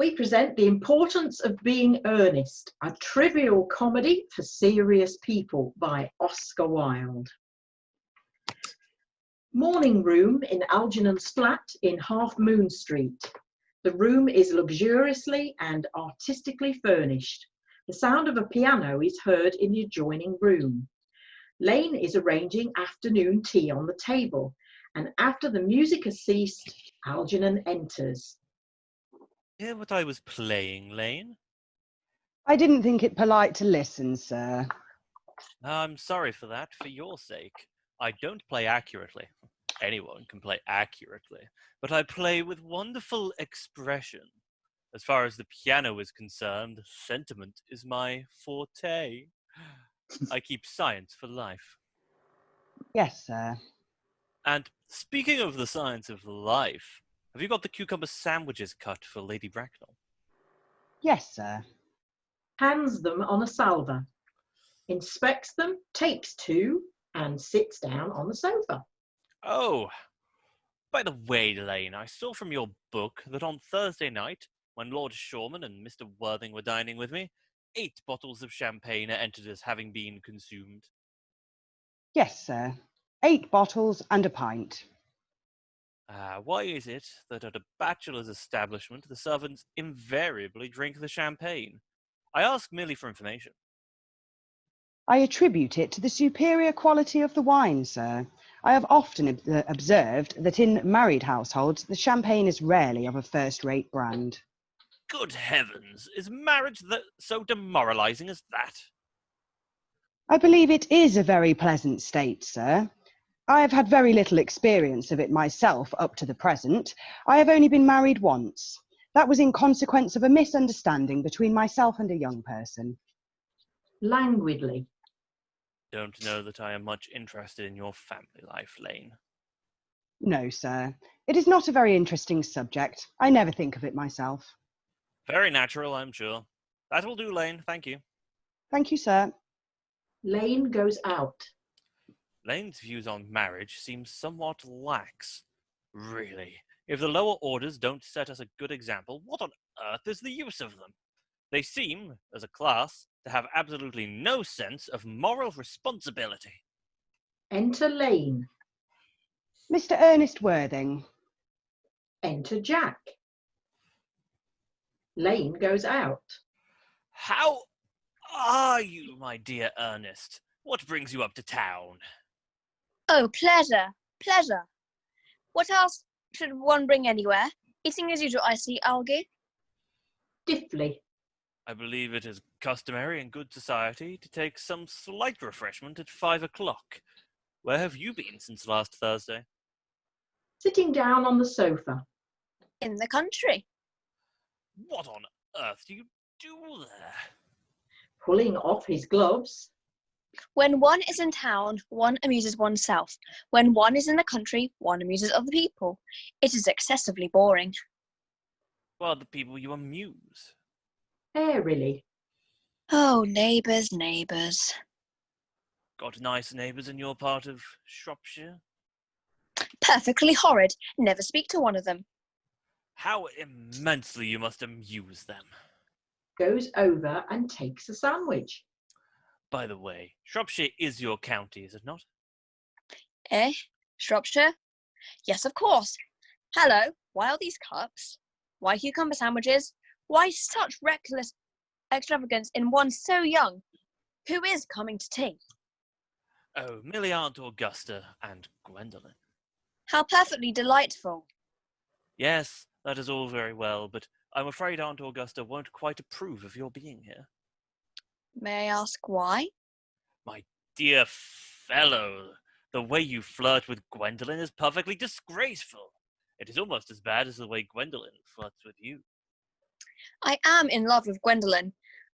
we present The Importance of Being Earnest, a trivial comedy for serious people by Oscar Wilde. Morning room in Algernon's flat in Half Moon Street. The room is luxuriously and artistically furnished. The sound of a piano is heard in the adjoining room. Lane is arranging afternoon tea on the table, and after the music has ceased, Algernon enters. Hear what I was playing, Lane? I didn't think it polite to listen, sir. I'm sorry for that, for your sake. I don't play accurately. Anyone can play accurately, but I play with wonderful expression. As far as the piano is concerned, sentiment is my forte. I keep science for life. Yes, sir. And speaking of the science of life, have you got the cucumber sandwiches cut for Lady Bracknell? Yes, sir. Hands them on a salver, inspects them, takes two, and sits down on the sofa. Oh, by the way, Lane, I saw from your book that on Thursday night, when Lord Shorman and Mr. Worthing were dining with me, 8 bottles of champagne are entered as having been consumed. Yes, sir. 8 bottles and a pint. Why is it that at a bachelor's establishment the servants invariably drink the champagne? I ask merely for information. I attribute it to the superior quality of the wine, sir. I have often observed that in married households the champagne is rarely of a first-rate brand. Good heavens, is marriage so demoralizing as that? I believe it is a very pleasant state, sir. I have had very little experience of it myself up to the present. I have only been married once. That was in consequence of a misunderstanding between myself and a young person. Languidly. Don't know that I am much interested in your family life, Lane. No, sir. It is not a very interesting subject. I never think of it myself. Very natural, I'm sure. That will do, Lane. Thank you. Thank you, sir. Lane goes out. Lane's views on marriage seem somewhat lax. Really, if the lower orders don't set us a good example, what on earth is the use of them? They seem, as a class, to have absolutely no sense of moral responsibility. Enter Lane. Mr. Ernest Worthing. Enter Jack. Lane goes out. How are you, my dear Ernest? What brings you up to town? Oh, pleasure, pleasure. What else should one bring anywhere? Eating as usual, I see, Algie. Stiffly. I believe it is customary in good society to take some slight refreshment at 5 o'clock. Where have you been since last Thursday? Sitting down on the sofa. In the country. What on earth do you do there? Pulling off his gloves. When one is in town, one amuses oneself. When one is in the country, one amuses other people. It is excessively boring. Well, the people you amuse. Airily. Oh, neighbours, neighbours. Got nice neighbours in your part of Shropshire? Perfectly horrid. Never speak to one of them. How immensely you must amuse them. Goes over and takes a sandwich. By the way, Shropshire is your county, is it not? Eh? Shropshire? Yes, of course. Hello, why all these cups? Why cucumber sandwiches? Why such reckless extravagance in one so young? Who is coming to tea? Oh, merely Aunt Augusta and Gwendolen. How perfectly delightful. Yes, that is all very well, but I'm afraid Aunt Augusta won't quite approve of your being here. May I ask why? My dear fellow, the way you flirt with Gwendolen is perfectly disgraceful. It is almost as bad as the way Gwendolen flirts with you. I am in love with Gwendolen.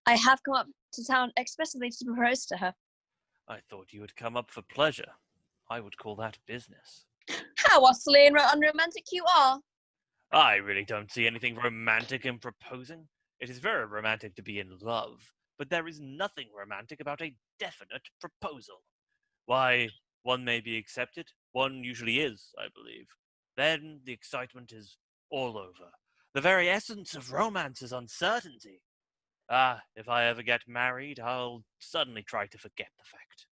I have come up to town expressly to propose to her. I thought you had come up for pleasure. I would call that business. How utterly unromantic you are. I really don't see anything romantic in proposing. It is very romantic to be in love, but there is nothing romantic about a definite proposal. Why, one may be accepted. One usually is, I believe. Then the excitement is all over. The very essence of romance is uncertainty. Ah, if I ever get married, I'll suddenly try to forget the fact.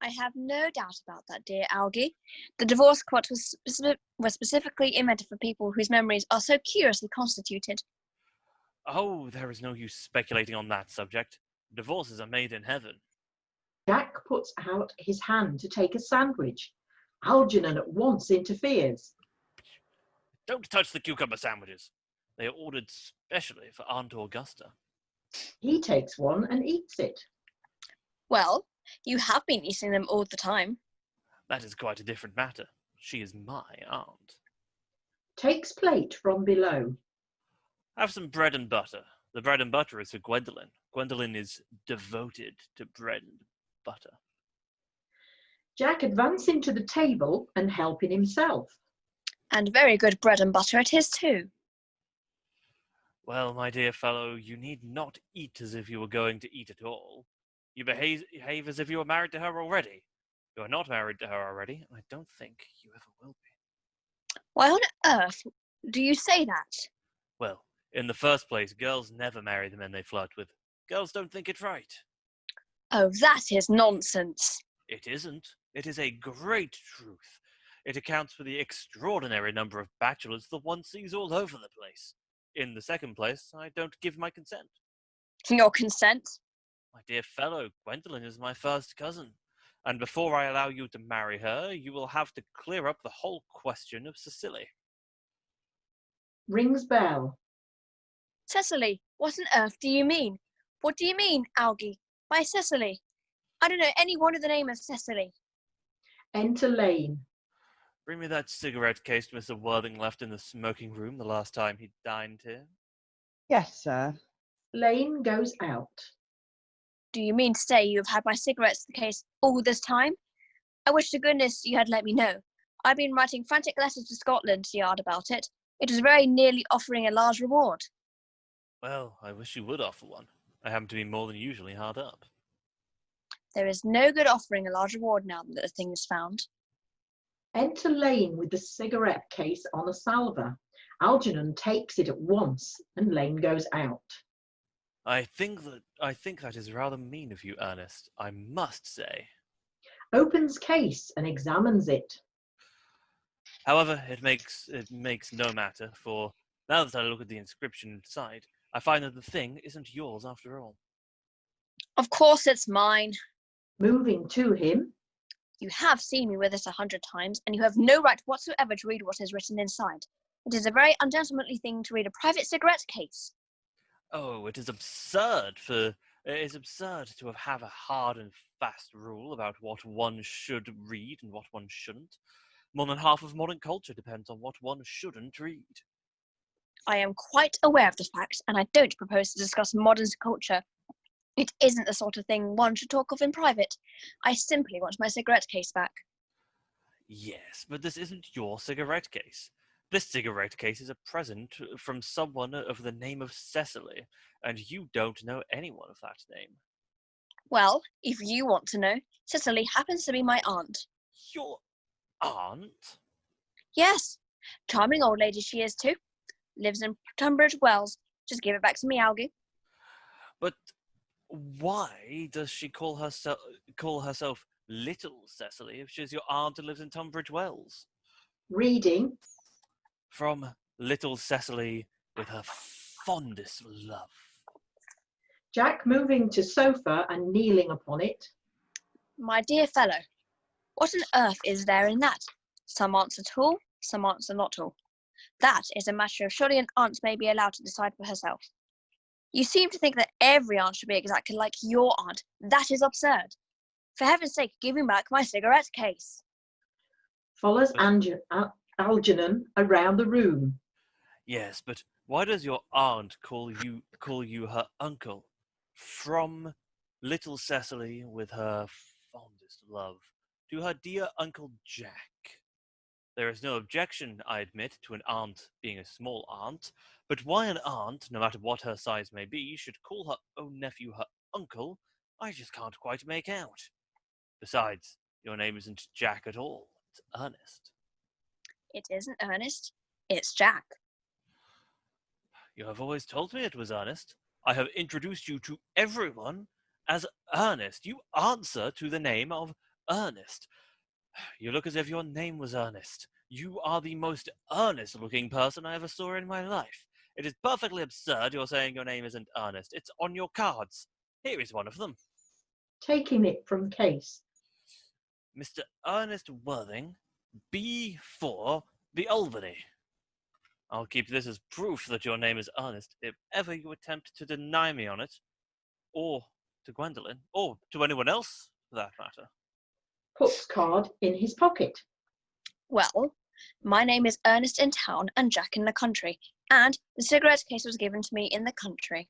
I have no doubt about that, dear Algie. The divorce court was specifically invented for people whose memories are so curiously constituted. Oh, there is no use speculating on that subject. Divorces are made in heaven. Jack puts out his hand to take a sandwich. Algernon at once interferes. Don't touch the cucumber sandwiches. They are ordered specially for Aunt Augusta. He takes one and eats it. Well, you have been eating them all the time. That is quite a different matter. She is my aunt. Takes plate from below. Have some bread and butter. The bread and butter is for Gwendolen. Gwendolen is devoted to bread and butter. Jack advancing to the table and helping himself. And very good bread and butter it is too. Well, my dear fellow, you need not eat as if you were going to eat at all. You behave as if you were married to her already. You are not married to her already, and I don't think you ever will be. Why on earth do you say that? Well, in the first place, girls never marry the men they flirt with. Girls don't think it's right. Oh, that is nonsense. It isn't. It is a great truth. It accounts for the extraordinary number of bachelors that one sees all over the place. In the second place, I don't give my consent. Your consent? My dear fellow, Gwendolen is my first cousin, and before I allow you to marry her, you will have to clear up the whole question of Cecily. Rings bell. Cecily, what on earth do you mean? What do you mean, Algie, by Cecily? I don't know anyone with the name of Cecily. Enter Lane. Bring me that cigarette case Mr. Worthing left in the smoking room the last time he dined here. Yes, sir. Lane goes out. Do you mean to say you have had my cigarettes in the case all this time? I wish to goodness you had let me know. I've been writing frantic letters to Scotland Yard about it. It was very nearly offering a large reward. Well, I wish you would offer one. I happen to be more than usually hard up. There is no good offering a large reward now that the thing is found. Enter Lane with the cigarette case on a salver. Algernon takes it at once and Lane goes out. I think that is rather mean of you, Ernest, I must say. Opens case and examines it. However, it makes no matter, for now that I look at the inscription inside, I find that the thing isn't yours after all. Of course it's mine. Moving to him. You have seen me with it 100 times, and you have no right whatsoever to read what is written inside. It is a very ungentlemanly thing to read a private cigarette case. Oh, it is absurd to have a hard and fast rule about what one should read and what one shouldn't. More than half of modern culture depends on what one shouldn't read. I am quite aware of the fact, and I don't propose to discuss modern culture. It isn't the sort of thing one should talk of in private. I simply want my cigarette case back. Yes, but this isn't your cigarette case. This cigarette case is a present from someone of the name of Cecily, and you don't know anyone of that name. Well, if you want to know, Cecily happens to be my aunt. Your aunt? Yes, charming old lady she is too. Lives in Tunbridge Wells. Just give it back to me, Algie. But why does she call herself Little Cecily if she's your aunt and lives in Tunbridge Wells? Reading. From Little Cecily with her fondest love. Jack moving to sofa and kneeling upon it. My dear fellow, what on earth is there in that? Some aunts are tall, some aunts are not tall. That is a matter of surely an aunt may be allowed to decide for herself. You seem to think that every aunt should be exactly like your aunt. That is absurd. For heaven's sake, give me back my cigarette case. Follows Algernon around the room. Yes, but why does your aunt call you her uncle? From Little Cecily with her fondest love to her dear Uncle Jack. There is no objection, I admit, to an aunt being a small aunt, but why an aunt, no matter what her size may be, should call her own nephew her uncle, I just can't quite make out. Besides, your name isn't Jack at all, it's Ernest. It isn't Ernest, it's Jack. You have always told me it was Ernest. I have introduced you to everyone as Ernest. You answer to the name of Ernest. You look as if your name was Ernest. You are the most earnest-looking person I ever saw in my life. It is perfectly absurd you're saying your name isn't Ernest. It's on your cards. Here is one of them. Taking it from case. Mr. Ernest Worthing, B4, the Albany. I'll keep this as proof that your name is Ernest if ever you attempt to deny me on it, or to Gwendolen, or to anyone else, for that matter. Puts card in his pocket. Well, my name is Ernest in town and Jack in the country, and the cigarette case was given to me in the country.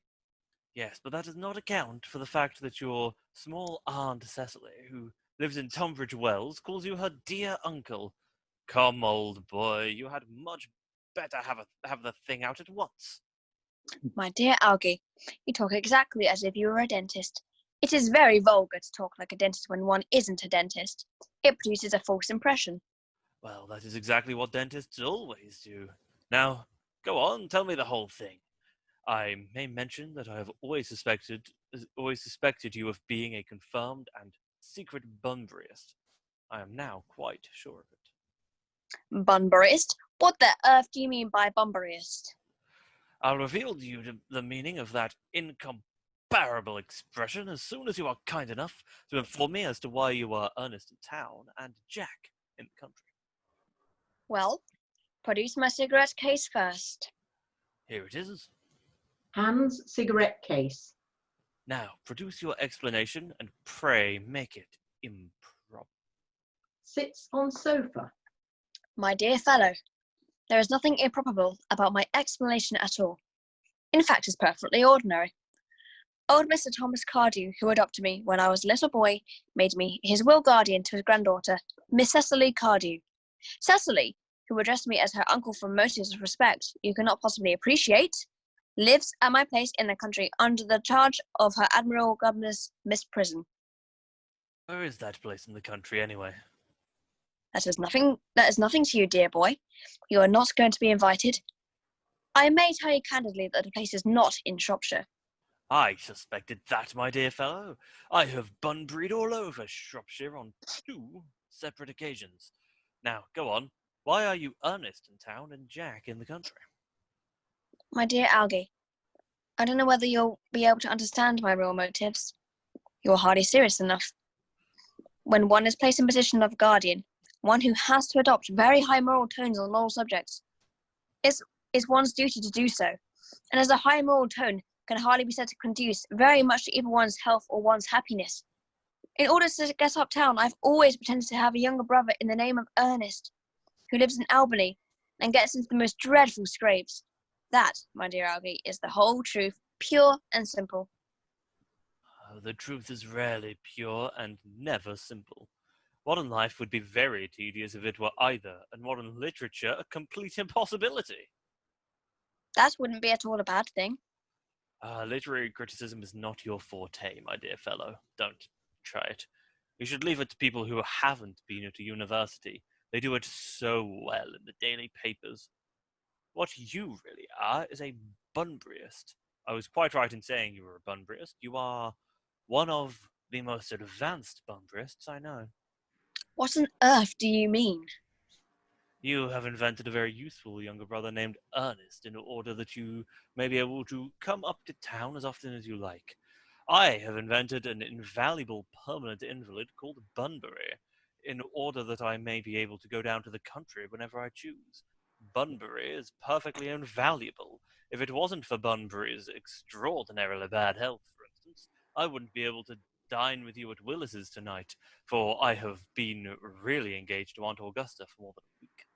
Yes, but that does not account for the fact that your small aunt Cecily, who lives in Tunbridge Wells, calls you her dear uncle. Come, old boy, you had much better have the thing out at once. My dear Algie, you talk exactly as if you were a dentist. It is very vulgar to talk like a dentist when one isn't a dentist. It produces a false impression. Well, that is exactly what dentists always do. Now, go on, tell me the whole thing. I may mention that I have always suspected you of being a confirmed and secret Bunburyist. I am now quite sure of it. Bunburyist? What the earth do you mean by Bunburyist? I'll reveal to you the meaning of that incomparable expression as soon as you are kind enough to inform me as to why you are Ernest in town and Jack in the country. Well, produce my cigarette case first. Here it is. Hands cigarette case. Now, produce your explanation and pray make it improper. Sits on sofa. My dear fellow, there is nothing improbable about my explanation at all. In fact, it's perfectly ordinary. Old Mr. Thomas Cardew, who adopted me when I was a little boy, made me his will guardian to his granddaughter, Miss Cecily Cardew. Cecily, who addressed me as her uncle from motives of respect you cannot possibly appreciate, lives at my place in the country under the charge of her admirable governess, Miss Prism. Where is that place in the country, anyway? That is nothing to you, dear boy. You are not going to be invited. I may tell you candidly that the place is not in Shropshire. I suspected that, my dear fellow. I have Bunburyed all over Shropshire on 2 separate occasions. Now, go on. Why are you Ernest in town and Jack in the country? My dear Algie, I don't know whether you'll be able to understand my real motives. You're hardly serious enough. When one is placed in position of guardian, one who has to adopt very high moral tones on moral subjects, is one's duty to do so. And as a high moral tone can hardly be said to conduce very much to either one's health or one's happiness. In order to get uptown, I've always pretended to have a younger brother in the name of Ernest, who lives in Albany and gets into the most dreadful scrapes. That, my dear Algie, is the whole truth, pure and simple. The truth is rarely pure and never simple. Modern life would be very tedious if it were either, and modern literature a complete impossibility. That wouldn't be at all a bad thing. Literary criticism is not your forte, my dear fellow. Don't try it. You should leave it to people who haven't been at a university. They do it so well in the daily papers. What you really are is a Bunburyist. I was quite right in saying you were a Bunburyist. You are one of the most advanced Bunburyists I know. What on earth do you mean? You have invented a very useful younger brother named Ernest in order that you may be able to come up to town as often as you like. I have invented an invaluable permanent invalid called Bunbury in order that I may be able to go down to the country whenever I choose. Bunbury is perfectly invaluable. If it wasn't for Bunbury's extraordinarily bad health, for instance, I wouldn't be able to dine with you at Willis's tonight, for I have been really engaged to Aunt Augusta for more than a week.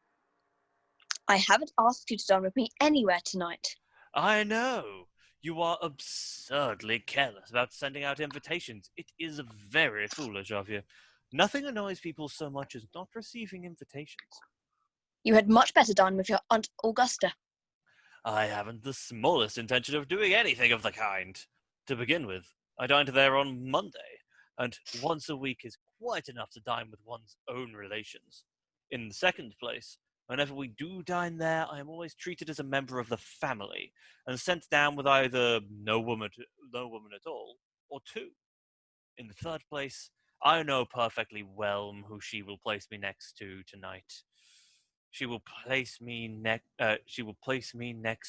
I haven't asked you to dine with me anywhere tonight. I know. You are absurdly careless about sending out invitations. It is very foolish of you. Nothing annoys people so much as not receiving invitations. You had much better dine with your Aunt Augusta. I haven't the smallest intention of doing anything of the kind. To begin with, I dined there on Monday, and once a week is quite enough to dine with one's own relations. In the second place, Whenever we do dine there, I am always treated as a member of the family and sent down with either no woman at all, or two. In the third place, I know perfectly well who she will place me next to tonight. She will place me next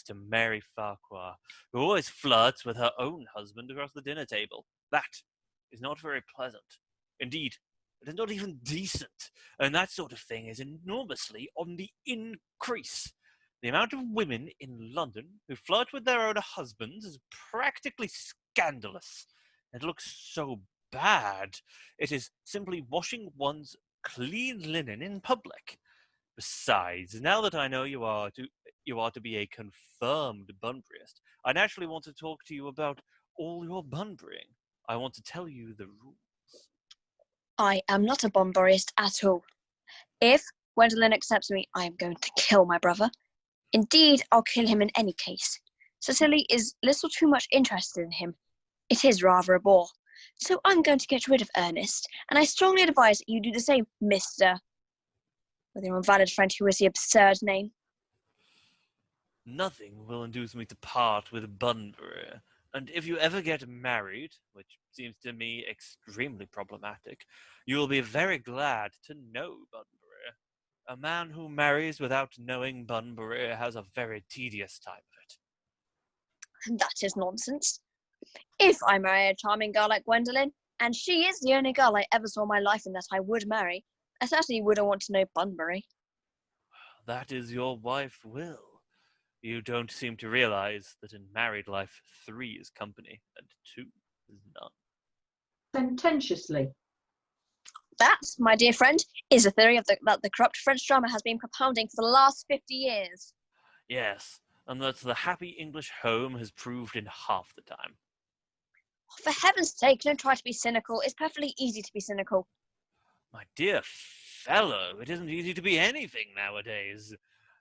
to Mary Farquhar, who always flirts with her own husband across the dinner table. That is not very pleasant. Indeed, it is not even decent, and that sort of thing is enormously on the increase. The amount of women in London who flirt with their own husbands is practically scandalous. It looks so bad. It is simply washing one's clean linen in public. Besides, now that I know you are to be a confirmed Bunburyist, I naturally want to talk to you about all your Bunburying. I want to tell you the rules. I am not a Bunburyist at all. If Gwendolen accepts me, I am going to kill my brother. Indeed, I'll kill him in any case. Cecily is little too much interested in him. It is rather a bore. So I'm going to get rid of Ernest, and I strongly advise that you do the same, Mr. with your invalid friend who is the absurd name. Nothing will induce me to part with Bunbury, and if you ever get married, which seems to me extremely problematic, you will be very glad to know Bunbury. A man who marries without knowing Bunbury has a very tedious time of it. That is nonsense. If I marry a charming girl like Gwendolen, and she is the only girl I ever saw in my life and that I would marry, I certainly wouldn't want to know Bunbury. That is your wife, Will. You don't seem to realize that in married life, 3 is company and 2 is none. Sententiously. That, my dear friend, is a theory that the corrupt French drama has been propounding for the last 50 years. Yes, and that the happy English home has proved in half the time. For heaven's sake, don't try to be cynical. It's perfectly easy to be cynical. My dear fellow, it isn't easy to be anything nowadays.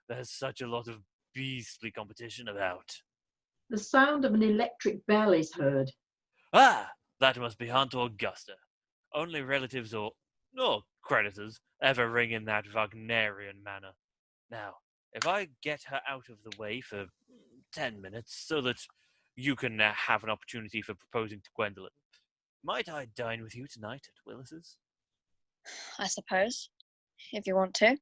There's such a lot of beastly competition about. The sound of an electric bell is heard. Ah, that must be Aunt Augusta. Only relatives or creditors ever ring in that Wagnerian manner. Now, if I get her out of the way for 10 minutes so that you can have an opportunity for proposing to Gwendolen, might I dine with you tonight at Willis's? I suppose, if you want to.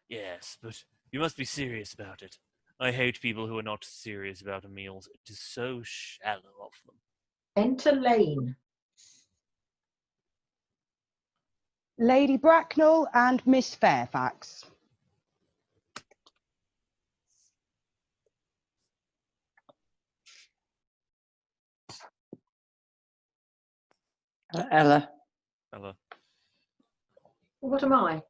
Yes, but you must be serious about it. I hate people who are not serious about meals. It is so shallow of them. Enter Lane. Lady Bracknell and Miss Fairfax. Ella, Hello. What am I?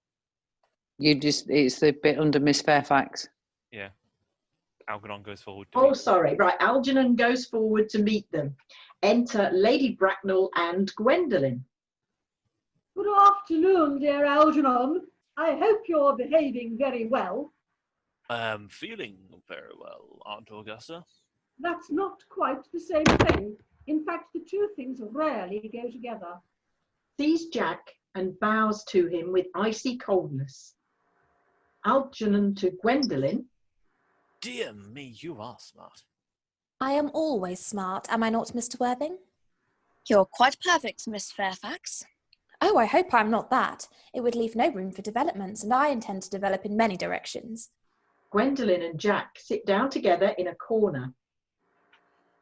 it's the bit under Miss Fairfax. Yeah. Agernon goes forward. Oh, sorry. Right, Agernon goes forward to meet them. Enter Lady Bracknell and Gwendolen. Good afternoon, dear Algernon. I hope you're behaving very well. I am feeling very well, Aunt Augusta. That's not quite the same thing. In fact, the two things rarely go together. Sees Jack and bows to him with icy coldness. Algernon to Gwendolen. Dear me, you are smart. I am always smart, am I not, Mr. Worthing? You're quite perfect, Miss Fairfax. Oh, I hope I'm not that. It would leave no room for developments, and I intend to develop in many directions. Gwendolen and Jack sit down together in a corner.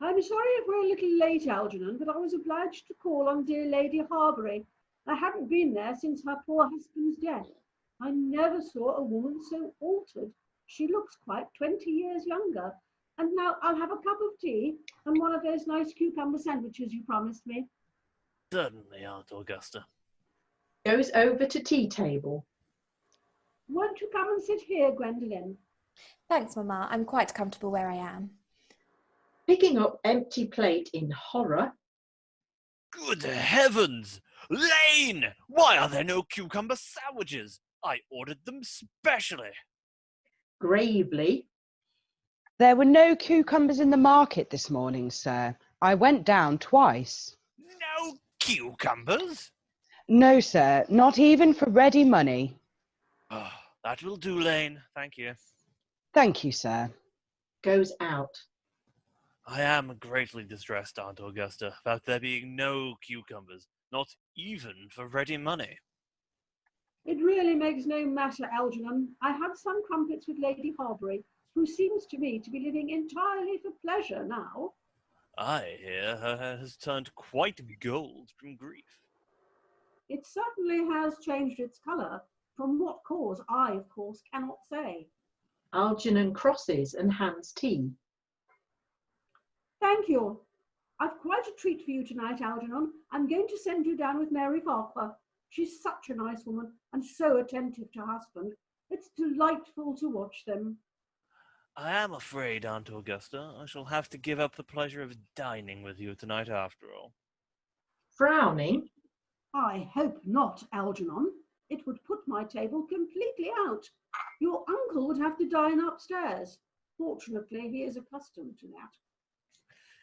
I'm sorry if we're a little late, Algernon, but I was obliged to call on dear Lady Harbury. I hadn't been there since her poor husband's death. I never saw a woman so altered. She looks quite 20 years younger. And now I'll have a cup of tea and one of those nice cucumber sandwiches you promised me. Certainly, Aunt Augusta. Goes over to tea table. Won't you come and sit here, Gwendolen? Thanks, Mamma. I'm quite comfortable where I am. Picking up empty plate in horror. Good heavens! Lane! Why are there no cucumber sandwiches? I ordered them specially. Gravely. There were no cucumbers in the market this morning, sir. I went down twice. No cucumbers? No, sir, not even for ready money. Oh, That will do, Lane. Thank you. Thank you, sir. Goes out. I am greatly distressed, Aunt Augusta, about there being no cucumbers, not even for ready money. It really makes no matter, Algernon. I had some crumpets with Lady Harbury, who seems to me to be living entirely for pleasure now. I hear her hair has turned quite gold from grief. It certainly has changed its colour. From what cause, I, of course, cannot say. Algernon crosses and hands tea. Thank you. I've quite a treat for you tonight, Algernon. I'm going to send you down with Mary Farquhar. She's such a nice woman and so attentive to her husband. It's delightful to watch them. I am afraid, Aunt Augusta, I shall have to give up the pleasure of dining with you tonight after all. Frowning, I hope not, Algernon. It would put my table completely out. Your uncle would have to dine upstairs. Fortunately, he is accustomed to that.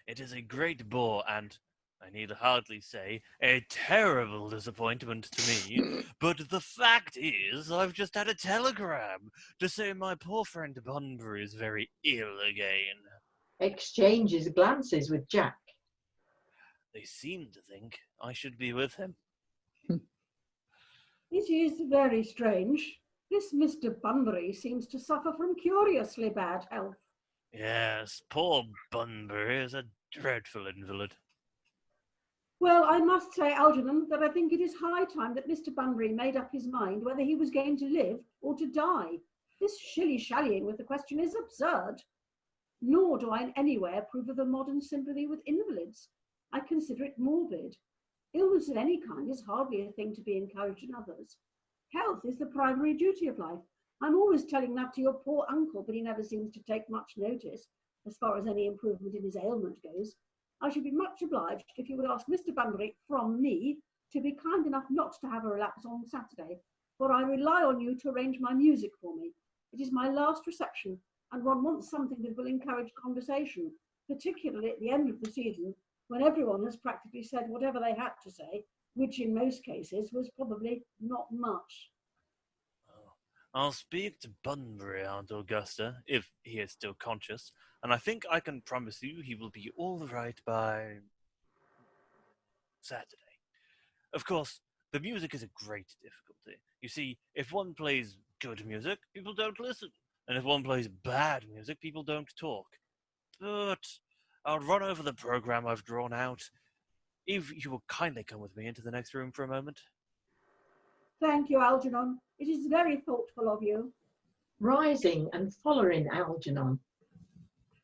It is a great bore and, I need hardly say, a terrible disappointment to me, but the fact is I've just had a telegram to say my poor friend Bunbury is very ill again. exchanges glances with Jack. They seem to think I should be with him. It is very strange. This Mr. Bunbury seems to suffer from curiously bad health. Yes, poor Bunbury is a dreadful invalid. Well, I must say, Algernon, that I think it is high time that Mr. Bunbury made up his mind whether he was going to live or to die. This shilly-shallying with the question is absurd. Nor do I in any way approve of the modern sympathy with invalids. I consider it morbid. Illness of any kind is hardly a thing to be encouraged in others. Health is the primary duty of life. I'm always telling that to your poor uncle, but he never seems to take much notice as far as any improvement in his ailment goes. I should be much obliged if you would ask Mr. Bunbury from me to be kind enough not to have a relapse on Saturday, for I rely on you to arrange my music for me. It is my last reception, and one wants something that will encourage conversation, particularly at the end of the season, when everyone has practically said whatever they had to say, which in most cases was probably not much. I'll speak to Bunbury, Aunt Augusta, if he is still conscious, and I think I can promise you he will be all right by Saturday. Of course, the music is a great difficulty. You see, if one plays good music, people don't listen, and if one plays bad music, people don't talk. But I'll run over the program I've drawn out. If you will kindly come with me into the next room for a moment. Thank you, Algernon. It is very thoughtful of you. Rising and following Algernon.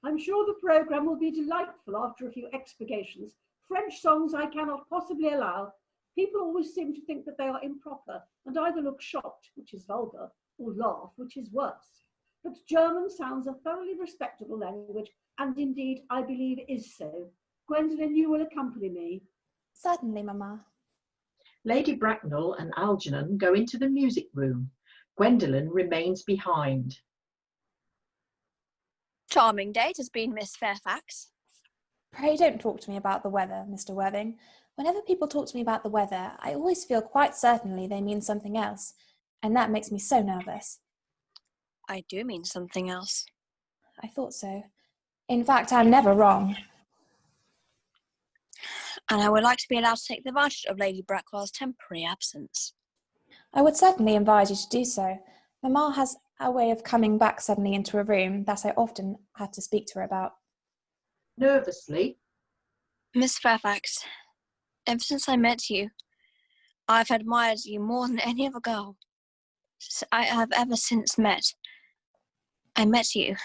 I'm sure the programme will be delightful after a few expurgations. French songs I cannot possibly allow. People always seem to think that they are improper and either look shocked, which is vulgar, or laugh, which is worse. But German sounds a thoroughly respectable language, and indeed I believe is so. Gwendolen, you will accompany me. Certainly, Mamma. Lady Bracknell and Algernon go into the music room. Gwendolen remains behind. Charming day it has been, Miss Fairfax. Pray don't talk to me about the weather, Mr. Worthing. Whenever people talk to me about the weather, I always feel quite certainly they mean something else, and that makes me so nervous. I do mean something else. I thought so. In fact, I'm never wrong. And I would like to be allowed to take advantage of Lady Brackwell's temporary absence. I would certainly advise you to do so. Mamma has a way of coming back suddenly into a room that I often had to speak to her about. Nervously, Miss Fairfax, ever since I met you, I've admired you more than any other girl I have ever since met. I met you.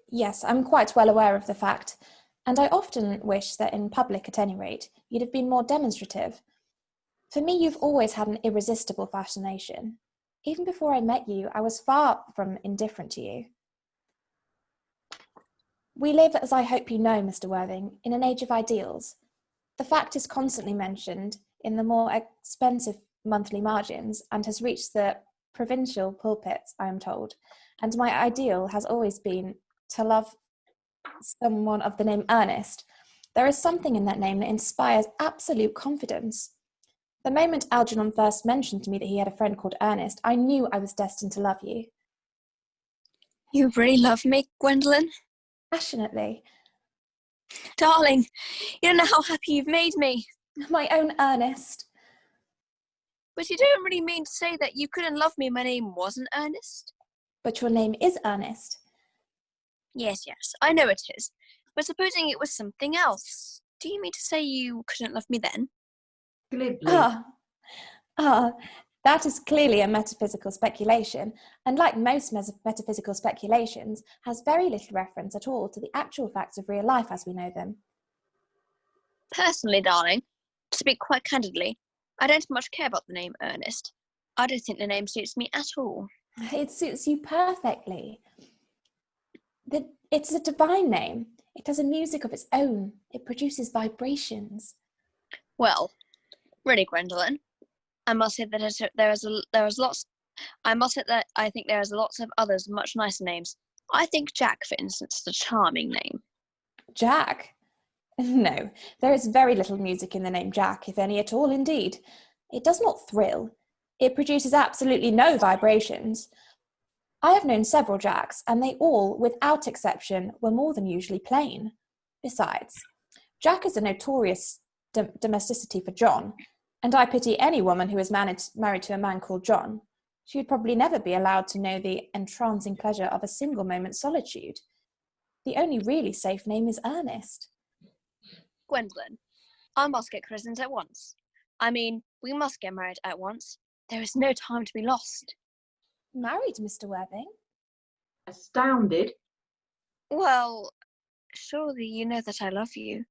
Yes, I'm quite well aware of the fact, and I often wish that in public, at any rate, you'd have been more demonstrative. For me, you've always had an irresistible fascination. Even before I met you, I was far from indifferent to you. We live, as I hope you know, Mr. Worthing, in an age of ideals. The fact is constantly mentioned in the more expensive monthly margins and has reached the provincial pulpits, I am told, and my ideal has always been to love someone of the name Ernest. There is something in that name that inspires absolute confidence. The moment Algernon first mentioned to me that he had a friend called Ernest, I knew I was destined to love you. You really love me, Gwendolen? Passionately. Darling, you don't know how happy you've made me. My own Ernest. But you don't really mean to say that you couldn't love me if my name wasn't Ernest? But your name is Ernest. Yes, I know it is. But supposing it was something else, do you mean to say you couldn't love me then? Glibly. That is clearly a metaphysical speculation, and like most metaphysical speculations, has very little reference at all to the actual facts of real life as we know them. Personally, darling, to speak quite candidly, I don't much care about the name Ernest. I don't think the name suits me at all. It suits you perfectly. It's a divine name. It has a music of its own. It produces vibrations. Well, really, Gwendolen, I must say that I think there is lots of others much nicer names. I think Jack, for instance, is a charming name. Jack? No, there is very little music in the name Jack, if any at all, indeed. It does not thrill. It produces absolutely no vibrations. I have known several Jacks, and they all, without exception, were more than usually plain. Besides, Jack is a notorious domesticity for John, and I pity any woman who is married to a man called John. She would probably never be allowed to know the entrancing pleasure of a single moment's solitude. The only really safe name is Ernest. Gwendolen, I must get christened at once. I mean, we must get married at once. There is no time to be lost. Married, Mr. Worthing? Astounded. Well, surely you know that I love you.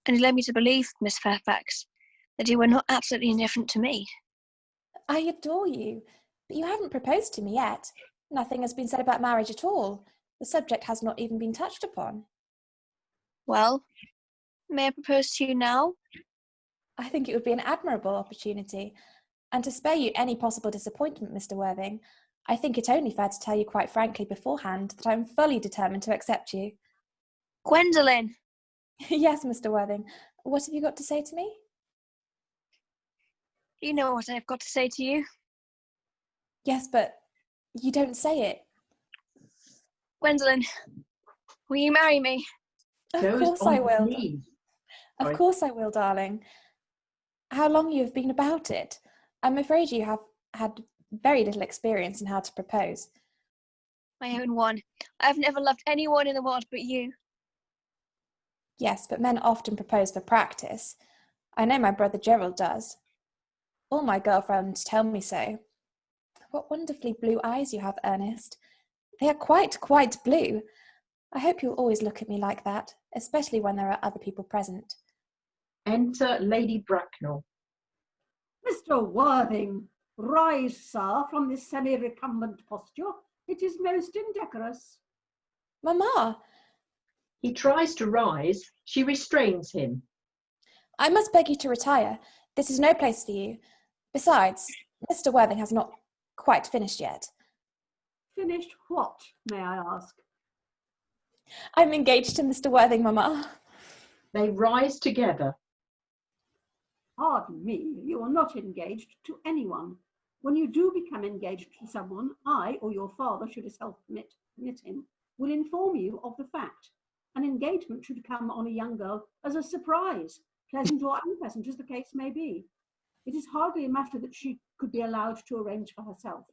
And you led me to believe, Miss Fairfax, that you were not absolutely indifferent to me. I adore you, but you haven't proposed to me yet. Nothing has been said about marriage at all. The subject has not even been touched upon. Well, may I propose to you now? I think it would be an admirable opportunity. And to spare you any possible disappointment, Mr. Worthing, I think it only fair to tell you quite frankly beforehand that I am fully determined to accept you. Gwendolen! Yes, Mr. Worthing. What have you got to say to me? You know what I've got to say to you. Yes, but you don't say it. Gwendolen, will you marry me? Of Goes course on I his will. knees. Of Sorry. course I will, darling. How long you have been about it? I'm afraid you have had very little experience in how to propose. My own one. I have never loved anyone in the world but you. Yes, but men often propose for practice. I know my brother Gerald does. All my girlfriends tell me so. What wonderfully blue eyes you have, Ernest. They are quite blue. I hope you'll always look at me like that, especially when there are other people present. Enter Lady Bracknell. Mr. Worthing, rise, sir, from this semi-recumbent posture. It is most indecorous. Mamma, He tries to rise. She restrains him. I must beg you to retire. This is no place for you. Besides, Mr. Worthing has not quite finished yet. Finished what, may I ask? I'm engaged to Mr. Worthing, Mamma. They rise together. Pardon me, you are not engaged to anyone. When you do become engaged to someone, I, or your father, should his health permit him, will inform you of the fact. An engagement should come on a young girl as a surprise, pleasant or unpleasant as the case may be. It is hardly a matter that she could be allowed to arrange for herself.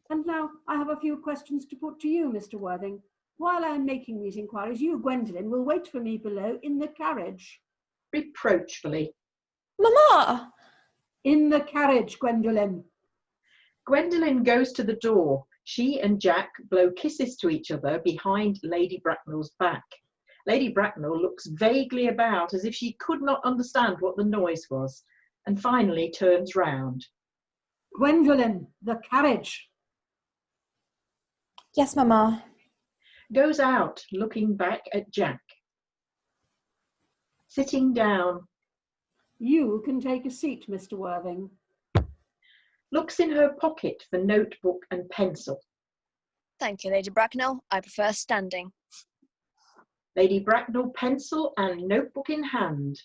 And now I have a few questions to put to you, Mr. Worthing. While I am making these inquiries, you, Gwendolen, will wait for me below in the carriage. Reproachfully. Mamma! In the carriage, Gwendolen. Gwendolen goes to the door. She and Jack blow kisses to each other behind Lady Bracknell's back. Lady Bracknell looks vaguely about as if she could not understand what the noise was, and finally turns round. Gwendolen, the carriage. Yes, Mamma. Goes out, looking back at Jack. Sitting down. You can take a seat, Mr. Worthing. Looks in her pocket for notebook and pencil. Thank you, Lady Bracknell. I prefer standing. Lady Bracknell, pencil and notebook in hand.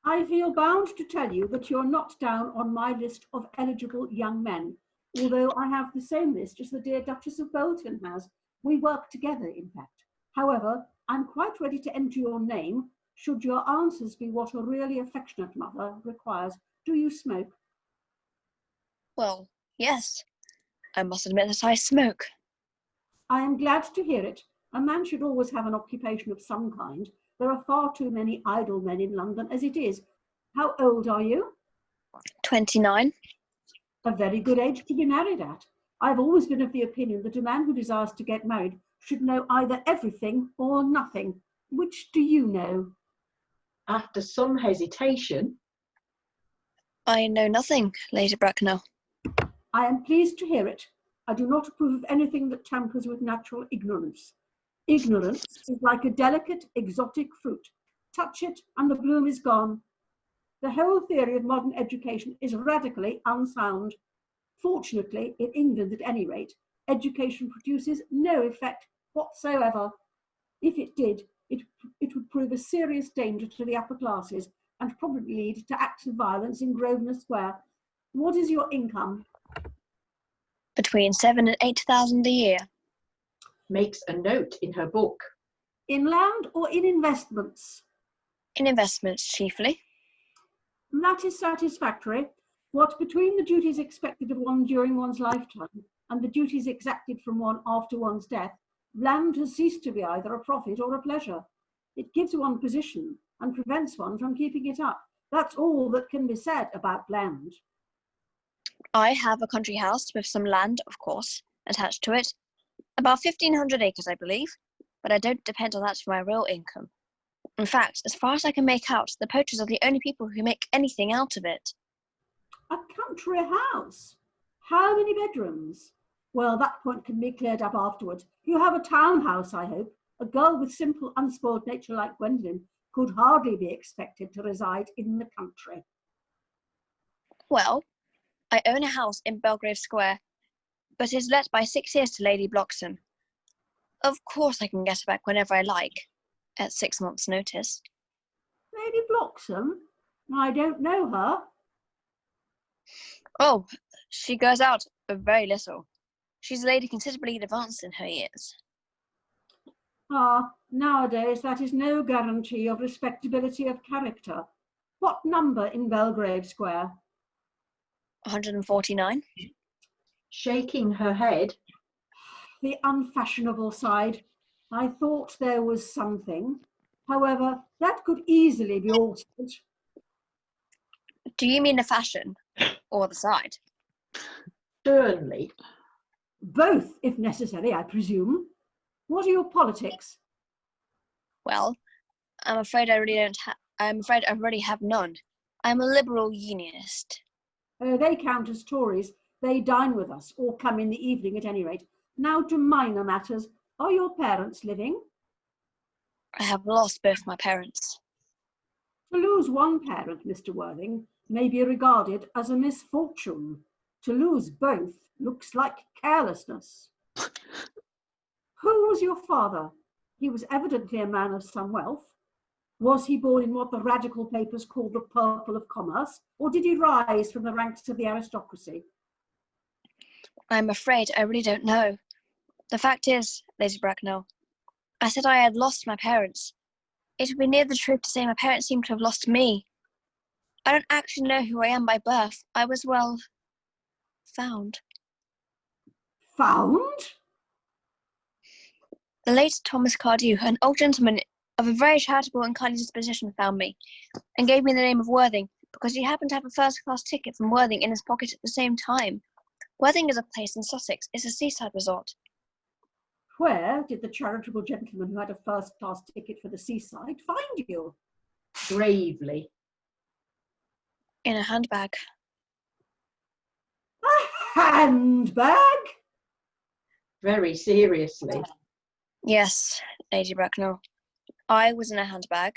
I feel bound to tell you that you're not down on my list of eligible young men, although I have the same list as the dear Duchess of Bolton has. We work together, in fact. However, I'm quite ready to enter your name, should your answers be what a really affectionate mother requires. Do you smoke? Well, yes. I must admit that I smoke. I am glad to hear it. A man should always have an occupation of some kind. There are far too many idle men in London as it is. How old are you? 29. A very good age to be married at. I've always been of the opinion that a man who desires to get married should know either everything or nothing. Which do you know? After some hesitation, I know nothing, Lady Bracknell. I am pleased to hear it. I do not approve of anything that tampers with natural ignorance. Ignorance is like a delicate, exotic fruit. Touch it and the bloom is gone. The whole theory of modern education is radically unsound. Fortunately, in England at any rate, education produces no effect whatsoever. If it did, it would prove a serious danger to the upper classes and probably lead to acts of violence in Grosvenor Square. What is your income? Between 7,000 and 8,000 a year. makes a note in her book. In land or in investments? In investments, chiefly. That is satisfactory. What between the duties expected of one during one's lifetime and the duties exacted from one after one's death, land has ceased to be either a profit or a pleasure. It gives one position and prevents one from keeping it up. That's all that can be said about land. I have a country house with some land, of course, attached to it. About 1,500 acres, I believe, but I don't depend on that for my real income. In fact, as far as I can make out, the poachers are the only people who make anything out of it. A country house? How many bedrooms? Well, that point can be cleared up afterwards. You have a townhouse, I hope. A girl with simple, unspoiled nature like Gwendolen could hardly be expected to reside in the country. Well, I own a house in Belgrave Square, but it is let by 6 years to Lady Bloxham. Of course I can get it back whenever I like, at 6 months' notice. Lady Bloxham? I don't know her. Oh, she goes out very little. She's a lady considerably advanced in her years. Ah, nowadays that is no guarantee of respectability of character. What number in Belgrave Square? 149. Shaking her head. The unfashionable side. I thought there was something. However, that could easily be altered. Do you mean the fashion or the side? Sternly. Both, if necessary, I presume. What are your politics? Well, I'm afraid I really have none. I'm a liberal unionist. They count as Tories. They dine with us, or come in the evening at any rate. Now to minor matters. Are your parents living? I have lost both my parents. To lose one parent, Mr. Worthing, may be regarded as a misfortune. To lose both looks like carelessness. Who was your father? He was evidently a man of some wealth. Was he born in what the radical papers call the purple of commerce, or did he rise from the ranks of the aristocracy? I'm afraid I really don't know. The fact is, Lady Bracknell, I said I had lost my parents. It would be near the truth to say my parents seem to have lost me. I don't actually know who I am by birth. I was, well, found. Found? The late Thomas Cardew, an old gentleman of a very charitable and kindly disposition, found me, and gave me the name of Worthing, because he happened to have a first-class ticket from Worthing in his pocket at the same time. Worthing is a place in Sussex. It's a seaside resort. Where did the charitable gentleman who had a first-class ticket for the seaside find you? Gravely. In a handbag. A handbag? Very seriously. Yes, Lady Bracknell. I was in a handbag,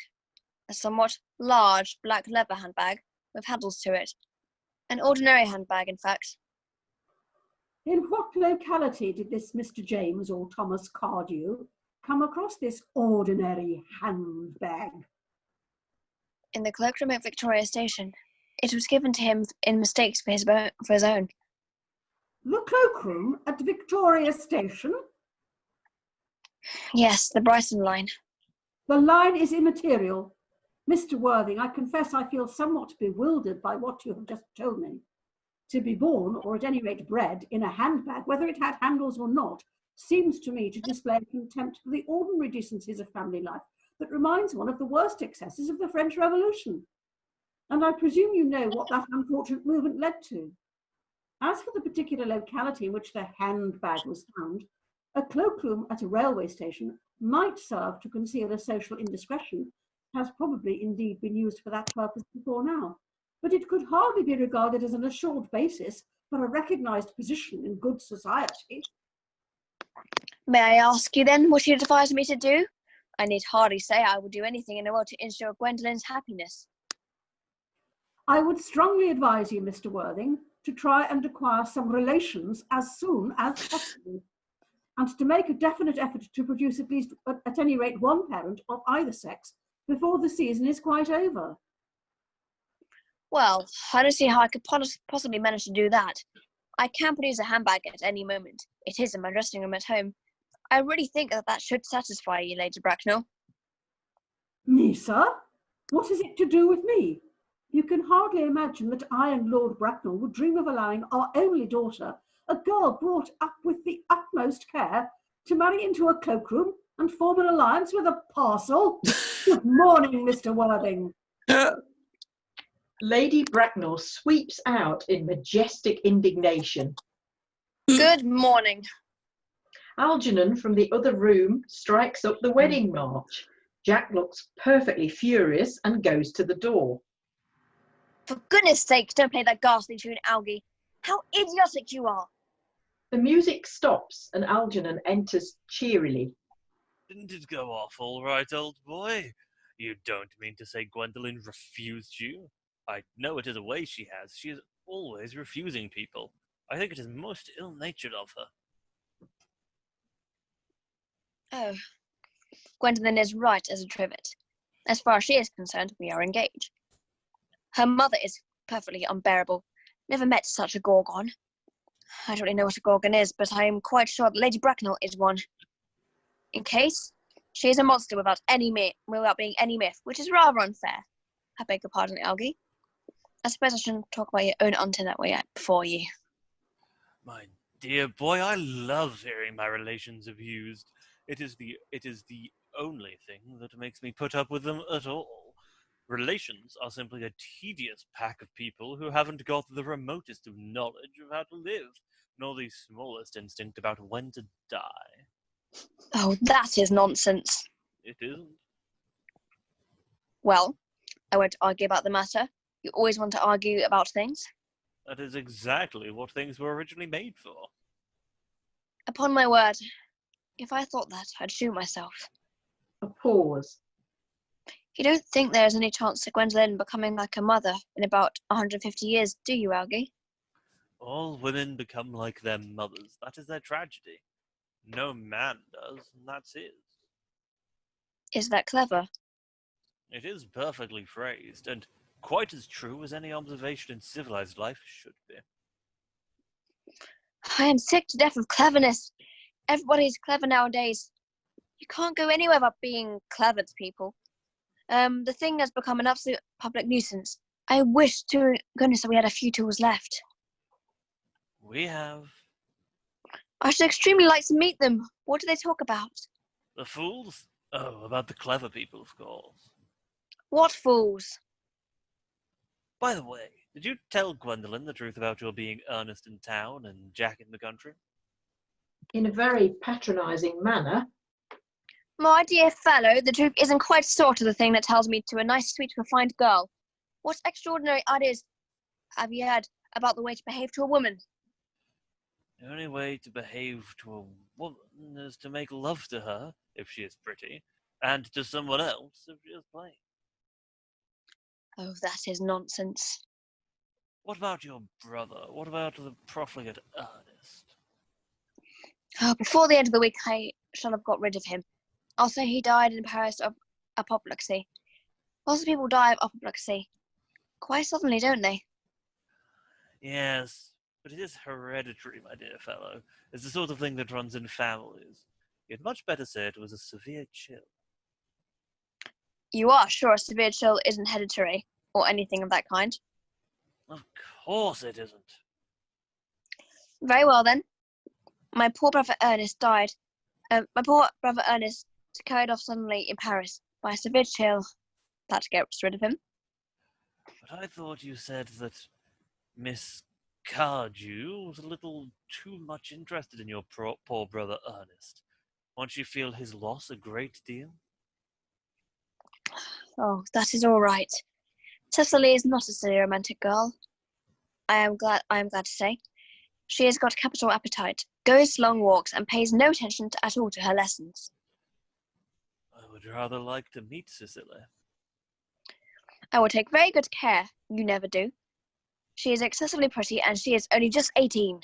a somewhat large black leather handbag with handles to it. An ordinary handbag, in fact. In what locality did this Mr. James or Thomas Cardew come across this ordinary handbag? In the cloakroom at Victoria Station. It was given to him in mistakes for his own. The cloakroom at Victoria Station? Yes, the Brighton line. The line is immaterial. Mr. Worthing, I confess I feel somewhat bewildered by what you have just told me. To be born, or at any rate bred, in a handbag, whether it had handles or not, seems to me to display contempt for the ordinary decencies of family life that reminds one of the worst excesses of the French Revolution. And I presume you know what that unfortunate movement led to. As for the particular locality in which the handbag was found, a cloakroom at a railway station might serve to conceal a social indiscretion, has probably indeed been used for that purpose before now, but it could hardly be regarded as an assured basis for a recognised position in good society. May I ask you then what you'd advise me to do? I need hardly say I would do anything in the world to ensure Gwendolen's happiness. I would strongly advise you, Mr. Worthing, to try and acquire some relations as soon as possible, and to make a definite effort to produce at least, at any rate, one parent of either sex before the season is quite over. Well, I don't see how I could possibly manage to do that. I can produce a handbag at any moment. It is in my dressing room at home. I really think that should satisfy you, Lady Bracknell. Me, sir? What is it to do with me? You can hardly imagine that I and Lord Bracknell would dream of allowing our only daughter, a girl brought up with the utmost care, to marry into a cloakroom and form an alliance with a parcel. Good morning, Mr. Worthing. Lady Bracknell sweeps out in majestic indignation. Good morning. Algernon from the other room strikes up the wedding march. Jack looks perfectly furious and goes to the door. For goodness sake, don't play that ghastly tune, Algie. How idiotic you are. The music stops and Algernon enters cheerily. Didn't it go off all right, old boy? You don't mean to say Gwendolen refused you? I know it is a way she has. She is always refusing people. I think it is most ill-natured of her. Oh, Gwendolen is right as a trivet. As far as she is concerned, we are engaged. Her mother is perfectly unbearable. Never met such a gorgon. I don't really know what a gorgon is, but I am quite sure that Lady Bracknell is one. In case, she is a monster without being any myth, which is rather unfair. I beg your pardon, Algie. I suppose I shouldn't talk about your own auntie that way before you. My dear boy, I love hearing my relations abused. It is the only thing that makes me put up with them at all. Relations are simply a tedious pack of people who haven't got the remotest of knowledge of how to live, nor the smallest instinct about when to die. Oh, that is nonsense. It isn't. Well, I won't argue about the matter. You always want to argue about things. That is exactly what things were originally made for. Upon my word, if I thought that, I'd shoot myself. A pause. You don't think there's any chance of Gwendolen becoming like her mother in about 150 years, do you, Algie? All women become like their mothers. That is their tragedy. No man does, and that's his. Is that clever? It is perfectly phrased, and quite as true as any observation in civilized life should be. I am sick to death of cleverness. Everybody's clever nowadays. You can't go anywhere without being clever to people. The thing has become an absolute public nuisance. I wish to goodness that we had a few tools left. We have. I should extremely like to meet them. What do they talk about? The fools? Oh, about the clever people, of course. What fools? By the way, did you tell Gwendolen the truth about your being Ernest in town and Jack in the country? In a very patronising manner. My dear fellow, the truth isn't quite sort of the thing that tells me to a nice, sweet, refined girl. What extraordinary ideas have you had about the way to behave to a woman? The only way to behave to a woman is to make love to her, if she is pretty, and to someone else, if she is plain. Oh, that is nonsense. What about your brother? What about the profligate Ernest? Oh, before the end of the week, I shall have got rid of him. I'll say he died in Paris of apoplexy. Lots of people die of apoplexy. Quite suddenly, don't they? Yes, but it is hereditary, my dear fellow. It's the sort of thing that runs in families. You'd much better say it was a severe chill. You are sure a severe chill isn't hereditary, or anything of that kind? Of course it isn't. Very well, then. My poor brother Ernest died. My poor brother Ernest carried off suddenly in Paris by a severe chill. Had to get rid of him. But I thought you said that Miss Cardew was a little too much interested in your poor brother Ernest. Won't you feel his loss a great deal? Oh, that is all right. Cecily is not a silly romantic girl. I am glad to say. She has got capital appetite, goes long walks, and pays no attention at all to her lessons. I would rather like to meet Cecily. I will take very good care. You never do. She is excessively pretty, and she is only just 18.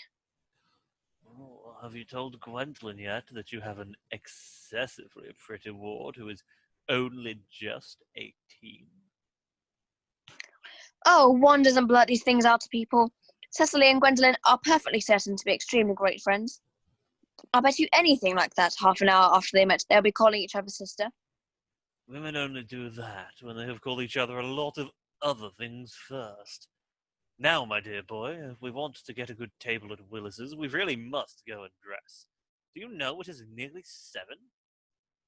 Oh, have you told Gwendolen yet that you have an excessively pretty ward who is only just 18? Oh, one doesn't blurt these things out to people. Cecily and Gwendolen are perfectly certain to be extremely great friends. I'll bet you anything like that half an hour after they met, they'll be calling each other sister. Women only do that when they have called each other a lot of other things first. Now, my dear boy, if we want to get a good table at Willis's, we really must go and dress. Do you know it is nearly 7?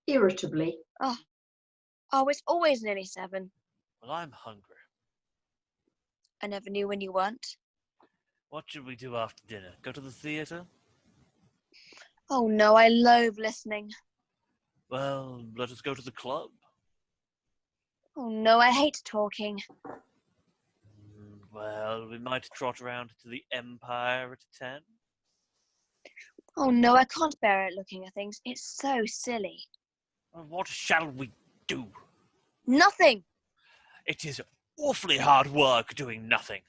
Irritably. Oh, it's always nearly 7. Well, I'm hungry. I never knew when you weren't. What should we do after dinner? Go to the theatre? Oh no, I loathe listening. Well, let us go to the club. Oh no, I hate talking. Well, we might trot around to the Empire at 10. Oh no, I can't bear it looking at things. It's so silly. Well, what shall we do? Nothing! It is awfully hard work doing nothing.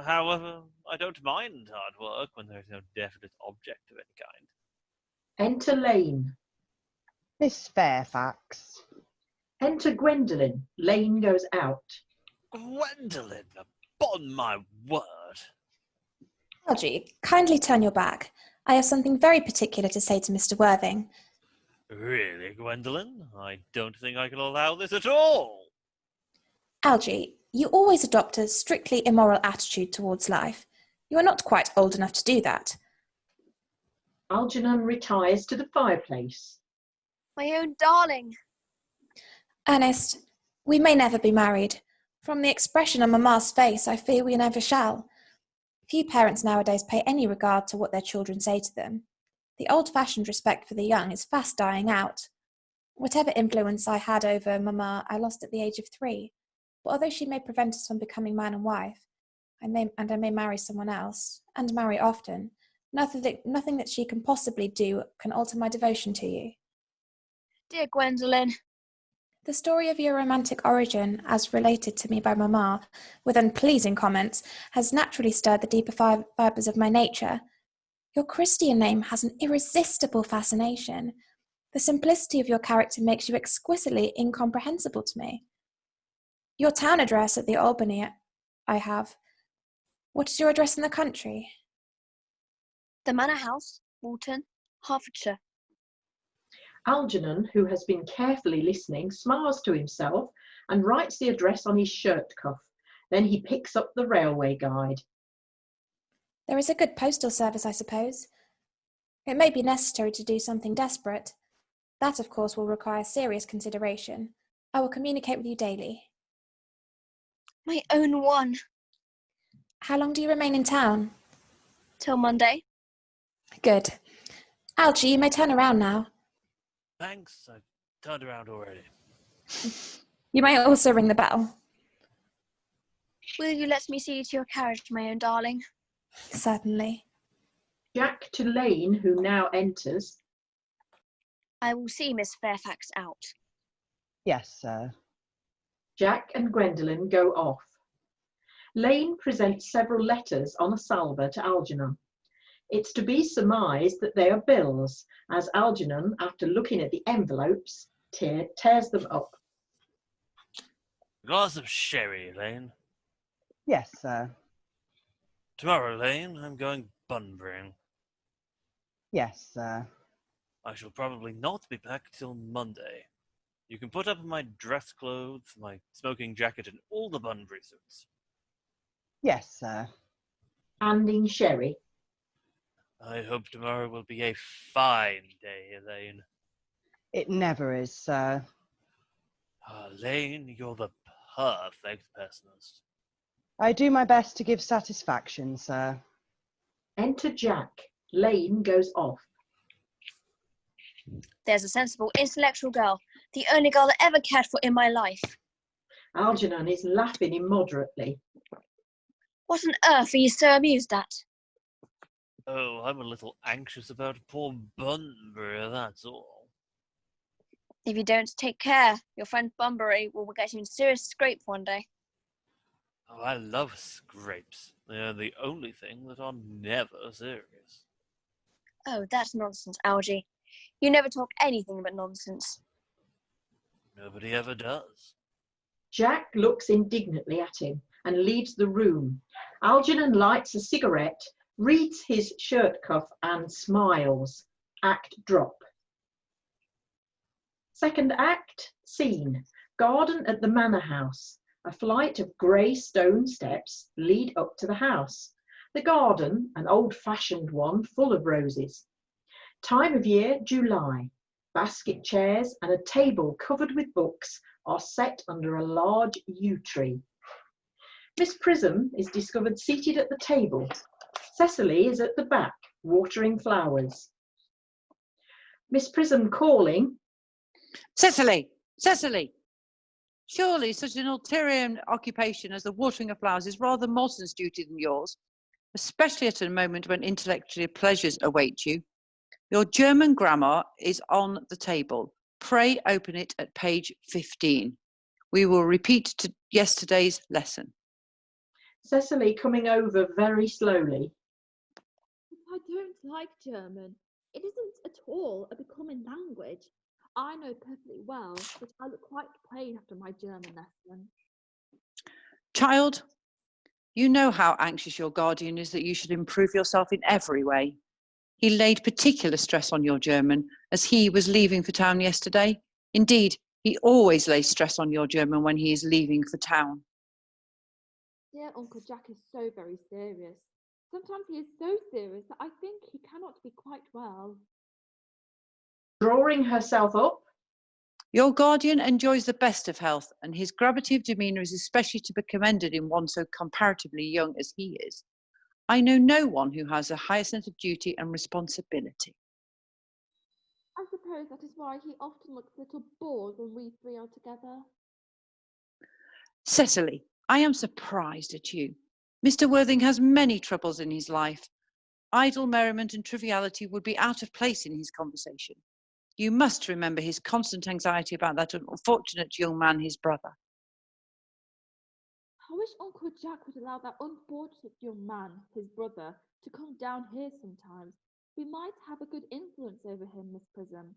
However, I don't mind hard work when there is no definite object of any kind. Enter Lane. Miss Fairfax. Enter Gwendolen. Lane goes out. Gwendolen, upon my word. Georgie, kindly turn your back. I have something very particular to say to Mr. Worthing. Really, Gwendolen? I don't think I can allow this at all. Algy, you always adopt a strictly immoral attitude towards life. You are not quite old enough to do that. Agernon retires to the fireplace. My own darling. Ernest, we may never be married. From the expression on Mamma's face, I fear we never shall. Few parents nowadays pay any regard to what their children say to them. The old-fashioned respect for the young is fast dying out. Whatever influence I had over Mamma, I lost at the age of 3. But although she may prevent us from becoming man and wife, I may marry someone else, and marry often, nothing that she can possibly do can alter my devotion to you. Dear Gwendolen. The story of your romantic origin, as related to me by Mamma, with unpleasing comments, has naturally stirred the deeper fibres of my nature. Your Christian name has an irresistible fascination. The simplicity of your character makes you exquisitely incomprehensible to me. Your town address at the Albany I have. What is your address in the country? The Manor House, Wighton, Hertfordshire. Algernon, who has been carefully listening, smiles to himself and writes the address on his shirt cuff. Then he picks up the railway guide. There is a good postal service, I suppose. It may be necessary to do something desperate. That, of course, will require serious consideration. I will communicate with you daily. My own one. How long do you remain in town? Till Monday. Good. Algy, you may turn around now. Thanks, I've turned around already. You may also ring the bell. Will you let me see you to your carriage, my own darling? Certainly. Jack to Lane, who now enters. I will see Miss Fairfax out. Yes, sir. Jack and Gwendolen go off. Lane presents several letters on a salver to Algernon. It's to be surmised that they are bills, as Algernon, after looking at the envelopes, tears them up. A glass of sherry, Elaine. Yes, sir. Tomorrow, Elaine, I'm going Bunburying. Yes, sir. I shall probably not be back till Monday. You can put up my dress clothes, my smoking jacket, and all the Bunbury suits. Yes, sir. Handing sherry. I hope tomorrow will be a fine day, Elaine. It never is, sir. Elaine, you're the perfect pessimist. I do my best to give satisfaction, sir. Enter Jack. Lane goes off. There's a sensible, intellectual girl, the only girl I ever cared for in my life. Algernon is laughing immoderately. What on earth are you so amused at? Oh, I'm a little anxious about poor Bunbury, that's all. If you don't take care, your friend Bunbury will get you in serious scrape one day. Oh, I love scrapes. They're the only thing that are never serious. Oh, that's nonsense, Algie. You never talk anything but nonsense. Nobody ever does. Jack looks indignantly at him and leaves the room. Algernon lights a cigarette, reads his shirt cuff and smiles. Act drop. Second act, scene. Garden at the manor house. A flight of grey stone steps lead up to the house. The garden, an old-fashioned one full of roses. Time of year, July. Basket chairs and a table covered with books are set under a large yew tree. Miss Prism is discovered seated at the table. Cecily is at the back, watering flowers. Miss Prism calling, Cecily! Cecily! Surely such an ulterior occupation as the watering of flowers is rather Morton's duty than yours, especially at a moment when intellectual pleasures await you. Your German grammar is on the table. Pray open it at page 15. We will repeat yesterday's lesson. Cecily coming over very slowly. I don't like German. It isn't at all a becoming language. I know perfectly well that I look quite plain after my German lesson. Child, you know how anxious your guardian is that you should improve yourself in every way. He laid particular stress on your German as he was leaving for town yesterday. Indeed, he always lays stress on your German when he is leaving for town. Dear Uncle Jack is so very serious. Sometimes he is so serious that I think he cannot be quite well. Drawing herself up. Your guardian enjoys the best of health, and his gravity of demeanour is especially to be commended in one so comparatively young as he is. I know no one who has a higher sense of duty and responsibility. I suppose that is why he often looks a little bored when we three are together. Cecily, I am surprised at you. Mr. Worthing has many troubles in his life. Idle merriment and triviality would be out of place in his conversation. You must remember his constant anxiety about that unfortunate young man, his brother. I wish Uncle Jack would allow that unfortunate young man, his brother, to come down here sometimes. We might have a good influence over him, Miss Prism.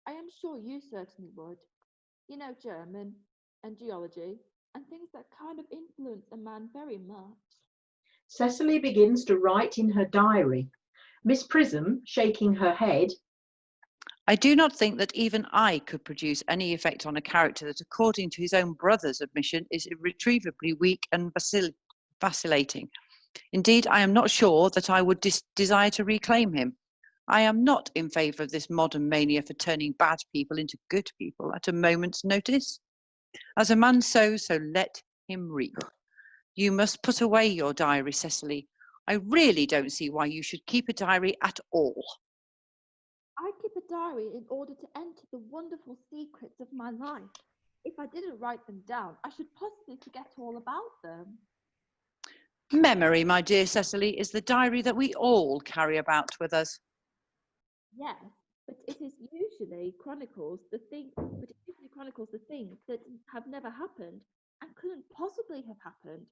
I am sure you certainly would. You know, German and geology and things that kind of influence a man very much. Cecily begins to write in her diary. Miss Prism, shaking her head. I do not think that even I could produce any effect on a character that, according to his own brother's admission, is irretrievably weak and vacillating. Indeed, I am not sure that I would desire to reclaim him. I am not in favour of this modern mania for turning bad people into good people at a moment's notice. As a man sows, so let him reap. You must put away your diary, Cecily. I really don't see why you should keep a diary at all. I keep a diary in order to enter the wonderful secrets of my life. If I didn't write them down, I should possibly forget all about them. Memory, my dear Cecily, is the diary that we all carry about with us. Yes, but it usually chronicles the things that have never happened and couldn't possibly have happened.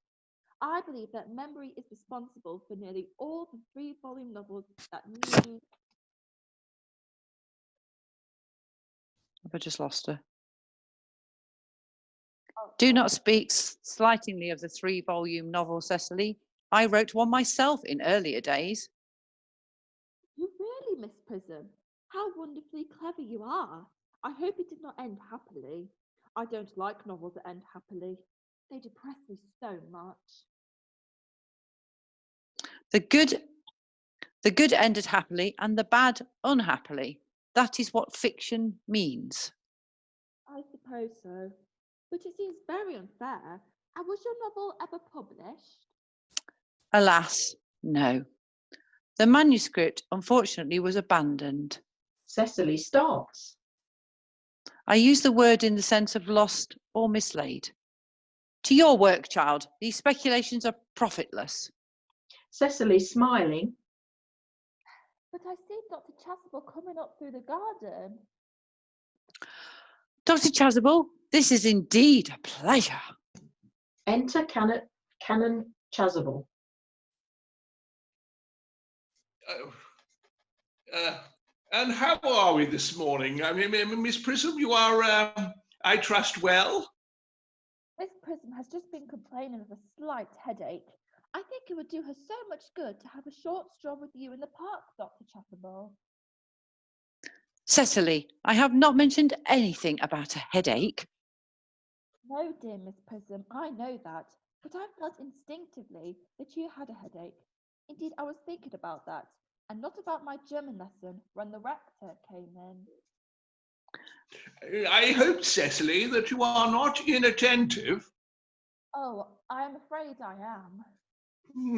I believe that memory is responsible for nearly all the 3-volume novels that news. Have I just lost her? Do not speak slightingly of the 3-volume novel, Cecily. I wrote one myself in earlier days. You really, Miss Prism? How wonderfully clever you are. I hope it did not end happily. I don't like novels that end happily. They depress me so much. The good ended happily and the bad unhappily. That is what fiction means. I suppose so. But it seems very unfair. And was your novel ever published? Alas, no. The manuscript, unfortunately, was abandoned. Cecily starts. I use the word in the sense of lost or mislaid. To your work, child. These speculations are profitless. Cecily smiling. But I see Dr. Chasuble coming up through the garden. Dr. Chasuble, this is indeed a pleasure. Enter Canon Chasuble. And how are we this morning? I mean, Miss Prism, you are, I trust, well? Miss Prism has just been complaining of a slight headache. I think it would do her so much good to have a short stroll with you in the park, Dr. Chasuble. Cecily, I have not mentioned anything about a headache. No, dear Miss Prism, I know that. But I felt instinctively that you had a headache. Indeed, I was thinking about that, and not about my German lesson when the rector came in. I hope, Cecily, that you are not inattentive. Oh, I am afraid I am.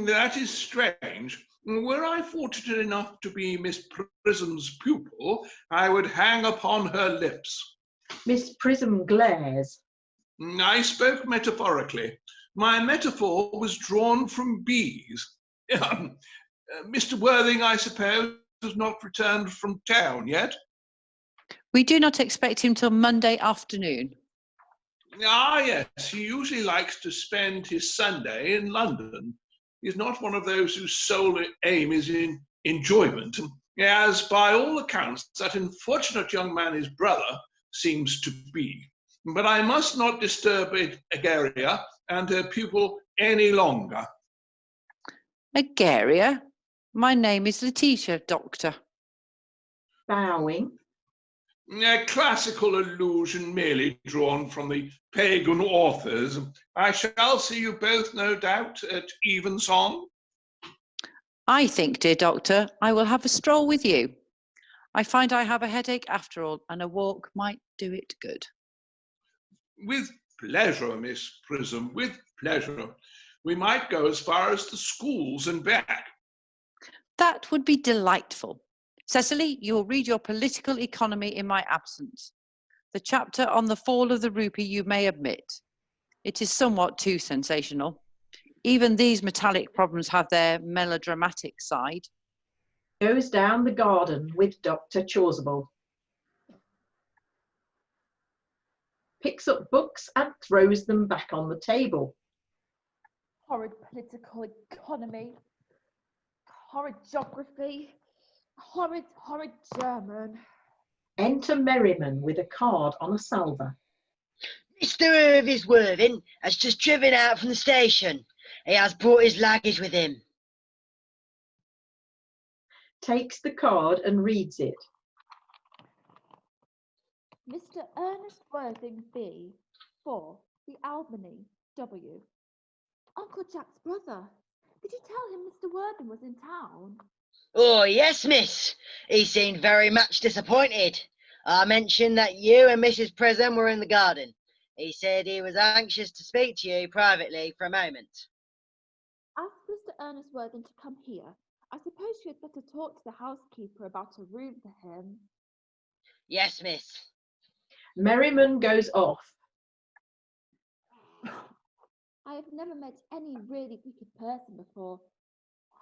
That is strange. Were I fortunate enough to be Miss Prism's pupil, I would hang upon her lips. Miss Prism glares. I spoke metaphorically. My metaphor was drawn from bees. Mr. Worthing, I suppose, has not returned from town yet? We do not expect him till Monday afternoon. Ah, yes, he usually likes to spend his Sunday in London. He's not one of those whose sole aim is in enjoyment, as by all accounts that unfortunate young man, his brother, seems to be. But I must not disturb Ageria and her pupil any longer. Ageria? My name is Letitia, Doctor. Bowing. A classical allusion merely drawn from the pagan authors. I shall see you both, no doubt, at evensong. I think, dear Doctor, I will have a stroll with you. I find I have a headache after all, and a walk might do it good. With pleasure, Miss Prism, with pleasure. We might go as far as the schools and back. That would be delightful. Cecily, you will read your political economy in my absence. The chapter on the fall of the rupee you may omit. It is somewhat too sensational. Even these metallic problems have their melodramatic side. Goes down the garden with Dr. Chasuble. Picks up books and throws them back on the table. Horrid political economy. Horrid geography. Horrid German. Enter Merriman with a card on a salver. Mr. Worthing has just driven out from the station. He has brought his luggage with him. Takes the card and reads it. Mr. Ernest Worthing B. 4. The Albany W. Uncle Jack's brother. Did you tell him Mr. Worthing was in town? Oh, yes, miss. He seemed very much disappointed. I mentioned that you and Mrs. Prism were in the garden. He said he was anxious to speak to you privately for a moment. Ask Mr. Ernest Worthing to come here. I suppose you had better talk to the housekeeper about a room for him. Yes, miss. Merriman goes off. I have never met any really wicked person before.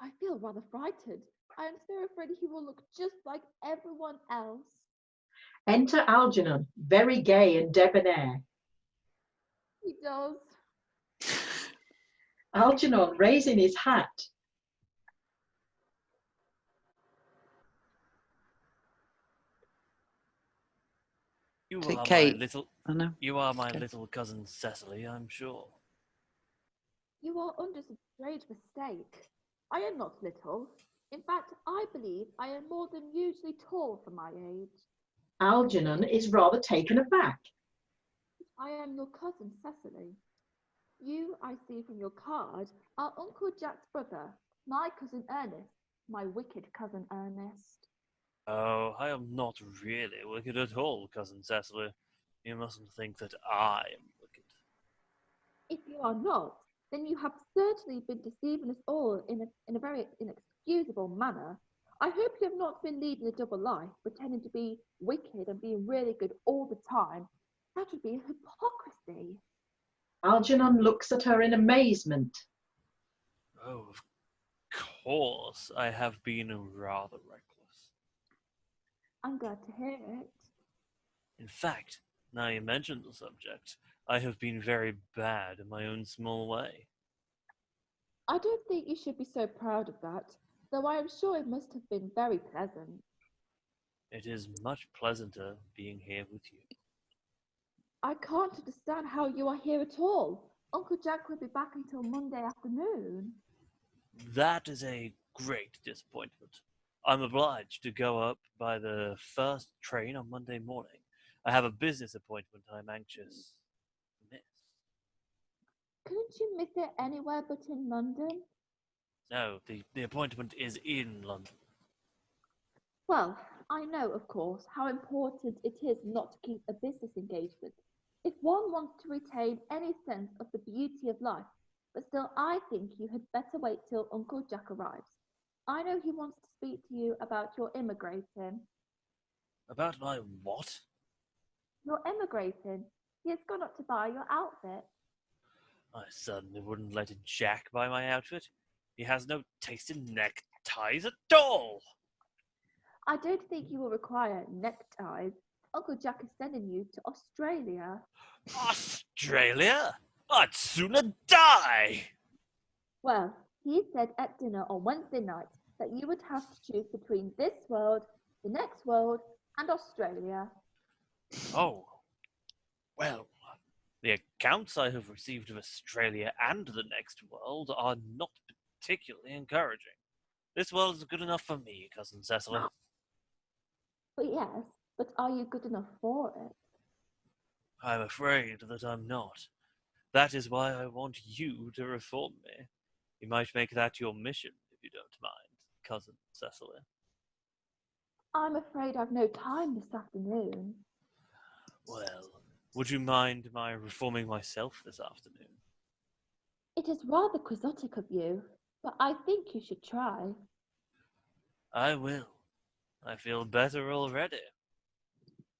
I feel rather frightened. I am so afraid he will look just like everyone else. Enter Agernon, very gay and debonair. He does. Agernon raising his hat. You To are Kate. my little. I know. You are my Okay. little cousin Cecily, I'm sure. You are under some strange mistake. I am not little. In fact, I believe I am more than usually tall for my age. Algernon is rather taken aback. I am your cousin Cecily. You, I see from your card, are Uncle Jack's brother, my cousin Ernest, my wicked cousin Ernest. Oh, I am not really wicked at all, cousin Cecily. You mustn't think that I am wicked. If you are not, then you have certainly been deceiving us all in a very inexcusable manner. I hope you have not been leading a double life, pretending to be wicked and being really good all the time. That would be hypocrisy. Algernon looks at her in amazement. Oh, of course, I have been rather reckless. I'm glad to hear it. In fact, now you mention the subject, I have been very bad in my own small way. I don't think you should be so proud of that, though I am sure it must have been very pleasant. It is much pleasanter being here with you. I can't understand how you are here at all. Uncle Jack will be back until Monday afternoon. That is a great disappointment. I'm obliged to go up by the first train on Monday morning. I have a business appointment I'm anxious to miss. Couldn't you miss it anywhere but in London? No, the appointment is in London. Well, I know, of course, how important it is not to keep a business engagement if one wants to retain any sense of the beauty of life. But still, I think you had better wait till Uncle Jack arrives. I know he wants to speak to you about your immigrating. About my what? You're emigrating. He has gone up to buy your outfit. I certainly wouldn't let Jack buy my outfit. He has no taste in neckties at all. I don't think you will require neckties. Uncle Jack is sending you to Australia. Australia? I'd sooner die! Well, he said at dinner on Wednesday night that you would have to choose between this world, the next world, and Australia. Oh, well, the accounts I have received of Australia and the next world are not particularly encouraging. This world is good enough for me, cousin Cecily. But yes, but are you good enough for it? I'm afraid that I'm not. That is why I want you to reform me. You might make that your mission, if you don't mind, cousin Cecily. I'm afraid I've no time this afternoon. Well, would you mind my reforming myself this afternoon? It is rather quixotic of you, but I think you should try. I will. I feel better already.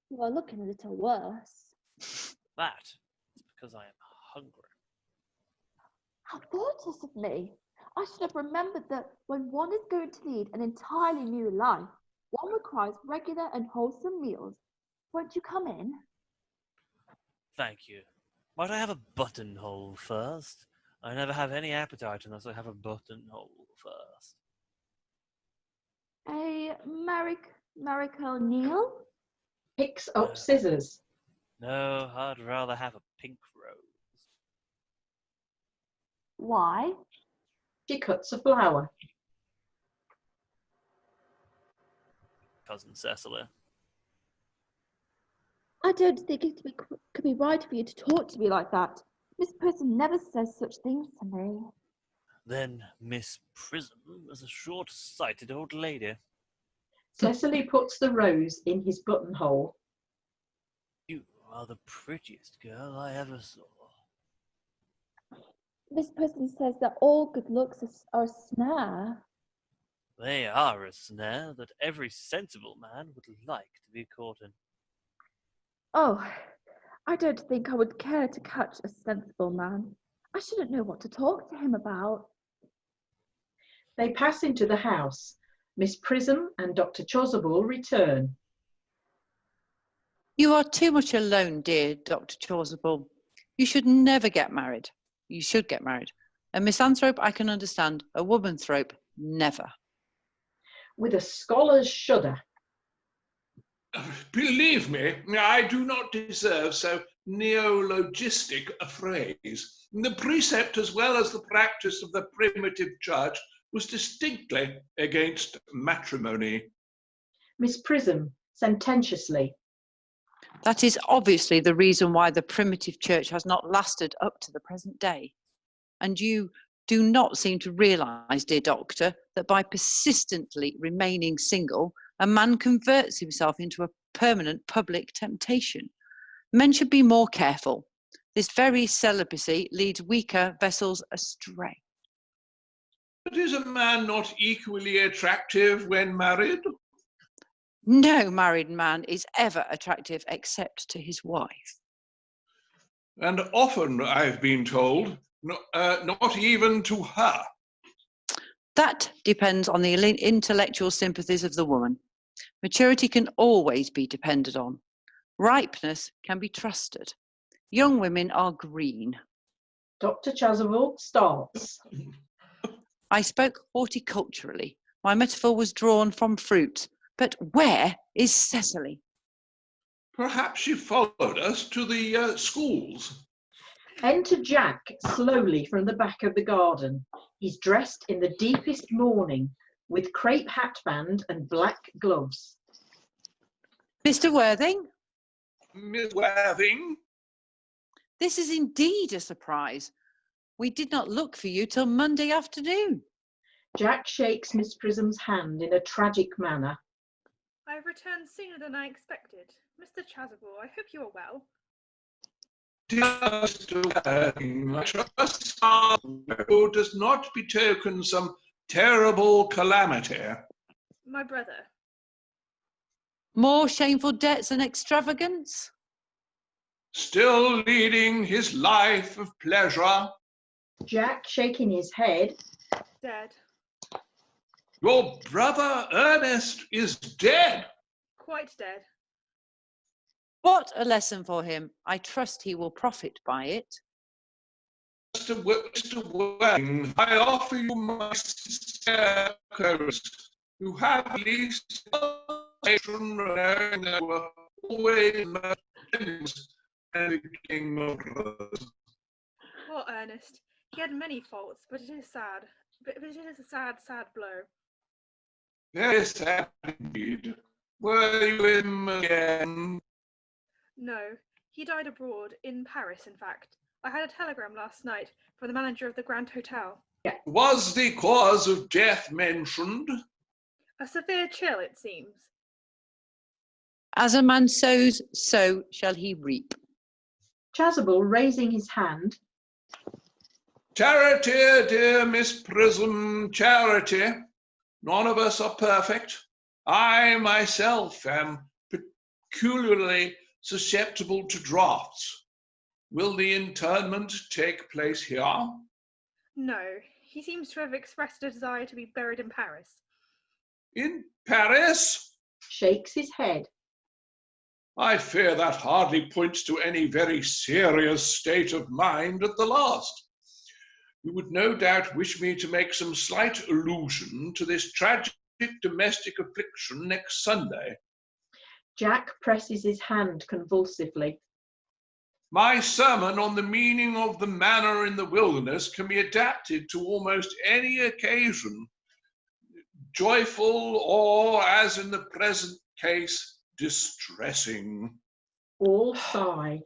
You are looking a little worse. That is because I am hungry. How thoughtless of me! I should have remembered that when one is going to lead an entirely new life, one requires regular and wholesome meals. Won't you come in? Thank you. Might I have a buttonhole first? I never have any appetite unless I have a buttonhole first. A Miracle Neal? Picks up scissors. No, I'd rather have a pink rose. Why? She cuts a flower. Cousin Cecily. I don't think it could be right for you to talk to me like that. Miss Prism never says such things to me. Then Miss Prism is a short-sighted old lady. Cecily puts the rose in his buttonhole. You are the prettiest girl I ever saw. Miss Prism says that all good looks are a snare. They are a snare that every sensible man would like to be caught in. Oh, I don't think I would care to catch a sensible man. I shouldn't know what to talk to him about. They pass into the house. Miss Prism and Dr. Chasuble return. You are too much alone, dear Dr. Chasuble. You should never get married. You should get married. A misanthrope I can understand. A womanthrope, never. With a scholar's shudder. Believe me, I do not deserve so neologistic a phrase. The precept as well as the practice of the primitive church was distinctly against matrimony. Miss Prism, sententiously. That is obviously the reason why the primitive church has not lasted up to the present day. And you do not seem to realise, dear doctor, that by persistently remaining single, a man converts himself into a permanent public temptation. Men should be more careful. This very celibacy leads weaker vessels astray. But is a man not equally attractive when married? No married man is ever attractive except to his wife. And often, I've been told, not even to her. That depends on the intellectual sympathies of the woman. Maturity can always be depended on. Ripeness can be trusted. Young women are green. Dr. Chasuble starts. I spoke horticulturally. My metaphor was drawn from fruit. But where is Cecily? Perhaps she followed us to the schools. Enter Jack slowly from the back of the garden. He's dressed in the deepest mourning with crepe hatband and black gloves. Mr. Worthing? Miss Worthing? This is indeed a surprise. We did not look for you till Monday afternoon. Jack shakes Miss Prism's hand in a tragic manner. I have returned sooner than I expected. Mr. Chasuble, I hope you are well. Dear Mr. Worthing, I trust Sparrow does not betoken some terrible calamity. My brother. More shameful debts and extravagance? Still leading his life of pleasure. Jack shaking his head. Dead. Your brother Ernest is dead. Quite dead. What a lesson for him. I trust he will profit by it. Mr. Worthing, I offer you my sincere concurrence. You have at least knowing that you were always friends and king of brothers. Poor Ernest. He had many faults, but it is sad. But it is a sad, sad blow. Very sad indeed. Were you with him again? No, he died abroad, in Paris, in fact. I had a telegram last night from the manager of the Grand Hotel. Was the cause of death mentioned? A severe chill, it seems. As a man sows, so shall he reap. Chasuble raising his hand. Charity, dear Miss Prism, charity. None of us are perfect. I myself am peculiarly susceptible to draughts. Will the interment take place here? No, he seems to have expressed a desire to be buried in Paris. In Paris? Shakes his head. I fear that hardly points to any very serious state of mind at the last. You would no doubt wish me to make some slight allusion to this tragic domestic affliction next Sunday. Jack presses his hand convulsively. My sermon on the meaning of the manner in the wilderness can be adapted to almost any occasion, joyful or, as in the present case, distressing. All sigh.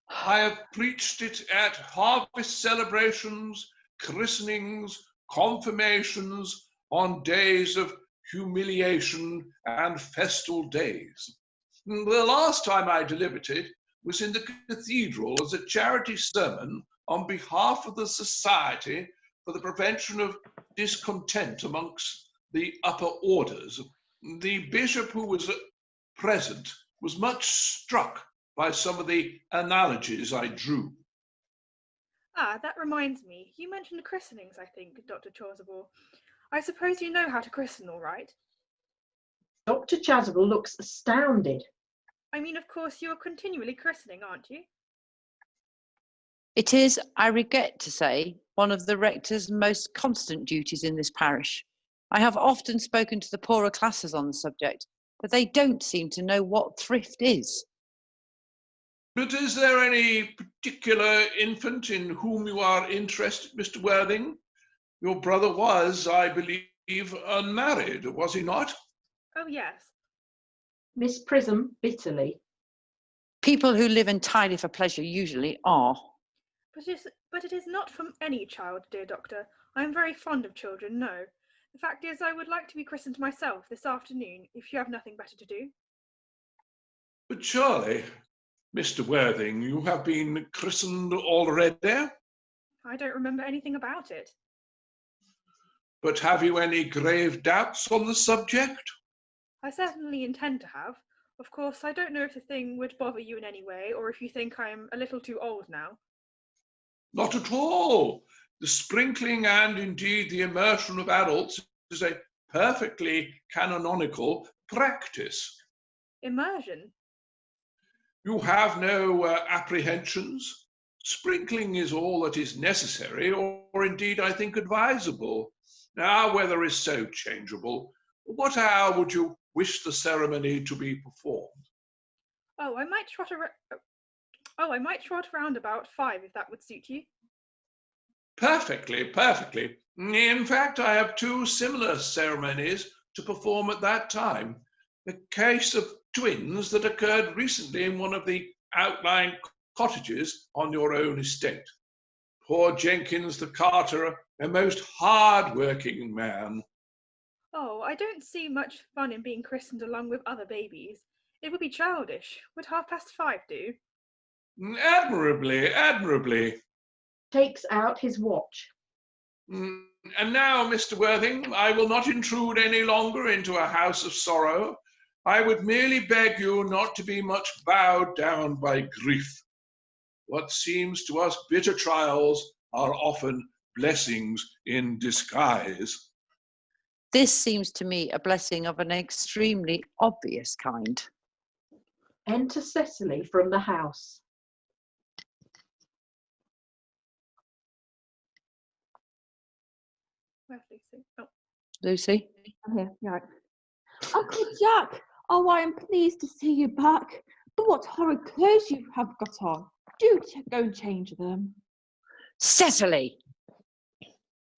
I have preached it at harvest celebrations, christenings, confirmations, on days of humiliation and festal days. The last time I delivered it was in the cathedral as a charity sermon on behalf of the Society for the Prevention of Discontent amongst the upper orders. The bishop who was present was much struck by some of the analogies I drew. Ah, that reminds me. You mentioned christenings, I think, Dr. Chasuble. I suppose you know how to christen, all right? Dr. Chasuble looks astounded. I mean, of course, you are continually christening, aren't you? It is, I regret to say, one of the rector's most constant duties in this parish. I have often spoken to the poorer classes on the subject, but they don't seem to know what thrift is. But is there any particular infant in whom you are interested, Mr. Worthing? Your brother was, I believe, unmarried, was he not? Oh, yes. Miss Prism bitterly. People who live entirely for pleasure usually are. But it is not from any child, dear Doctor. I am very fond of children, no. The fact is, I would like to be christened myself this afternoon, if you have nothing better to do. But surely, Mr. Worthing, you have been christened already? I don't remember anything about it. But have you any grave doubts on the subject? I certainly intend to have. Of course, I don't know if the thing would bother you in any way, or if you think I am a little too old now. Not at all. The sprinkling and indeed the immersion of adults is a perfectly canonical practice. Immersion? You have no apprehensions. Sprinkling is all that is necessary, or indeed I think advisable. Our weather is so changeable. What hour would you wish the ceremony to be performed? Oh, I might trot around about 5 if that would suit you. Perfectly, perfectly. In fact, I have 2 similar ceremonies to perform at that time. A case of twins that occurred recently in one of the outlying cottages on your own estate. Poor Jenkins the carter, a most hard-working man. Oh, I don't see much fun in being christened along with other babies. It would be childish. Would 5:30 do? Admirably, admirably. Takes out his watch. And now, Mr. Worthing, I will not intrude any longer into a house of sorrow. I would merely beg you not to be much bowed down by grief. What seems to us bitter trials are often blessings in disguise. This seems to me a blessing of an extremely obvious kind. Enter Cecily from the house. Where's Lucy? Oh. Lucy? I'm here, yeah. Uncle Jack! Oh, I am pleased to see you back. But what horrid clothes you have got on. Do go and change them. Cecily!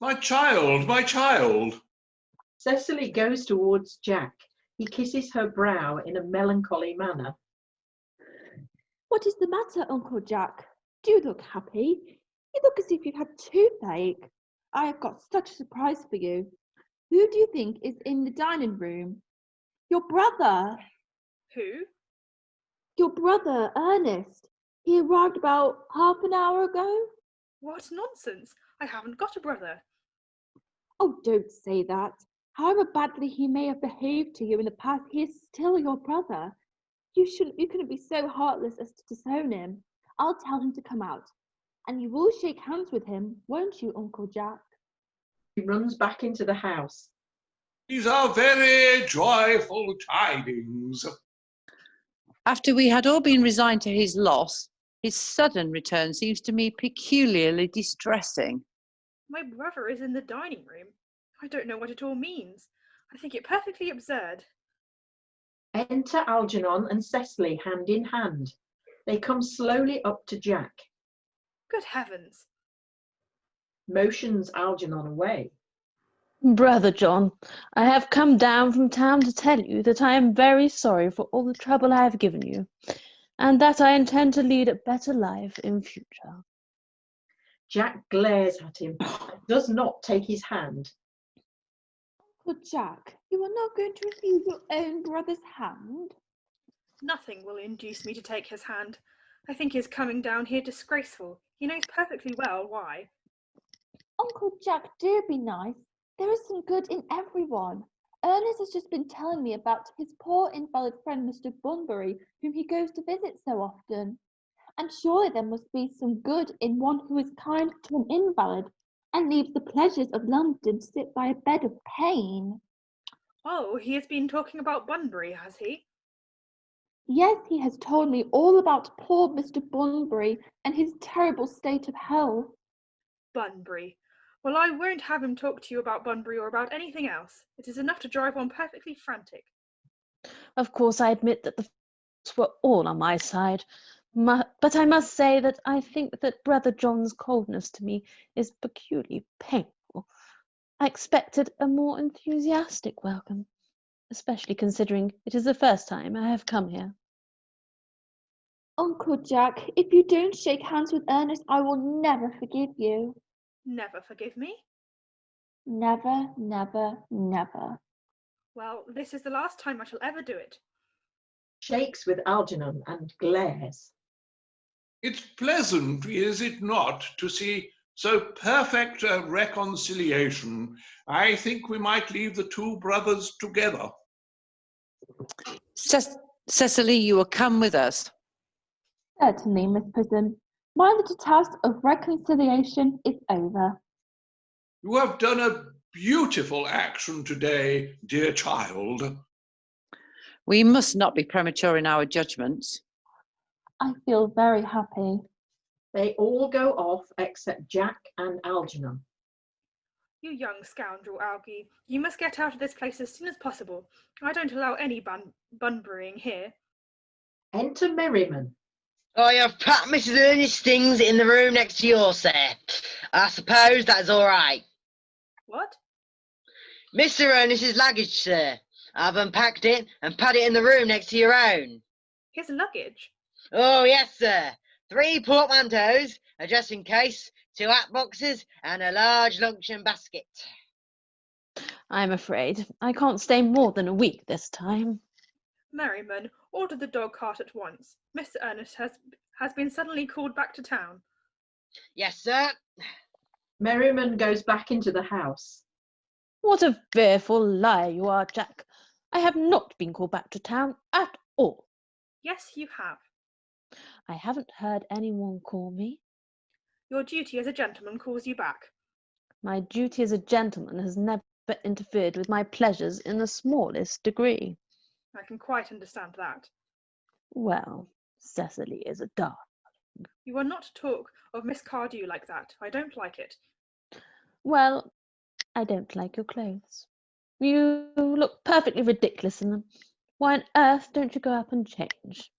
My child, my child. Cecily goes towards Jack. He kisses her brow in a melancholy manner. What is the matter, Uncle Jack? Do you look happy? You look as if you've had toothache. I have got such a surprise for you. Who do you think is in the dining room? Your brother. Who? Your brother, Ernest. He arrived about half an hour ago. What nonsense! I haven't got a brother. Oh, don't say that. However badly he may have behaved to you in the past, he is still your brother. You couldn't be so heartless as to disown him. I'll tell him to come out. And you will shake hands with him, won't you, Uncle Jack? He runs back into the house. These are very joyful tidings. After we had all been resigned to his loss, his sudden return seems to me peculiarly distressing. My brother is in the dining room. I don't know what it all means. I think it perfectly absurd. Enter Algernon and Cecily hand in hand. They come slowly up to Jack. Good heavens! Motions Algernon away. Brother John, I have come down from town to tell you that I am very sorry for all the trouble I have given you, and that I intend to lead a better life in future. Jack glares at him and does not take his hand. Uncle Jack, you are not going to refuse your own brother's hand? Nothing will induce me to take his hand. I think his coming down here disgraceful. He knows perfectly well why. Uncle Jack, do be nice. There is some good in everyone. Ernest has just been telling me about his poor invalid friend Mr. Bunbury, whom he goes to visit so often. And surely there must be some good in one who is kind to an invalid and leaves the pleasures of London to sit by a bed of pain. Oh, he has been talking about Bunbury, has he? Yes, he has told me all about poor Mr. Bunbury and his terrible state of health. Bunbury. Well, I won't have him talk to you about Bunbury or about anything else. It is enough to drive one perfectly frantic. Of course, I admit that the facts were all on my side, but I must say that I think that Brother John's coldness to me is peculiarly painful. I expected a more enthusiastic welcome, especially considering it is the first time I have come here. Uncle Jack, if you don't shake hands with Ernest, I will never forgive you. Never forgive me? Never, never, never. Well, this is the last time I shall ever do it. Shakes with Algernon and glares. It's pleasant, is it not, to see so perfect a reconciliation. I think we might leave the two brothers together. Cecily, you will come with us. Certainly, Miss Prism. My little task of reconciliation is over. You have done a beautiful action today, dear child. We must not be premature in our judgments. I feel very happy. They all go off except Jack and Algernon. You young scoundrel, Algie. You must get out of this place as soon as possible. I don't allow any bunburying here. Enter Merriman. I have put Mrs. Ernest things in the room next to yours, sir. I suppose that's all right. What? Mr. Ernest's luggage, sir. I've unpacked it and put it in the room next to your own. His luggage? Oh, yes, sir. 3 portmanteaus, a dressing case, 2 hat boxes, and a large luncheon basket. I'm afraid I can't stay more than a week this time. Merriman, order the dog cart at once. Mr. Ernest has been suddenly called back to town. Yes, sir. Merriman goes back into the house. What a fearful liar you are, Jack. I have not been called back to town at all. Yes, you have. I haven't heard anyone call me. Your duty as a gentleman calls you back. My duty as a gentleman has never interfered with my pleasures in the smallest degree. I can quite understand that. Well, Cecily is a darling. You are not to talk of Miss Cardew like that. I don't like it. Well, I don't like your clothes. You look perfectly ridiculous in them. Why on earth don't you go up and change?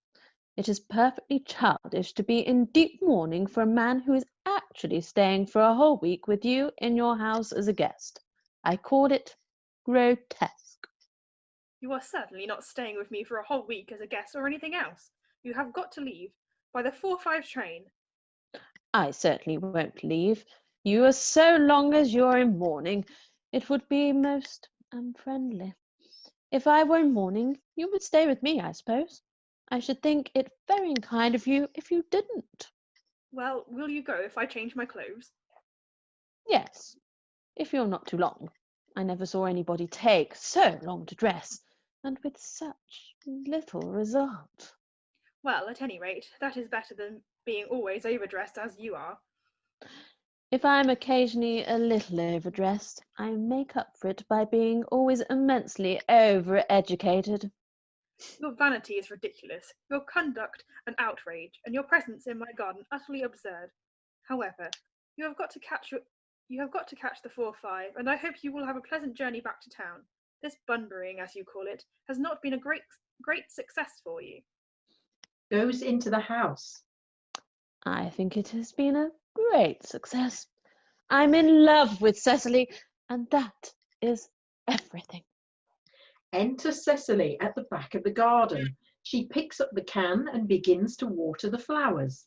It is perfectly childish to be in deep mourning for a man who is actually staying for a whole week with you in your house as a guest. I call it grotesque. You are certainly not staying with me for a whole week as a guest or anything else. You have got to leave by the 4:05 train. I certainly won't leave you as so long as you're in mourning. It would be most unfriendly. If I were in mourning, you would stay with me, I suppose. I should think it very unkind of you if you didn't. Well, will you go if I change my clothes? Yes, if you're not too long. I never saw anybody take so long to dress, and with such little result. Well, at any rate, that is better than being always overdressed as you are. If I am occasionally a little overdressed, I make up for it by being always immensely over-educated. Your vanity is ridiculous, your conduct an outrage, and your presence in my garden utterly absurd. However, you have got to catch the 4:05, and I hope you will have a pleasant journey back to town. This bunburying, as you call it, has not been a great success for you. Goes into the house. I think it has been a great success. I'm in love with Cecily, and that is everything. Enter Cecily at the back of the garden. She picks up the can and begins to water the flowers.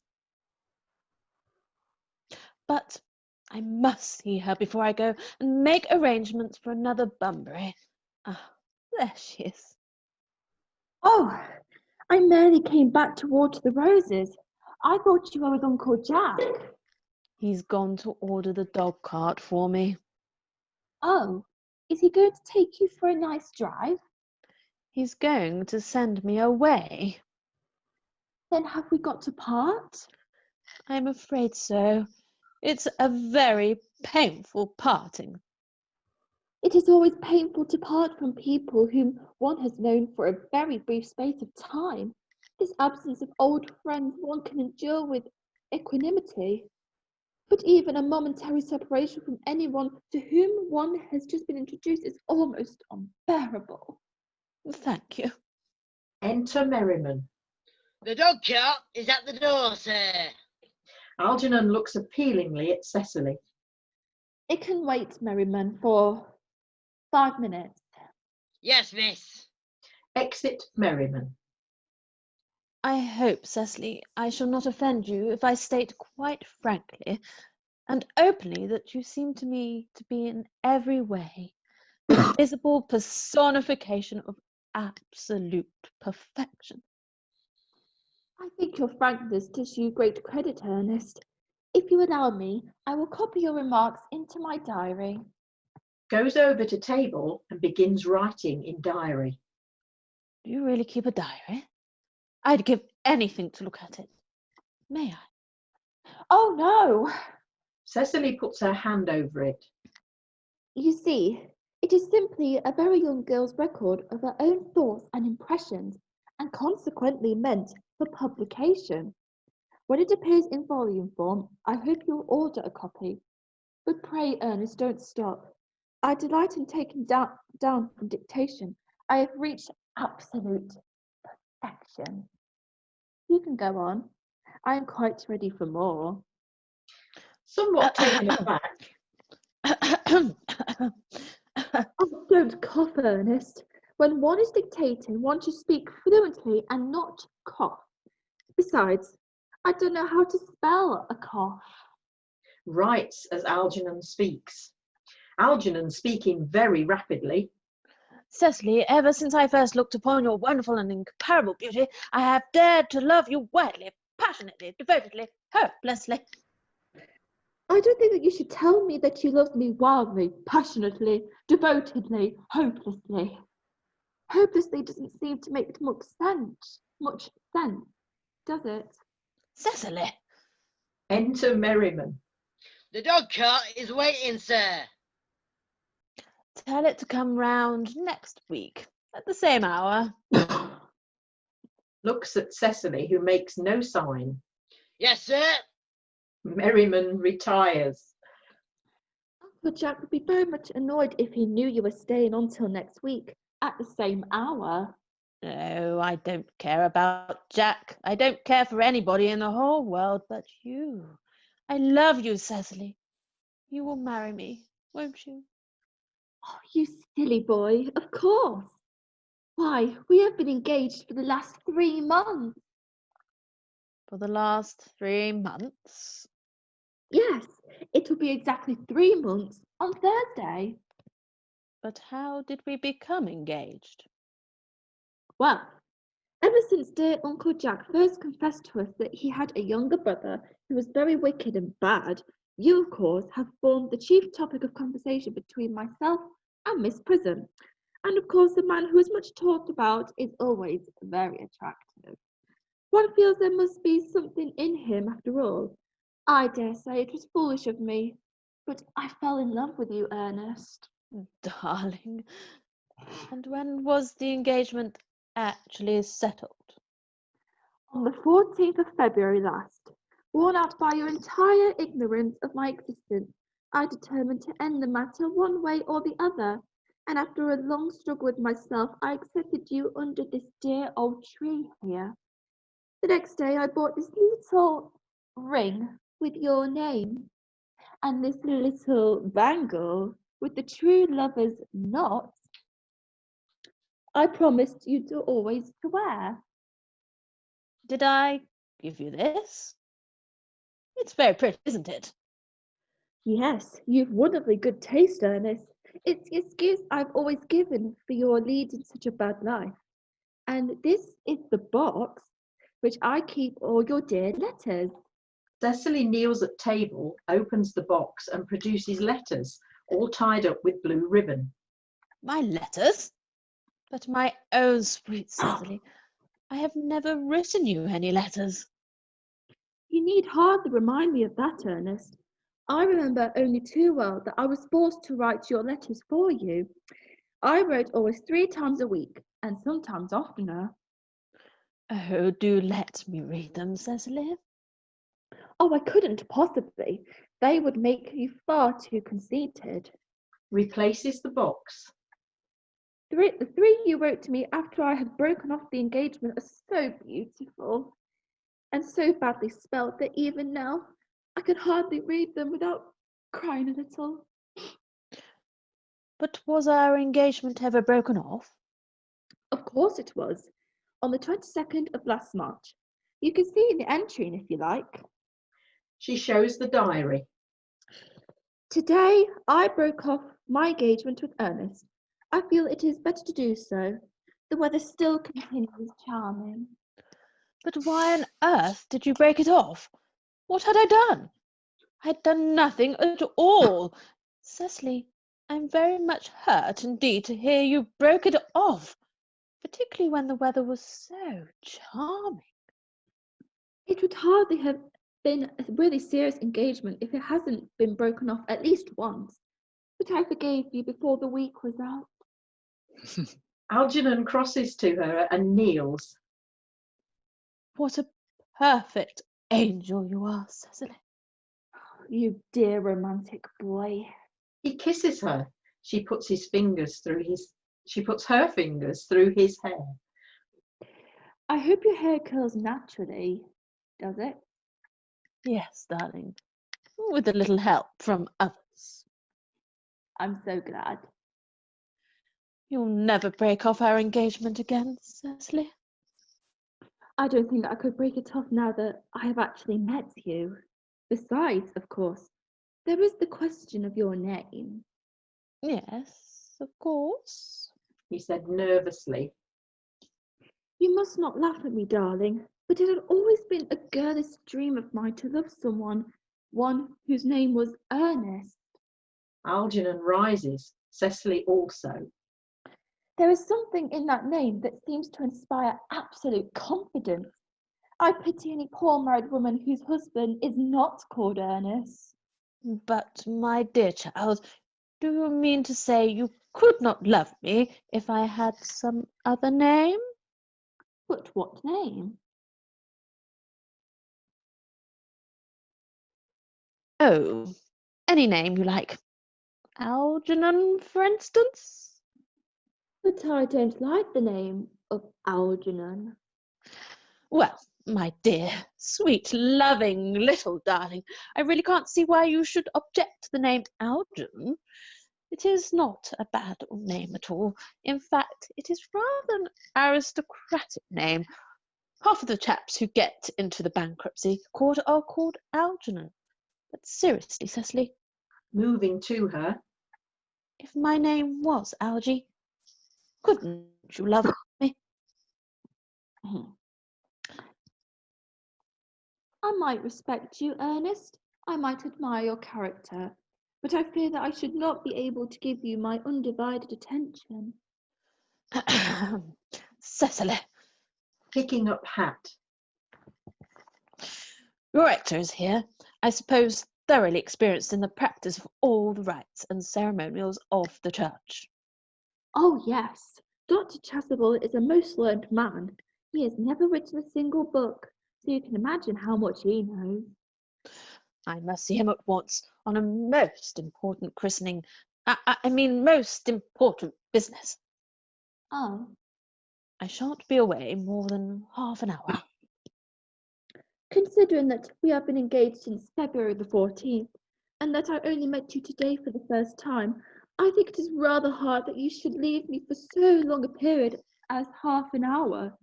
But I must see her before I go and make arrangements for another bunbury. Ah, there she is. Oh, I merely came back to water the roses. I thought you were with Uncle Jack. He's gone to order the dog cart for me. Oh, is he going to take you for a nice drive? He's going to send me away. Then have we got to part? I'm afraid so. It's a very painful parting. It is always painful to part from people whom one has known for a very brief space of time. This absence of old friends one can endure with equanimity. But even a momentary separation from anyone to whom one has just been introduced is almost unbearable. Thank you. Enter Merriman. The dog cart is at the door, sir. Algernon looks appealingly at Cecily. It can wait, Merriman, for 5 minutes. Yes, miss. Exit Merriman. I hope, Cecily, I shall not offend you if I state quite frankly and openly that you seem to me to be in every way the visible personification of absolute perfection. I think your frankness does you great credit, Ernest. If you allow me, I will copy your remarks into my diary. Goes over to table and begins writing in diary. Do you really keep a diary? I'd give anything to look at it. May I? Oh, no! Cecily puts her hand over it. You see, it is simply a very young girl's record of her own thoughts and impressions, and consequently meant for publication. When it appears in volume form, I hope you'll order a copy. But pray, Ernest, don't stop. I delight in taking down from dictation. I have reached absolute perfection. You can go on. I am quite ready for more. Somewhat taken aback. Oh, don't cough, Ernest. When one is dictating, one should speak fluently and not cough. Besides, I don't know how to spell a cough. Writes as Algernon speaks. Algernon speaking very rapidly. Cecily, ever since I first looked upon your wonderful and incomparable beauty, I have dared to love you wildly, passionately, devotedly, hopelessly. I don't think that you should tell me that you love me wildly, passionately, devotedly, hopelessly. Hopelessly doesn't seem to make much sense, does it? Cecily! Enter Merriman. The dog cart is waiting, sir. Tell it to come round next week, at the same hour. Looks at Cecily, who makes no sign. Yes, sir. Merriman retires. Uncle Jack would be very much annoyed if he knew you were staying on till next week, at the same hour. No, I don't care about Jack. I don't care for anybody in the whole world but you. I love you, Cecily. You will marry me, won't you? Oh, you silly boy, of course. Why, we have been engaged for the last 3 months. For the last 3 months? Yes, it will be exactly 3 months on Thursday. But how did we become engaged? Well, ever since dear Uncle Jack first confessed to us that he had a younger brother who was very wicked and bad, you, of course, have formed the chief topic of conversation between myself and Miss Prism. And of course, the man who is much talked about is always very attractive. One feels there must be something in him after all. I dare say it was foolish of me, but I fell in love with you, Ernest. Darling. And when was the engagement actually settled? On the 14th of February last, worn out by your entire ignorance of my existence, I determined to end the matter one way or the other, and after a long struggle with myself, I accepted you under this dear old tree here. The next day I bought this little ring with your name, and this little bangle with the true lover's knot I promised you to always to wear. Did I give you this? It's very pretty, isn't it? Yes, you've wonderfully good taste, Ernest. It's the excuse I've always given for your leading such a bad life. And this is the box which I keep all your dear letters. Cecily kneels at table, opens the box and produces letters, all tied up with blue ribbon. My letters? But my own sweet Cecily, I have never written you any letters. You need hardly remind me of that, Ernest. I remember only too well that I was forced to write your letters for you. I wrote always 3 times a week, and sometimes oftener. Oh, do let me read them, Cecily. Oh, I couldn't possibly. They would make you far too conceited. Replaces the box. The three you wrote to me after I had broken off the engagement are so beautiful and so badly spelled that even now I can hardly read them without crying a little. But was our engagement ever broken off? Of course it was, on the 22nd of last March. You can see in the entry if you like. She shows the diary. Today I broke off my engagement with Ernest. I feel it is better to do so. The weather still continues charming. But why on earth did you break it off? What had I done? I had done nothing at all. Cecily, I'm very much hurt indeed to hear you broke it off, particularly when the weather was so charming. It would hardly have been a really serious engagement if it hasn't been broken off at least once. But I forgave you before the week was out. Algernon crosses to her and kneels. What a perfect angel you are, Cecily. You dear romantic boy. He kisses her. She puts her fingers through his hair. I hope your hair curls naturally, does it? Yes, darling, with a little help from others. I'm so glad. You'll never break off our engagement again, Cecily? I don't think I could break it off now that I have actually met you. Besides, of course, there is the question of your name. Yes, of course, he said nervously. You must not laugh at me, darling, but it had always been a girlish dream of mine to love someone, one whose name was Ernest. Algernon rises, Cecily also. There is something in that name that seems to inspire absolute confidence. I pity any poor married woman whose husband is not called Ernest. But, my dear child, do you mean to say you could not love me if I had some other name? But what name? Oh, any name you like. Algernon, for instance? But I don't like the name of Algernon. Well, my dear, sweet, loving little darling, I really can't see why you should object to the name Algernon. It is not a bad name at all. In fact, it is rather an aristocratic name. Half of the chaps who get into the bankruptcy court are called Algernon. But seriously, Cecily, moving to her, if my name was Algie, couldn't you love me? I might respect you, Ernest. I might admire your character. But I fear that I should not be able to give you my undivided attention. Cecily. Picking up hat. Your rector is here, I suppose thoroughly experienced in the practice of all the rites and ceremonials of the church. Oh, yes. Dr. Chasuble is a most learned man. He has never written a single book, so you can imagine how much he knows. I must see him at once on a most important christening. I mean, most important business. Oh. I shan't be away more than half an hour. Considering that we have been engaged since February the 14th, and that I only met you today for the first time, I think it is rather hard that you should leave me for so long a period as half an hour.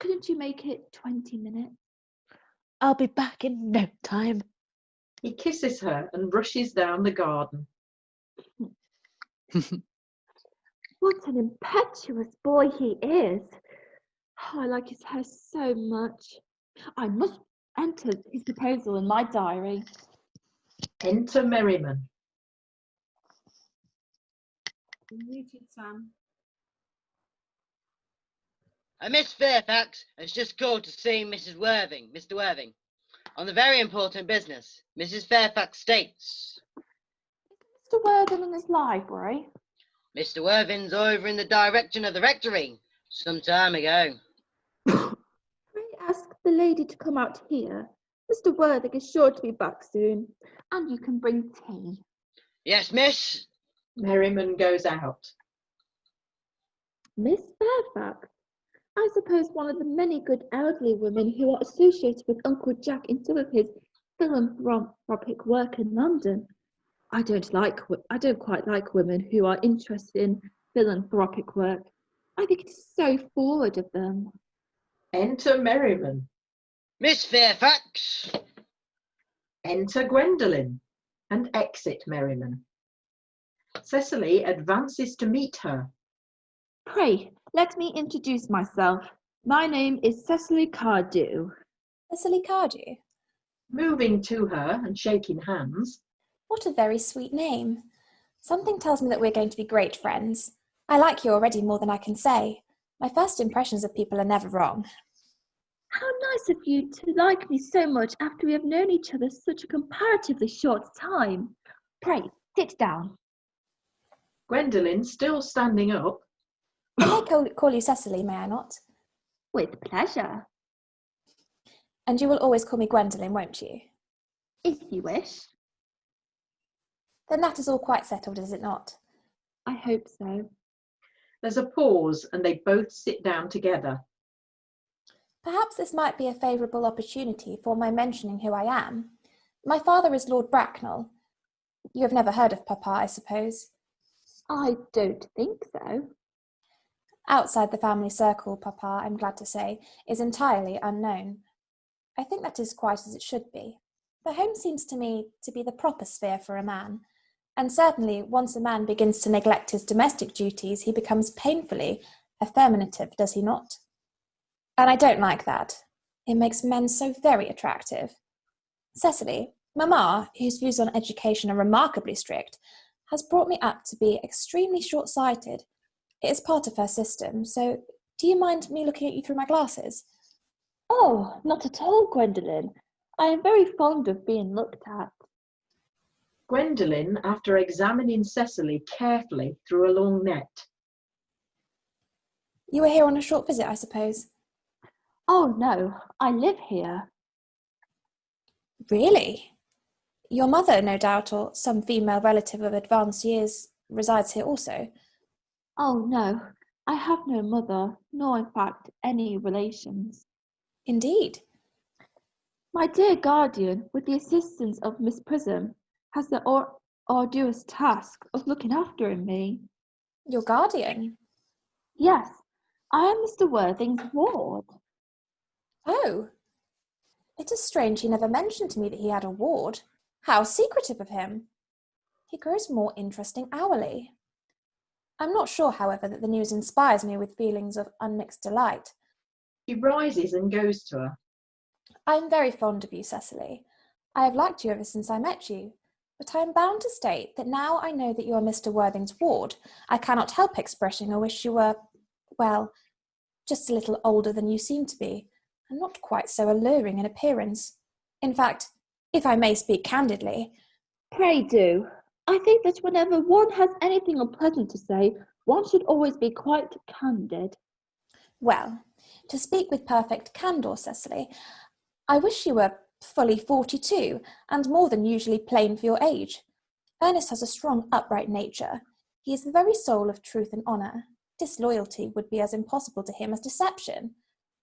Couldn't you make it 20 minutes? I'll be back in no time. He kisses her and rushes down the garden. What an impetuous boy he is. Oh, I like his hair so much. I must enter his proposal in my diary. Enter Merriman. Muted, Sam. Miss Fairfax has just called to see Mr. Worthing, on the very important business. Mrs. Fairfax states. Mr. Worthing in his library? Mr. Worthing's over in the direction of the rectory, some time ago. Pray ask the lady to come out here. Mr. Worthing is sure to be back soon, and you can bring tea. Yes, miss. Merriman goes out. Miss Fairfax. I suppose one of the many good elderly women who are associated with Uncle Jack in some of his philanthropic work in London. I don't quite like women who are interested in philanthropic work. I think it is so forward of them. Enter Merriman. Miss Fairfax. Enter Gwendolen and exit Merriman. Cecily advances to meet her. Pray, let me introduce myself. My name is Cecily Cardew. Cecily Cardew? Moving to her and shaking hands. What a very sweet name. Something tells me that we're going to be great friends. I like you already more than I can say. My first impressions of people are never wrong. How nice of you to like me so much after we have known each other such a comparatively short time. Pray, sit down. Gwendolen, still standing up. I may call you Cecily, may I not? With pleasure. And you will always call me Gwendolen, won't you? If you wish. Then that is all quite settled, is it not? I hope so. There's a pause and they both sit down together. Perhaps this might be a favourable opportunity for my mentioning who I am. My father is Lord Bracknell. You have never heard of Papa, I suppose? I don't think so. Outside the family circle, Papa, I'm glad to say, is entirely unknown. I think that is quite as it should be. The home seems to me to be the proper sphere for a man, and certainly once a man begins to neglect his domestic duties, he becomes painfully effeminative, does he not? And I don't like that. It makes men so very attractive. Cecily, Mamma, whose views on education are remarkably strict, has brought me up to be extremely short-sighted. It is part of her system, so do you mind me looking at you through my glasses? Oh, not at all, Gwendolen. I am very fond of being looked at. Gwendolen, after examining Cecily carefully through a long net. You were here on a short visit, I suppose? Oh, no, I live here. Really? Your mother, no doubt, or some female relative of advanced years, resides here also? Oh, no, I have no mother, nor in fact any relations. Indeed. My dear guardian, with the assistance of Miss Prism, has the arduous task of looking after me. Your guardian? Yes, I am Mr. Worthing's ward. Oh, it is strange he never mentioned to me that he had a ward. How secretive of him. He grows more interesting hourly. I'm not sure, however, that the news inspires me with feelings of unmixed delight. He rises and goes to her. I am very fond of you, Cecily. I have liked you ever since I met you, but I am bound to state that now I know that you are Mr. Worthing's ward, I cannot help expressing a wish you were, well, just a little older than you seem to be, and not quite so alluring in appearance. In fact, if I may speak candidly— Pray do. I think that whenever one has anything unpleasant to say, one should always be quite candid. Well, to speak with perfect candour, Cecily, I wish you were fully 42, and more than usually plain for your age. Ernest has a strong, upright nature. He is the very soul of truth and honour. Disloyalty would be as impossible to him as deception.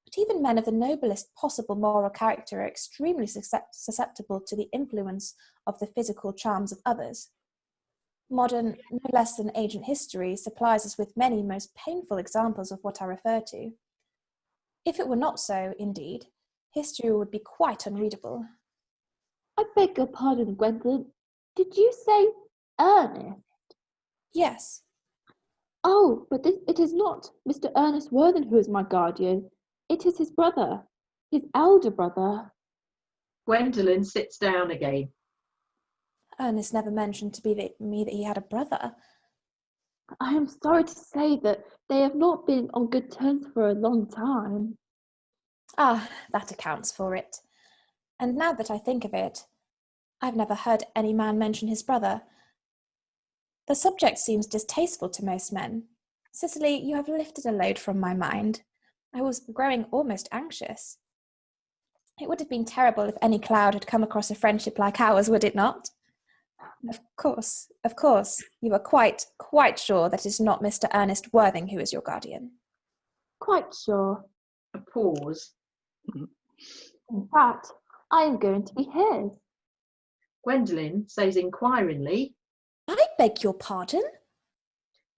But even men of the noblest possible moral character are extremely susceptible to the influence of the physical charms of others. Modern, no less than ancient history, supplies us with many most painful examples of what I refer to. If it were not so, indeed, history would be quite unreadable. I beg your pardon, Gwendolen. Did you say Ernest? Yes. Oh, but it is not Mr. Ernest Worthing who is my guardian. It is his brother, his elder brother. Gwendolen sits down again. Ernest never mentioned to me that he had a brother. I am sorry to say that they have not been on good terms for a long time. Ah, that accounts for it. And now that I think of it, I've never heard any man mention his brother. The subject seems distasteful to most men. Cecily, you have lifted a load from my mind. I was growing almost anxious. It would have been terrible if any cloud had come across a friendship like ours, would it not? Of course. You are quite sure that it is not Mr. Ernest Worthing who is your guardian? Quite sure. A pause. In fact, I am going to be his. Gwendolen says inquiringly, I beg your pardon?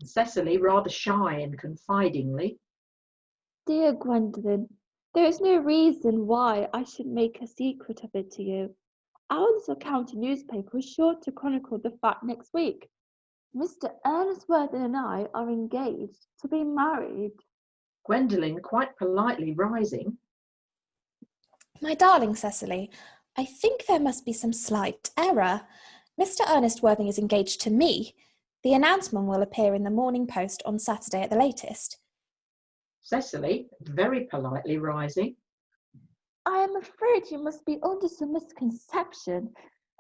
Cecily, rather shy and confidingly, Dear Gwendolen, there is no reason why I should make a secret of it to you. Our little county newspaper is sure to chronicle the fact next week. Mr. Ernest Worthing and I are engaged to be married. Gwendolen quite politely rising. My darling Cecily, I think there must be some slight error. Mr. Ernest Worthing is engaged to me. The announcement will appear in the Morning Post on Saturday at the latest. Cecily, very politely rising. I am afraid you must be under some misconception.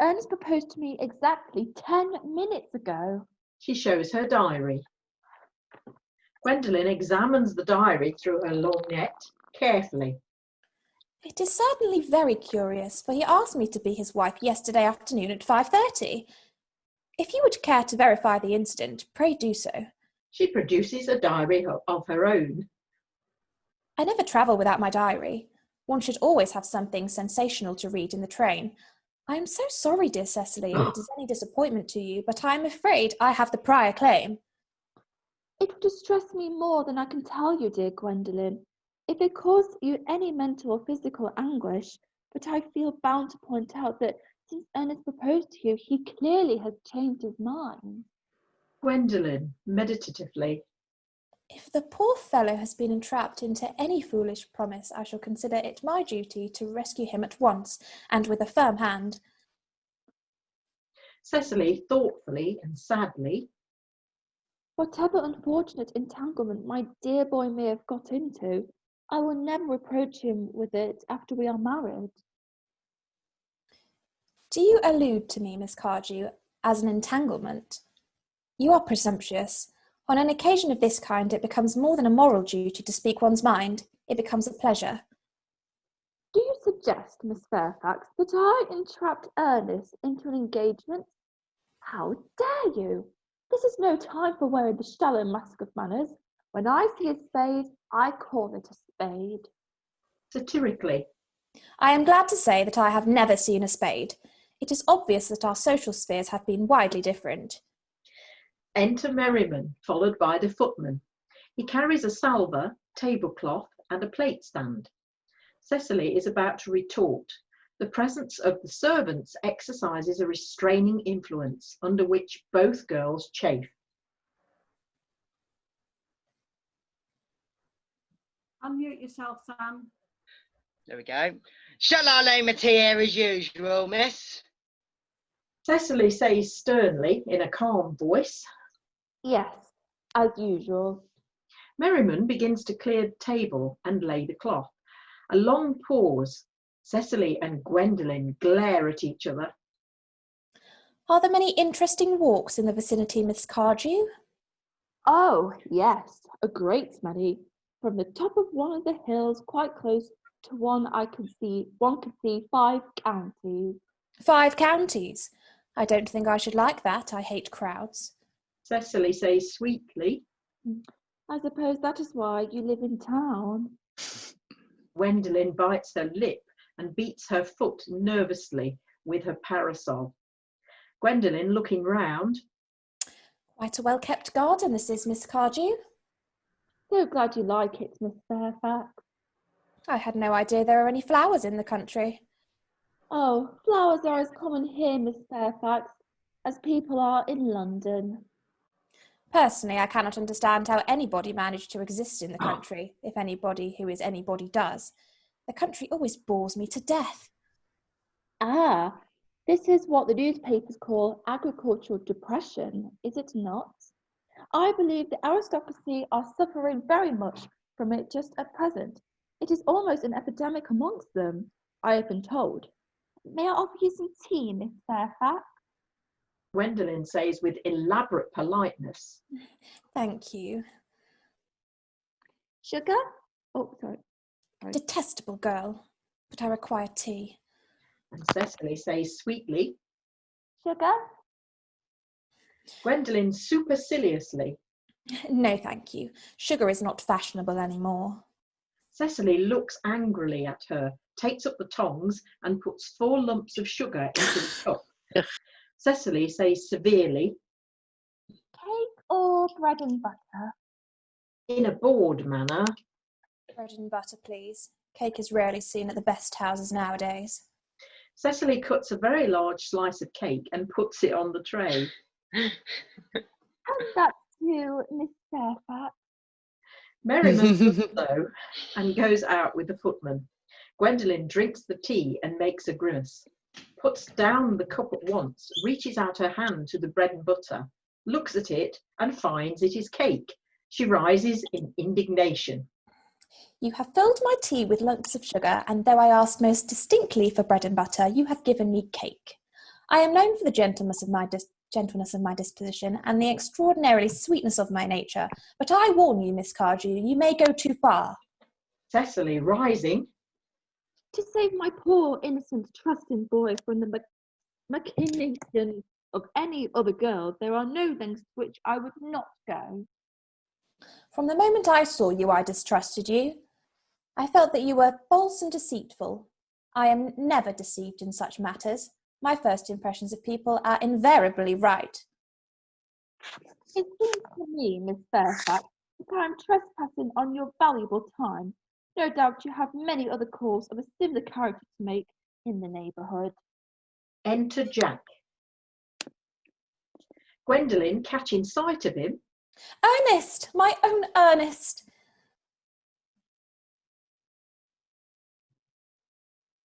Ernest proposed to me exactly 10 minutes ago. She shows her diary. Gwendolen examines the diary through her lorgnette carefully. It is certainly very curious, for he asked me to be his wife yesterday afternoon at 5:30. If you would care to verify the incident, pray do so. She produces a diary of her own. I never travel without my diary. One should always have something sensational to read in the train. I am so sorry, dear Cecily, if it is any disappointment to you, but I am afraid I have the prior claim. It would distress me more than I can tell you, dear Gwendolen, if it caused you any mental or physical anguish, but I feel bound to point out that since Ernest proposed to you, he clearly has changed his mind. Gwendolen, meditatively. If the poor fellow has been entrapped into any foolish promise, I shall consider it my duty to rescue him at once, and with a firm hand. Cecily, thoughtfully and sadly. Whatever unfortunate entanglement my dear boy may have got into, I will never reproach him with it after we are married. Do you allude to me, Miss Cardew, as an entanglement? You are presumptuous. On an occasion of this kind, it becomes more than a moral duty to speak one's mind. It becomes a pleasure. Do you suggest, Miss Fairfax, that I entrapped Ernest into an engagement? How dare you? This is no time for wearing the shallow mask of manners. When I see a spade, I call it a spade. Satirically. I am glad to say that I have never seen a spade. It is obvious that our social spheres have been widely different. Enter Merriman, followed by the footman. He carries a salver, tablecloth, and a plate stand. Cecily is about to retort. The presence of the servants exercises a restraining influence, under which both girls chafe. Unmute yourself, Sam. There we go. Shall I lay my tea here as usual, miss? Cecily says sternly, in a calm voice. Yes, as usual. Merriman begins to clear the table and lay the cloth. A long pause. Cecily and Gwendolen glare at each other. Are there many interesting walks in the vicinity, Miss Cardew? Oh, yes, a great many. From the top of one of the hills quite close to one can see 5 counties. 5 counties? I don't think I should like that. I hate crowds. Cecily says sweetly. I suppose that is why you live in town. Gwendolen bites her lip and beats her foot nervously with her parasol. Gwendolen, looking round. Quite a well-kept garden this is, Miss Cardew. So glad you like it, Miss Fairfax. I had no idea there were any flowers in the country. Oh, flowers are as common here, Miss Fairfax, as people are in London. Personally, I cannot understand how anybody managed to exist in the country, if anybody who is anybody does. The country always bores me to death. Ah, this is what the newspapers call agricultural depression, is it not? I believe the aristocracy are suffering very much from it just at present. It is almost an epidemic amongst them, I have been told. May I offer you some tea, Miss Fairfax? Gwendolen says with elaborate politeness. Thank you. Sugar? Oh, sorry. Detestable girl, but I require tea. And Cecily says sweetly. Sugar? Gwendolen superciliously. No, thank you. Sugar is not fashionable anymore. Cecily looks angrily at her, takes up the tongs and puts 4 lumps of sugar into the cup. Cecily says severely, Cake or bread and butter? in a bored manner, Bread and butter, please. Cake is rarely seen at the best houses nowadays. Cecily cuts a very large slice of cake and puts it on the tray. And that to Miss Fairfax. Merriman does so and goes out with the footman. Gwendolen drinks the tea and makes a grimace, puts down the cup at once, reaches out her hand to the bread and butter, looks at it and finds it is cake. She rises in indignation. You have filled my tea with lumps of sugar, and though I asked most distinctly for bread and butter, you have given me cake. I am known for the gentleness of my disposition and the extraordinarily sweetness of my nature, but I warn you, Miss Cardew, you may go too far. Cecily, rising. To save my poor, innocent, trusting boy from the machination of any other girl, there are no lengths to which I would not go. From the moment I saw you, I distrusted you. I felt that you were false and deceitful. I am never deceived in such matters. My first impressions of people are invariably right. It seems to me, Miss Fairfax, that I am trespassing on your valuable time. No doubt you have many other calls of a similar character to make in the neighbourhood. Enter Jack. Gwendolen, catching sight of him. Ernest! My own Ernest!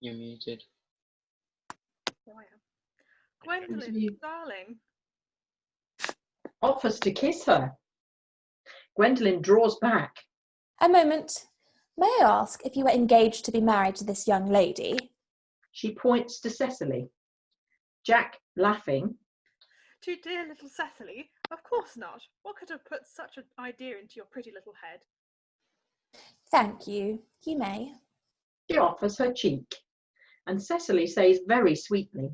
You're muted. Gwendolen, darling. Offers to kiss her. Gwendolen draws back. A moment. May I ask if you were engaged to be married to this young lady? She points to Cecily. Jack, laughing. To dear little Cecily? Of course not. What could have put such an idea into your pretty little head? Thank you. You may. She offers her cheek. And Cecily says very sweetly,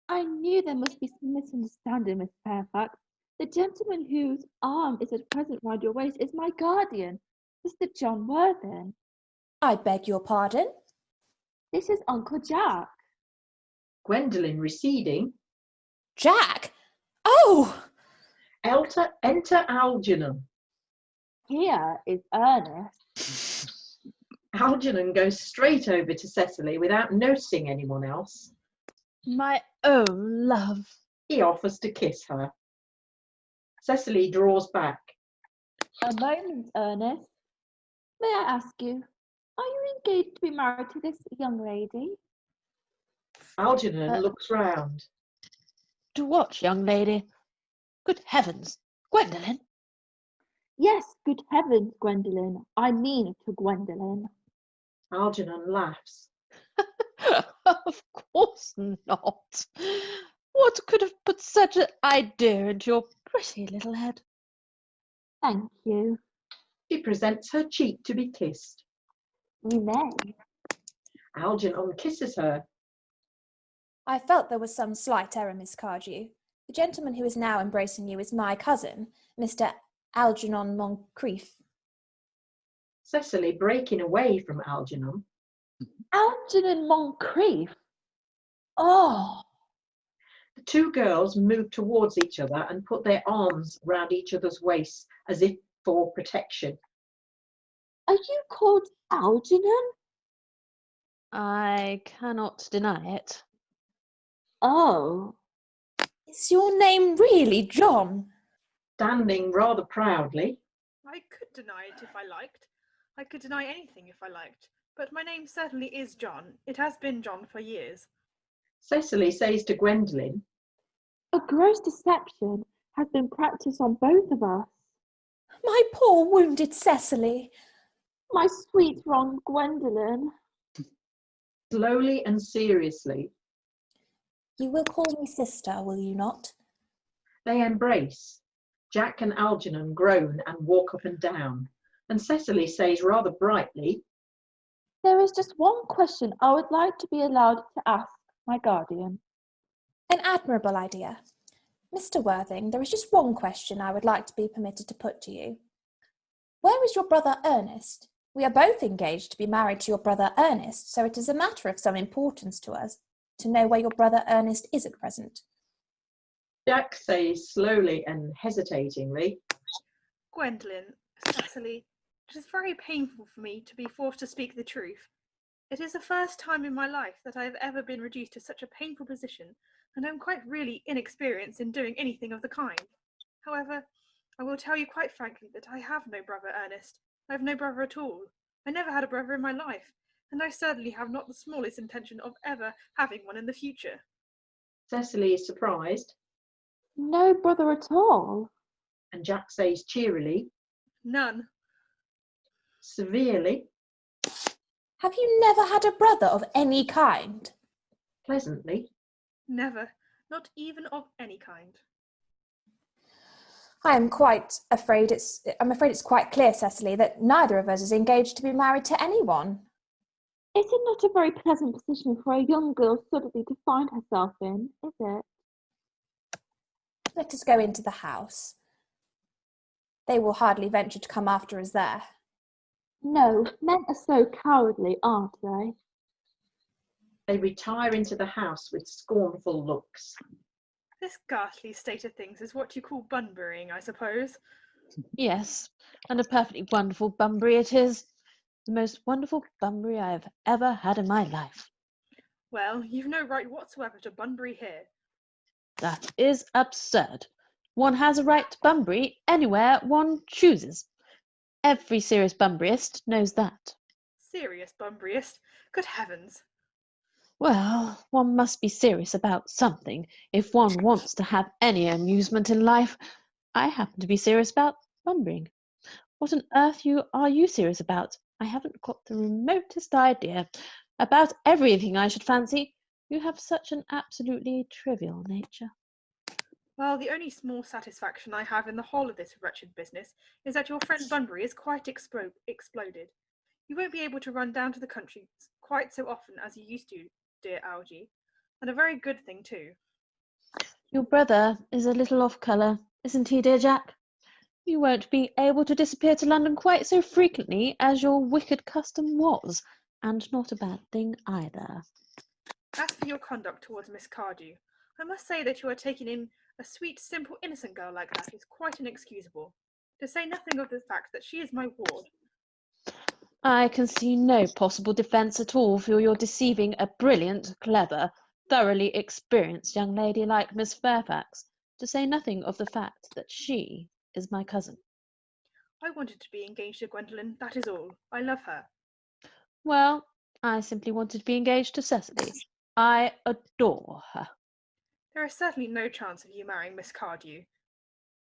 I knew there must be some misunderstanding, Miss Fairfax. The gentleman whose arm is at present round your waist is my guardian, Mr. John Worthing. I beg your pardon? This is Uncle Jack. Gwendolen receding. Jack? Oh! Enter Algernon. Here is Ernest. Algernon goes straight over to Cecily without noticing anyone else. My own love. He offers to kiss her. Cecily draws back. A moment, Ernest. May I ask you, are you engaged to be married to this young lady? Algernon looks round. To what, young lady? Good heavens, Gwendolen? Yes, good heavens, Gwendolen. I mean to Gwendolen. Algernon laughs. Of course not. What could have put such an idea into your pretty little head? Thank you. She presents her cheek to be kissed. You may. Algernon kisses her. I felt there was some slight error, Miss Cardew. The gentleman who is now embracing you is my cousin, Mr. Agernon Moncrieff. Cecily breaking away from Algernon. Algernon Moncrieff? Oh! The two girls move towards each other and put their arms round each other's waists as if for protection. Are you called Algernon? I cannot deny it. Oh. Is your name really John? Standing rather proudly. I could deny it if I liked. I could deny anything if I liked. But my name certainly is John. It has been John for years. Cecily says to Gwendolen, A gross deception has been practised on both of us. My poor wounded Cecily. My sweet wronged Gwendolen. slowly and seriously. You will call me sister, will you not? They embrace. Jack and Algernon groan and walk up and down. And Cecily says rather brightly, There is just one question I would like to be allowed to ask my guardian. An admirable idea. Mr. Worthing, there is just one question I would like to be permitted to put to you. Where is your brother Ernest? We are both engaged to be married to your brother Ernest, so it is a matter of some importance to us to know where your brother Ernest is at present. Jack says slowly and hesitatingly, Gwendolen, Cecily, it is very painful for me to be forced to speak the truth. It is the first time in my life that I have ever been reduced to such a painful position, and I am quite really inexperienced in doing anything of the kind. However, I will tell you quite frankly that I have no brother Ernest. I have no brother at all. I never had a brother in my life, and I certainly have not the smallest intention of ever having one in the future. Cecily is surprised, No brother at all? and Jack says cheerily, None. severely, Have you never had a brother of any kind? pleasantly. Never. Not even of any kind. I'm afraid it's quite clear, Cecily, that neither of us is engaged to be married to anyone. Is it not a very pleasant position for a young girl suddenly to find herself in, is it? Let us go into the house. They will hardly venture to come after us there. No, men are so cowardly, aren't they? They retire into the house with scornful looks. This ghastly state of things is what you call bunburying, I suppose. Yes, and a perfectly wonderful Bunbury it is. The most wonderful Bunbury I have ever had in my life. Well, you've no right whatsoever to Bunbury here. That is absurd. One has a right to Bunbury anywhere one chooses. Every serious Bunburyist knows that. Serious Bunburyist? Good heavens. Well, one must be serious about something if one wants to have any amusement in life. I happen to be serious about Bunburying. What on earth are you serious about? I haven't got the remotest idea. About everything, I should fancy. You have such an absolutely trivial nature. Well, the only small satisfaction I have in the whole of this wretched business is that your friend Bunbury is quite exploded. You won't be able to run down to the country quite so often as you used to, dear Algy, and a very good thing too. Your brother is a little off colour, isn't he, dear Jack? You won't be able to disappear to London quite so frequently as your wicked custom was, and not a bad thing either. As for your conduct towards Miss Cardew, I must say that you are taking in a sweet, simple, innocent girl like that is quite inexcusable, to say nothing of the fact that she is my ward. I can see no possible defence at all for your deceiving a brilliant, clever, thoroughly experienced young lady like Miss Fairfax, to say nothing of the fact that she is my cousin. I wanted to be engaged to Gwendolen, that is all. I love her. Well, I simply wanted to be engaged to Cecily. I adore her. There is certainly no chance of you marrying Miss Cardew.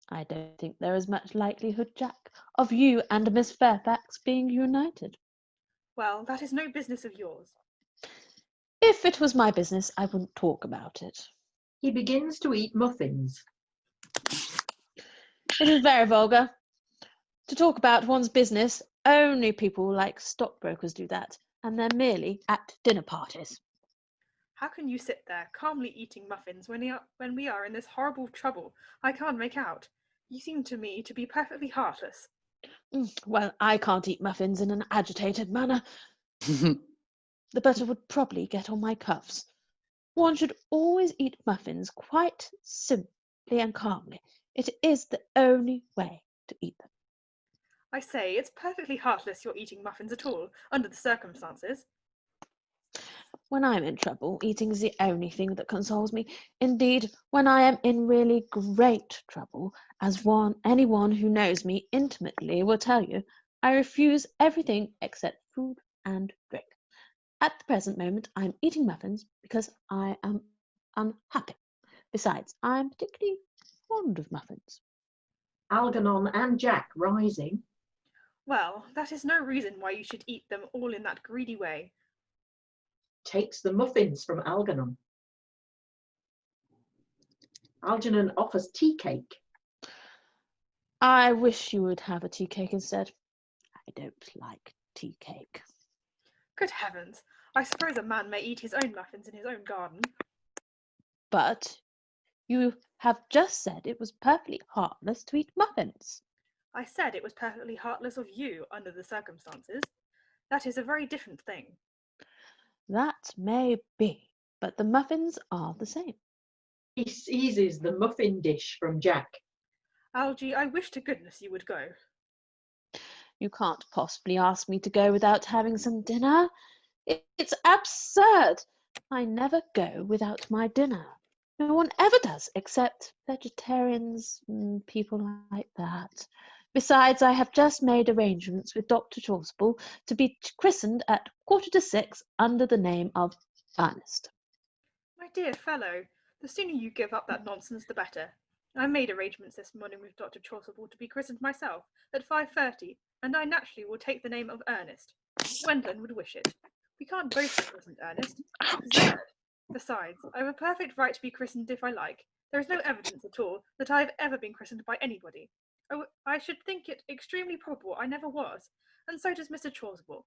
I don't think there is much likelihood, Jack, of you and Miss Fairfax being united. Well, that is no business of yours. If it was my business, I wouldn't talk about it. He begins to eat muffins. It is very vulgar. To talk about one's business, only people like stockbrokers do that, and they're merely at dinner parties. How can you sit there, calmly eating muffins when we are in this horrible trouble? I can't make out. You seem to me to be perfectly heartless. Well, I can't eat muffins in an agitated manner. The butter would probably get on my cuffs. One should always eat muffins quite simply and calmly. It is the only way to eat them. I say, it's perfectly heartless you're eating muffins at all, under the circumstances. When I'm in trouble, eating is the only thing that consoles me. Indeed, when I am in really great trouble, as anyone who knows me intimately will tell you, I refuse everything except food and drink. At the present moment, I'm eating muffins because I am unhappy. Besides, I'm particularly fond of muffins. Agernon and Jack rising. Well, that is no reason why you should eat them all in that greedy way. Takes the muffins from Agernon. Agernon offers tea cake. I wish you would have a tea cake instead. I don't like tea cake. Good heavens! I suppose a man may eat his own muffins in his own garden. But you have just said it was perfectly heartless to eat muffins. I said it was perfectly heartless of you under the circumstances. That is a very different thing. That may be, but the muffins are the same. He seizes the muffin dish from Jack. Algy, I wish to goodness you would go. You can't possibly ask me to go without having some dinner. It's absurd. I never go without my dinner. No one ever does, except vegetarians and people like that. Besides, I have just made arrangements with Dr. Chasuble to be christened at 6:15 under the name of Ernest. My dear fellow, the sooner you give up that nonsense, the better. I made arrangements this morning with Dr. Chasuble to be christened myself at 5:30, and I naturally will take the name of Ernest. Gwendolen would wish it. We can't both be christened Ernest. It's absurd. Besides, I have a perfect right to be christened if I like. There is no evidence at all that I have ever been christened by anybody. I should think it extremely probable I never was, and so does Mr. Chasuble.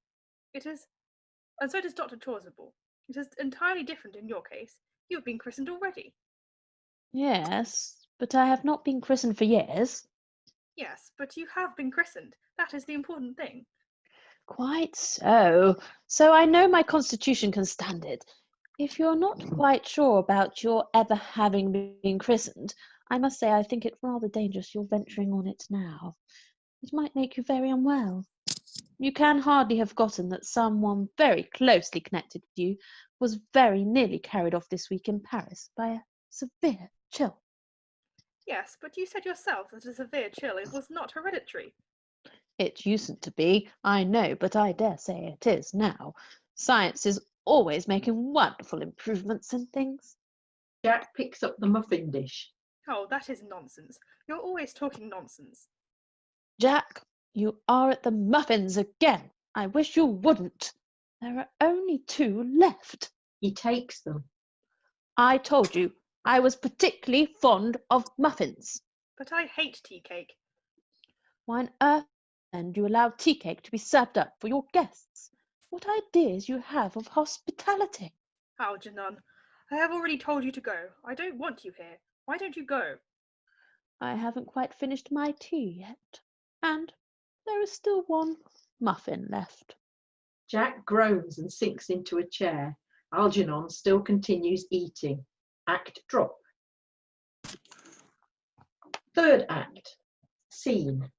And so does Dr. Chasuble. It is entirely different in your case. You have been christened already. Yes, but I have not been christened for years. Yes, but you have been christened. That is the important thing. Quite so. So I know my constitution can stand it. If you're not quite sure about your ever having been christened, I must say I think it rather dangerous you're venturing on it now. It might make you very unwell. You can hardly have forgotten that someone very closely connected to you was very nearly carried off this week in Paris by a severe chill. Yes, but you said yourself that a severe chill was not hereditary. It usedn't to be, I know, but I dare say it is now. Science is always making wonderful improvements in things. Jack picks up the muffin dish. Oh, that is nonsense. You're always talking nonsense. Jack, you are at the muffins again. I wish you wouldn't. There are only 2 left. He takes them. I told you I was particularly fond of muffins. But I hate tea cake. Why on earth then do you allow tea cake to be served up for your guests? What ideas you have of hospitality. Algernon, I have already told you to go. I don't want you here. Why don't you go? I haven't quite finished my tea yet, and there is still 1 muffin left. Jack groans and sinks into a chair. Algernon still continues eating. Act drop. Third act. Scene.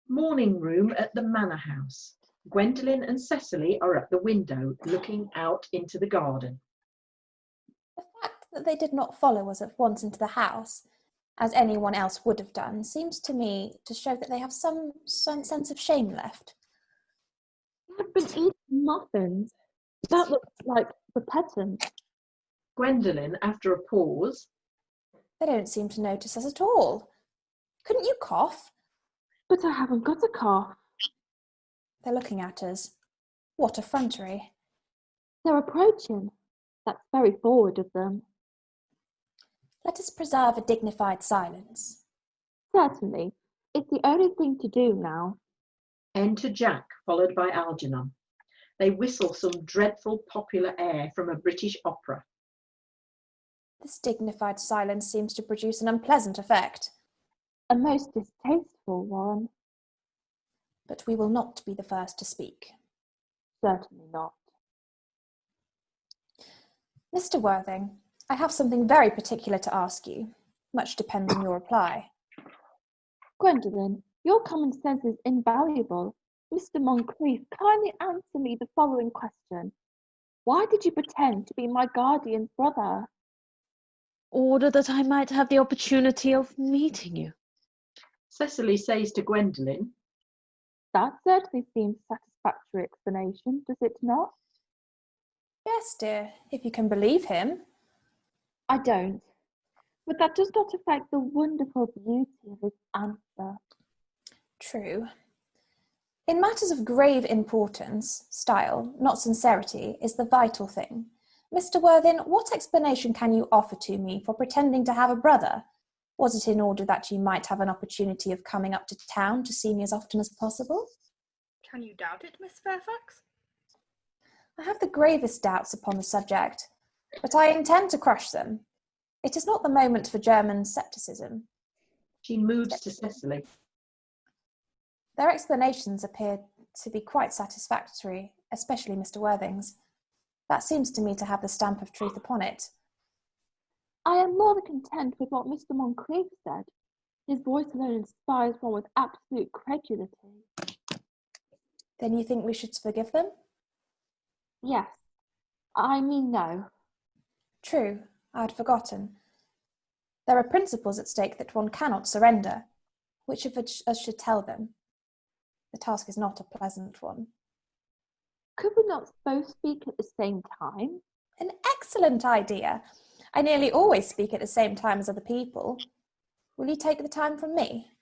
Morning room at the manor house. Gwendolen and Cecily are at the window, looking out into the garden. The fact that they did not follow us at once into the house, as anyone else would have done, seems to me to show that they have some sense of shame left. I've been eating muffins. That looks like repentance. Gwendolen, after a pause. They don't seem to notice us at all. Couldn't you cough? But I haven't got a cough. They're looking at us. What effrontery. They're approaching. That's very forward of them. Let us preserve a dignified silence. Certainly. It's the only thing to do now. Enter Jack, followed by Algernon. They whistle some dreadful popular air from a British opera. This dignified silence seems to produce an unpleasant effect. A most distasteful one. But we will not be the first to speak. Certainly not. Mr. Worthing, I have something very particular to ask you. Much depends on your reply. Gwendolen, your common sense is invaluable. Mr. Moncrieff, kindly answer me the following question. Why did you pretend to be my guardian's brother? Order that I might have the opportunity of meeting you. Cecily says to Gwendolen, That certainly seems a satisfactory explanation, does it not? Yes, dear, if you can believe him. I don't. But that does not affect the wonderful beauty of his answer. True. In matters of grave importance, style, not sincerity, is the vital thing. Mr. Worthing, what explanation can you offer to me for pretending to have a brother? Was it in order that you might have an opportunity of coming up to town to see me as often as possible? Can you doubt it, Miss Fairfax? I have the gravest doubts upon the subject, but I intend to crush them. It is not the moment for German scepticism. She moves to Cecily. Their explanations appear to be quite satisfactory, especially Mr. Worthing's. That seems to me to have the stamp of truth upon it. I am more than content with what Mr. Moncrieff said. His voice alone inspires one with absolute credulity. Then you think we should forgive them? Yes. I mean no. True, I had forgotten. There are principles at stake that one cannot surrender. Which of us should tell them? The task is not a pleasant one. Could we not both speak at the same time? An excellent idea. I nearly always speak at the same time as other people. Will you take the time from me?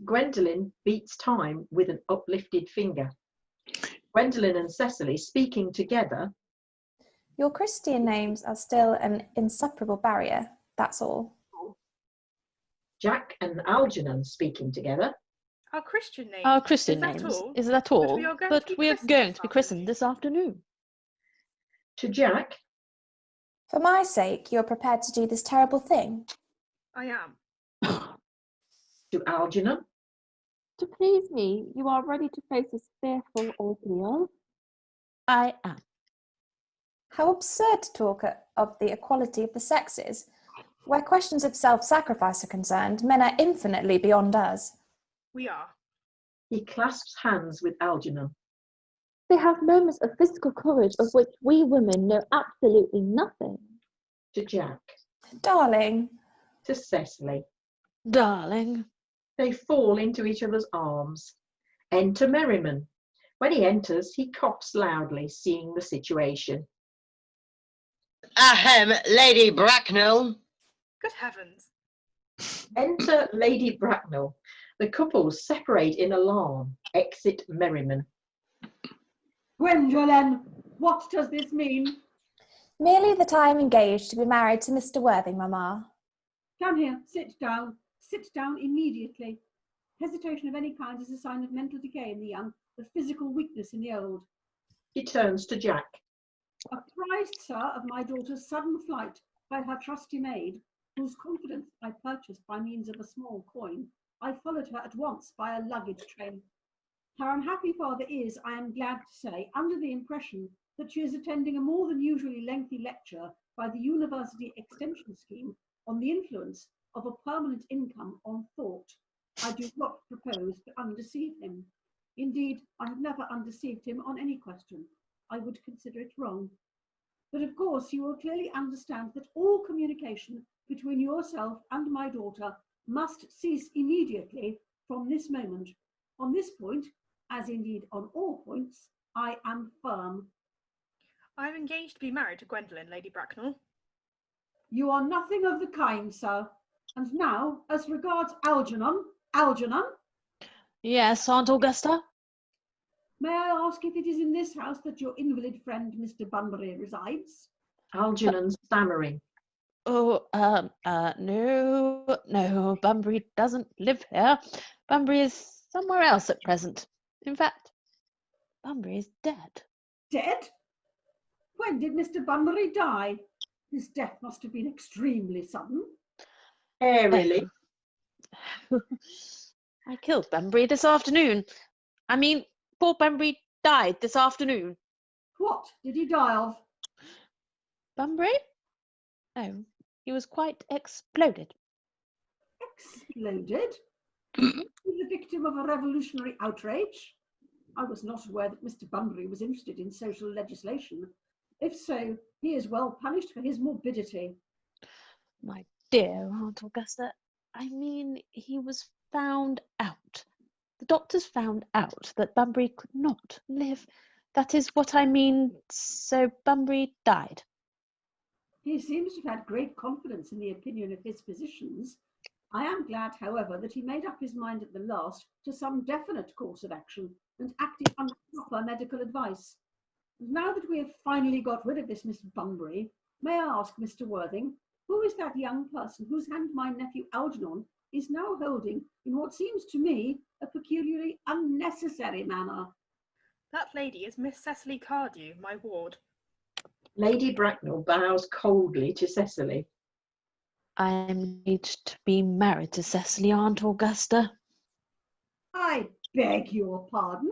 Gwendolen beats time with an uplifted finger. Gwendolen and Cecily speaking together. Your Christian names are still an insuperable barrier, that's all. Jack and Algernon speaking together. Our Christian names. Our Christian Is that names. all? Is that all? But we are going to be christened this afternoon. To Jack. For my sake, you're prepared to do this terrible thing? I am. To Algernon. To please me, you are ready to face this fearful ordeal? I am. How absurd to talk of the equality of the sexes. Where questions of self-sacrifice are concerned, men are infinitely beyond us. We are. He clasps hands with Algernon. They have moments of physical courage of which we women know absolutely nothing. To Jack. Darling. To Cecily. Darling. They fall into each other's arms. Enter Merriman. When he enters, he coughs loudly, seeing the situation. Ahem, Lady Bracknell. Good heavens. Enter Lady Bracknell. The couples separate in alarm. Exit Merriman. Gwendolen, what does this mean? Merely that I am engaged to be married to Mr. Worthing, Mamma. Come here, sit down. Sit down immediately. Hesitation of any kind is a sign of mental decay in the young, of physical weakness in the old. He turns to Jack. Apprised, sir, of my daughter's sudden flight by her trusty maid, whose confidence I purchased by means of a small coin, I followed her at once by a luggage train. Her unhappy father is, I am glad to say, under the impression that she is attending a more than usually lengthy lecture by the University Extension Scheme on the influence of a permanent income on thought. I do not propose to undeceive him. Indeed, I have never undeceived him on any question. I would consider it wrong. But of course, you will clearly understand that all communication between yourself and my daughter must cease immediately from this moment. On this point, as indeed on all points, I am firm. I am engaged to be married to Gwendolen, Lady Bracknell. You are nothing of the kind, sir. And now, as regards Algernon. Algernon? Yes, Aunt Augusta? May I ask if it is in this house that your invalid friend, Mr. Bunbury, resides? Algernon stammering. Oh, no, Bunbury doesn't live here. Bunbury is somewhere else at present. In fact, Bunbury is dead. Dead? When did Mr. Bunbury die? His death must have been extremely sudden. Airily. I killed Bunbury this afternoon. I mean, poor Bunbury died this afternoon. What did he die of? Bunbury? Oh, he was quite exploded. Exploded? The victim of a revolutionary outrage? I was not aware that Mr. Bunbury was interested in social legislation. If so, he is well punished for his morbidity. My dear Aunt Augusta, I mean, he was found out. The doctors found out that Bunbury could not live. That is what I mean, so Bunbury died. He seems to have had great confidence in the opinion of his physicians. I am glad, however, that he made up his mind at the last to some definite course of action and acted under proper medical advice. Now that we have finally got rid of this Miss Bunbury, may I ask, Mr. Worthing, who is that young person whose hand my nephew Algernon is now holding in what seems to me a peculiarly unnecessary manner? That lady is Miss Cecily Cardew, my ward. Lady Bracknell bows coldly to Cecily. I am engaged to be married to Cecily, Aunt Augusta. I beg your pardon?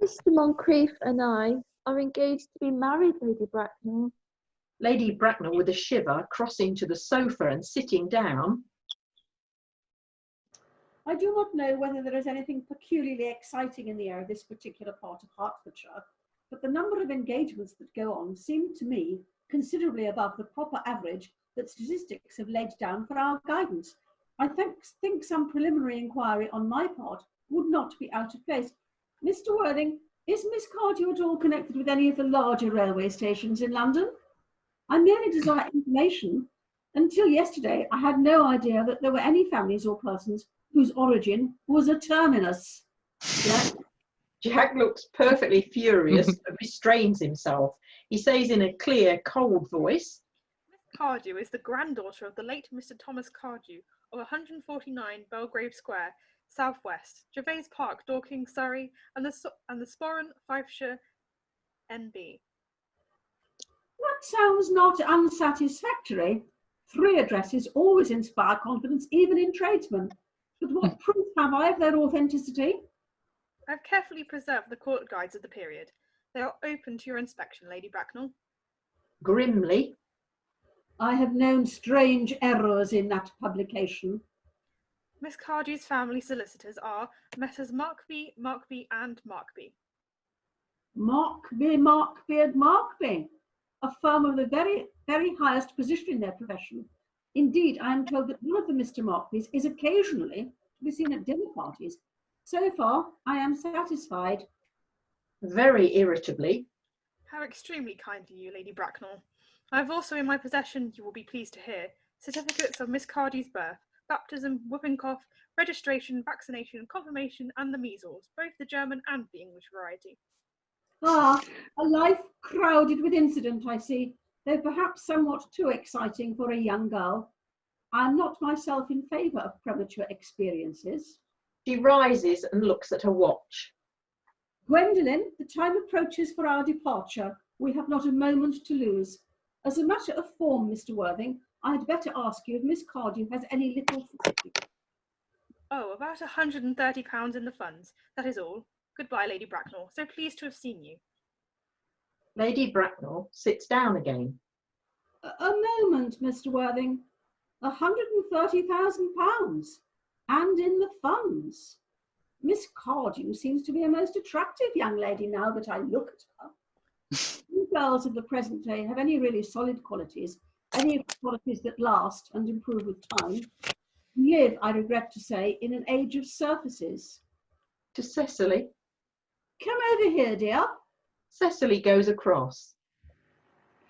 Mr. Moncrieff and I are engaged to be married, Lady Bracknell. Lady Bracknell, with a shiver, crossing to the sofa and sitting down. I do not know whether there is anything peculiarly exciting in the air of this particular part of Hertfordshire, but the number of engagements that go on seem to me considerably above the proper average that statistics have laid down for our guidance. I think some preliminary inquiry on my part would not be out of place. Mr. Worthing, is Miss Cardew at all connected with any of the larger railway stations in London? I merely desire information. Until yesterday, I had no idea that there were any families or persons whose origin was a terminus. Jack looks perfectly furious but restrains himself. He says in a clear, cold voice, Miss Cardew is the granddaughter of the late Mr. Thomas Cardew of 149 Belgrave Square, Southwest, Gervais Park, Dorking, Surrey, and the Sporran, Fifeshire, NB. That sounds not unsatisfactory. 3 addresses always inspire confidence, even in tradesmen. But what proof have I of their authenticity? I have carefully preserved the court guides of the period. They are open to your inspection, Lady Bracknell. Grimly, I have known strange errors in that publication. Miss Cardew's family solicitors are Messrs. Markby, and Markby. Markby and Markby, a firm of the very, very highest position in their profession. Indeed, I am told that one of the Mr. Markbys is occasionally to be seen at dinner parties. So far, I am satisfied. very irritably. How extremely kind of you, Lady Bracknell. I have also in my possession, you will be pleased to hear, certificates of Miss Cardew's birth, baptism, whooping cough, registration, vaccination, confirmation, and the measles, both the German and the English variety. Ah, a life crowded with incident, I see, though perhaps somewhat too exciting for a young girl. I am not myself in favour of premature experiences. She rises and looks at her watch. Gwendolen, the time approaches for our departure. We have not a moment to lose. As a matter of form, Mr. Worthing, I had better ask you if Miss Cardew has any little fortune. Oh, about £130 in the funds, that is all. Goodbye, Lady Bracknell. So pleased to have seen you. Lady Bracknell sits down again. A moment, Mr. Worthing. £130,000, and in the funds. Miss Cardew seems to be a most attractive young lady now that I look at her. Few girls of the present day have any really solid qualities, any qualities that last and improve with time. We live, I regret to say, in an age of surfaces. To Cecily. Come over here, dear. Cecily goes across.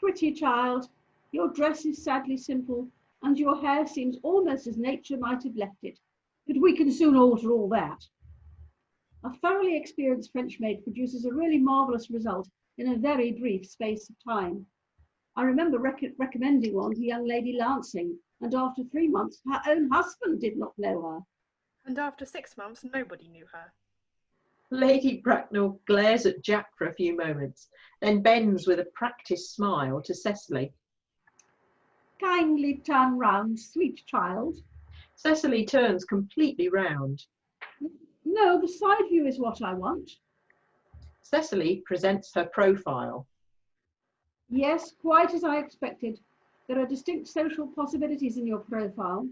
Pretty child, your dress is sadly simple, and your hair seems almost as nature might have left it. But we can soon alter all that. A thoroughly experienced French maid produces a really marvellous result in a very brief space of time. I remember recommending one to young Lady Lancing, and after 3 months, her own husband did not know her. And after 6 months, nobody knew her. Lady Bracknell glares at Jack for a few moments, then bends with a practised smile to Cecily. Kindly turn round, sweet child. Cecily turns completely round. No, the side view is what I want. Cecily presents her profile. Yes, quite as I expected. There are distinct social possibilities in your profile.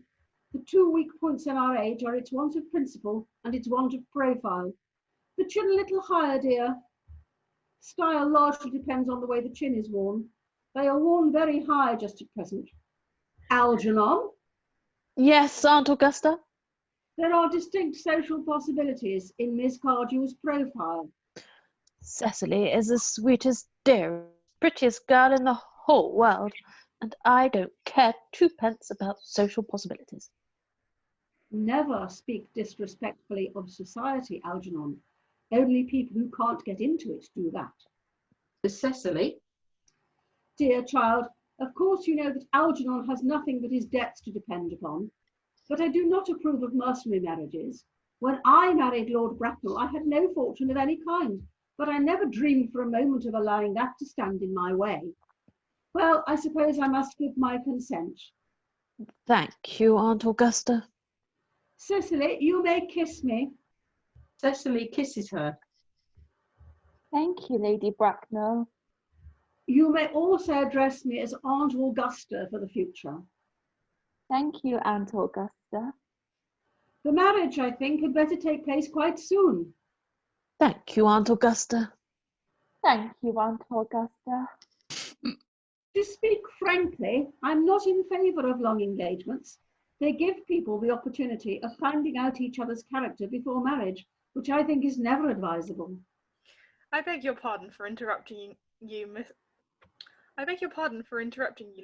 The 2 weak points in our age are its want of principle and its want of profile. The chin a little higher, dear. Style largely depends on the way the chin is worn. They are worn very high just at present. Algernon? Yes, Aunt Augusta? There are distinct social possibilities in Miss Cardew's profile. Cecily is the sweetest, dearest, prettiest girl in the whole world, and I don't care 2 pence about social possibilities. Never speak disrespectfully of society, Algernon. Only people who can't get into it do that. To Cecily. Dear child, of course you know that Algernon has nothing but his debts to depend upon, but I do not approve of mercenary marriages. When I married Lord Bracknell, I had no fortune of any kind. but I never dreamed for a moment of allowing that to stand in my way. Well, I suppose I must give my consent. Thank you, Aunt Augusta. Cecily, you may kiss me. Cecily kisses her. Thank you, Lady Bracknell. You may also address me as Aunt Augusta for the future. Thank you, Aunt Augusta. The marriage, I think, had better take place quite soon. Thank you, Aunt Augusta. Thank you, Aunt Augusta. To speak frankly, I'm not in favour of long engagements. They give people the opportunity of finding out each other's character before marriage, which I think is never advisable. I beg your pardon for interrupting you,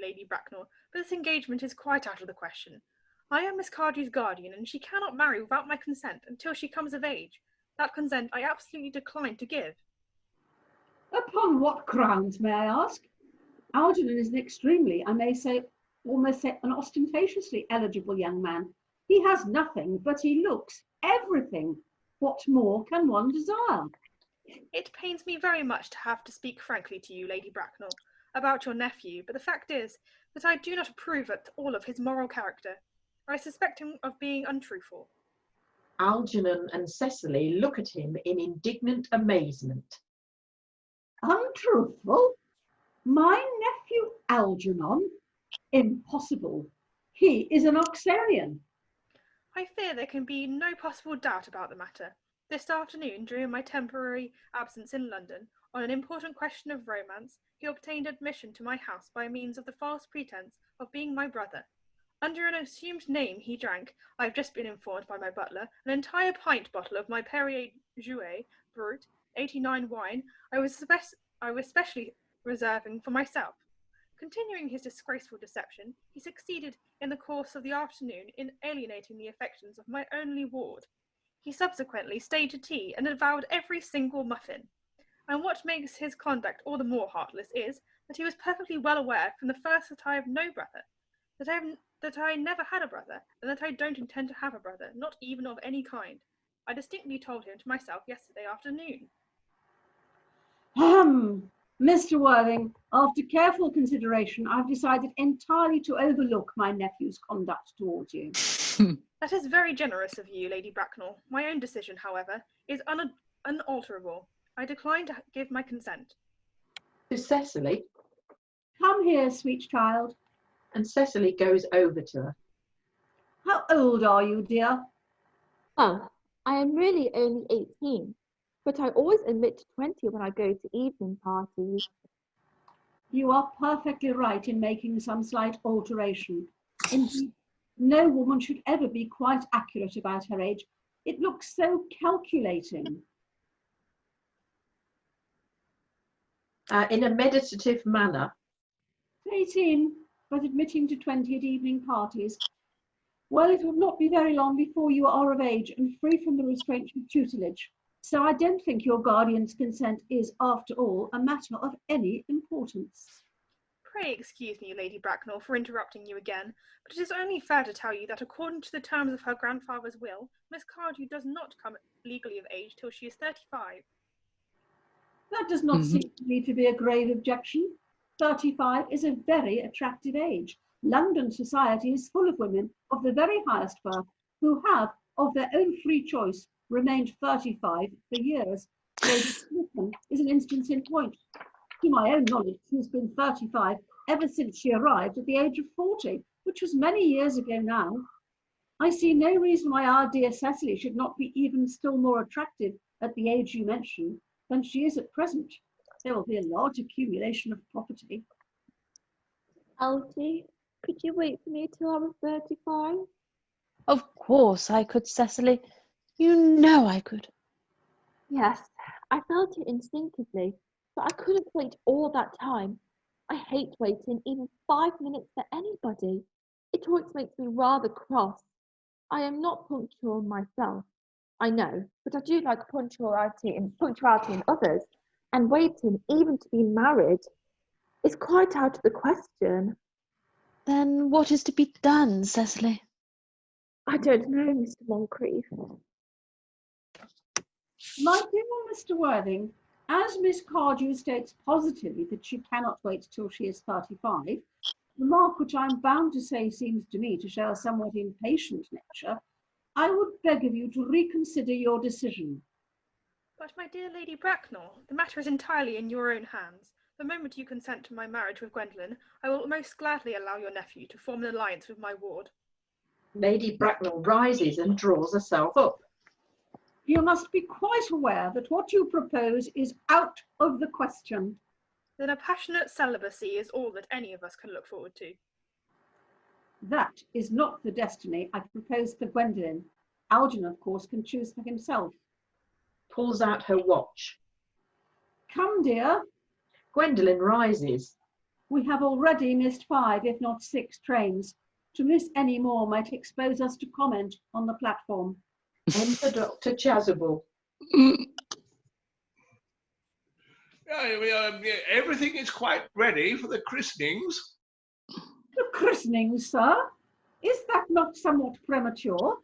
Lady Bracknell, but this engagement is quite out of the question. I am Miss Cardew's guardian, and she cannot marry without my consent until she comes of age. That consent I absolutely decline to give. Upon what grounds, may I ask? Agernon is an extremely, I may say, almost say an ostentatiously eligible young man. He has nothing, but he looks everything. What more can one desire? It pains me very much to have to speak frankly to you, Lady Bracknell, about your nephew, but the fact is that I do not approve at all of his moral character. I suspect him of being untruthful. Algernon and Cecily look at him in indignant amazement. Untruthful? My nephew Algernon? Impossible. He is an Oxonian. I fear there can be no possible doubt about the matter. This afternoon, during my temporary absence in London, on an important question of romance, he obtained admission to my house by means of the false pretence of being my brother. Under an assumed name he drank, I have just been informed by my butler, an entire pint bottle of my Perrier Jouet Brut 89 wine I was specially reserving for myself. Continuing his disgraceful deception, he succeeded in the course of the afternoon in alienating the affections of my only ward. He subsequently stayed to tea and devoured every single muffin. And what makes his conduct all the more heartless is that he was perfectly well aware from the first that I have no brother, that I never had a brother, and that I don't intend to have a brother, not even of any kind. I distinctly told him to myself yesterday afternoon. Mr. Worthing, after careful consideration, I've decided entirely to overlook my nephew's conduct towards you. That is very generous of you, Lady Bracknell. My own decision, however, is unalterable. I decline to give my consent. To Cecily. Come here, sweet child. And Cecily goes over to her. How old are you, dear? Oh, I am really only 18, but I always admit to 20 when I go to evening parties. You are perfectly right in making some slight alteration. Indeed, no woman should ever be quite accurate about her age. It looks so calculating. In a meditative manner. 18, but admitting to 20 at evening parties. Well, it will not be very long before you are of age and free from the restraints of tutelage. So I don't think your guardian's consent is, after all, a matter of any importance. Pray excuse me, Lady Bracknell, for interrupting you again, but it is only fair to tell you that according to the terms of her grandfather's will, Miss Cardew does not come legally of age till she is 35. That does not seem to me to be a grave objection. 35 is a very attractive age. London society is full of women of the very highest birth who have, of their own free choice, remained 35 for years. Lady Smithman is an instance in point. To my own knowledge, she has been 35 ever since she arrived at the age of 40, which was many years ago now. I see no reason why our dear Cecily should not be even still more attractive at the age you mentioned than she is at present. There will be a large accumulation of property. Algie, could you wait for me till I was 35? Of course I could, Cecily. You know I could. Yes, I felt it instinctively, but I couldn't wait all that time. I hate waiting even 5 minutes for anybody. It always makes me rather cross. I am not punctual myself, I know, but I do like punctuality in others, and waiting even to be married is quite out of the question. Then what is to be done, Cecily? I don't know, Mr. Moncrieff. My dear Mr. Worthing, As Miss Cardew states positively that she cannot wait till she is 35, a remark which I'm bound to say seems to me to show a somewhat impatient nature, I would beg of you to reconsider your decision. But my dear Lady Bracknell, the matter is entirely in your own hands. The moment you consent to my marriage with Gwendolen, I will most gladly allow your nephew to form an alliance with my ward. Lady Bracknell rises and draws herself up. You must be quite aware that what you propose is out of the question. Then a passionate celibacy is all that any of us can look forward to. That is not the destiny I propose for Gwendolen. Algernon, of course, can choose for himself. Pulls out her watch. Come, dear. Gwendolen rises. We have already missed 5, if not 6 trains. To miss any more might expose us to comment on the platform. Enter Dr. Chasuble. Everything is quite ready for the christenings. The christenings, sir? Is that not somewhat premature?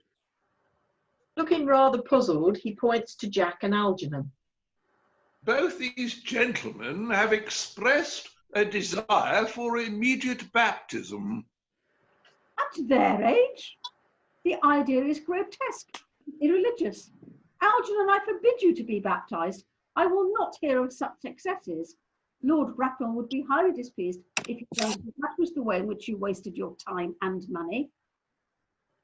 Looking rather puzzled, he points to Jack and Algernon. Both these gentlemen have expressed a desire for immediate baptism. At their age? The idea is grotesque, irreligious. Algernon, I forbid you to be baptised. I will not hear of such excesses. Lord Bracknell would be highly displeased if you found that was the way in which you wasted your time and money.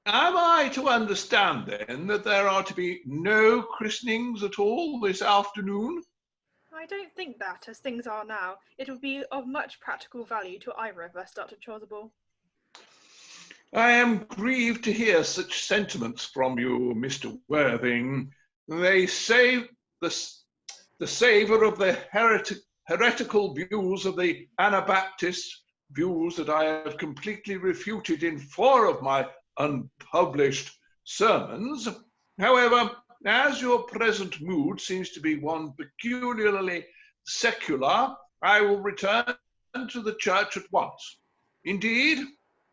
Am I to understand then that there are to be no christenings at all this afternoon? I don't think that, as things are now, it would be of much practical value to either of us, Dr. Chasuble. I am grieved to hear such sentiments from you, Mr. Worthing. They save the savour of the heretical views of the Anabaptists, views that I have completely refuted in 4 of my unpublished sermons. However, as your present mood seems to be one peculiarly secular, I will return to the church at once. Indeed,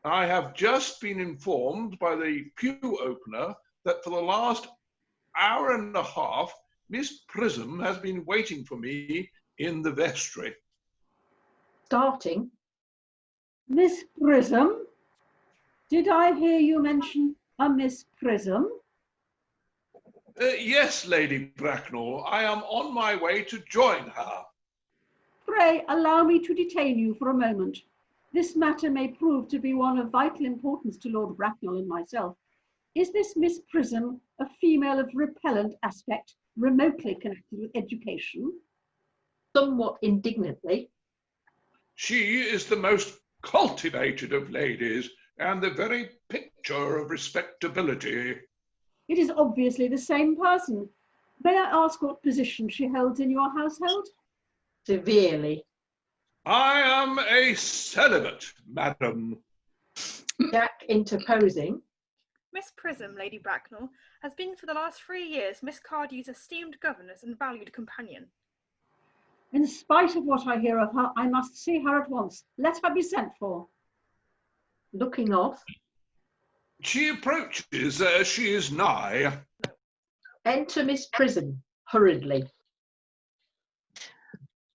I have just been informed by the pew opener that for the last hour and a half, Miss Prism has been waiting for me in the vestry. Starting. Miss Prism? Did I hear you mention a Miss Prism? Yes, Lady Bracknell, I am on my way to join her. Pray allow me to detain you for a moment. This matter may prove to be one of vital importance to Lord Bracknell and myself. Is this Miss Prism a female of repellent aspect, remotely connected with education? Somewhat indignantly. She is the most cultivated of ladies, and the very picture of respectability. It is obviously the same person. May I ask what position she holds in your household? Severely. I am a celibate, madam. Jack interposing. Miss Prism, Lady Bracknell, has been for the last 3 years Miss Cardew's esteemed governess and valued companion. In spite of what I hear of her, I must see her at once. Let her be sent for. Looking off. She approaches, she is nigh. Enter Miss Prism, hurriedly.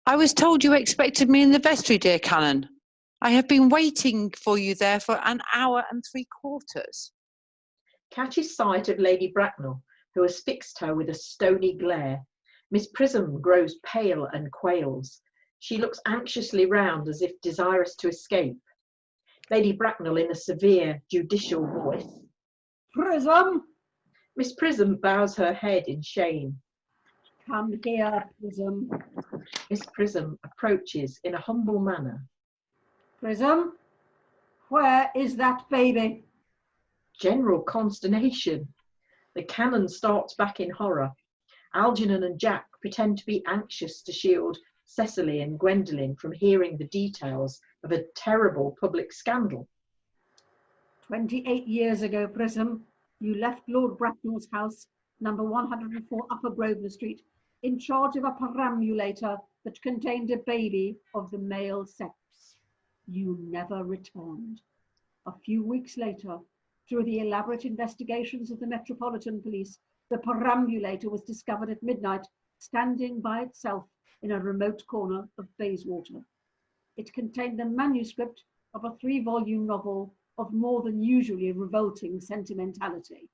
I was told you expected me in the vestry, dear Canon. I have been waiting for you there for 1 hour and 3/4. Catches sight of Lady Bracknell, who has fixed her with a stony glare. Miss Prism grows pale and quails. She looks anxiously round as if desirous to escape. Lady Bracknell in a severe, judicial voice. Prism! Miss Prism bows her head in shame. Come here, Prism. Miss Prism approaches in a humble manner. Prism, where is that baby? General consternation. The Canon starts back in horror. Algernon and Jack pretend to be anxious to shield Cecily and Gwendolen from hearing the details of a terrible public scandal. 28 years ago, Prism, you left Lord Bracknell's house, number 104 Upper Grosvenor Street, in charge of a perambulator that contained a baby of the male sex. You never returned. A few weeks later, through the elaborate investigations of the Metropolitan Police, the perambulator was discovered at midnight, standing by itself in a remote corner of Bayswater. It contained the manuscript of a 3-volume novel of more than usually revolting sentimentality.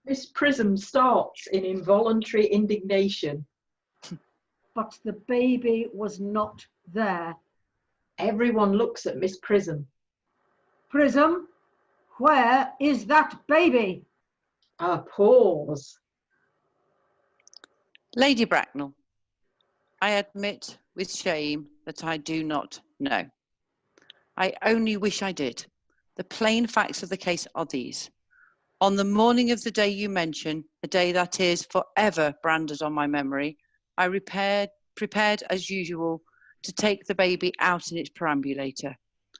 Miss Prism starts in involuntary indignation. But the baby was not there. Everyone looks at Miss Prism. Prism, where is that baby? A pause. Lady Bracknell, I admit with shame that I do not know. I only wish I did. The plain facts of the case are these. On the morning of the day you mention, a day that is forever branded on my memory, I prepared as usual to take the baby out in its perambulator.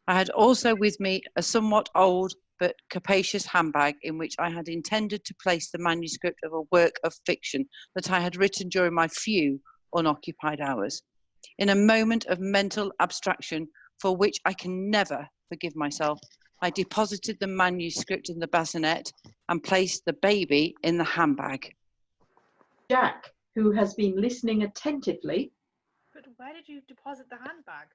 I had also with me a somewhat old but capacious handbag in which I had intended to place the manuscript of a work of fiction that I had written during my few unoccupied hours. In a moment of mental abstraction for which I can never forgive myself, I deposited the manuscript in the bassinet and placed the baby in the handbag. Jack, who has been listening attentively. But where did you deposit the handbag?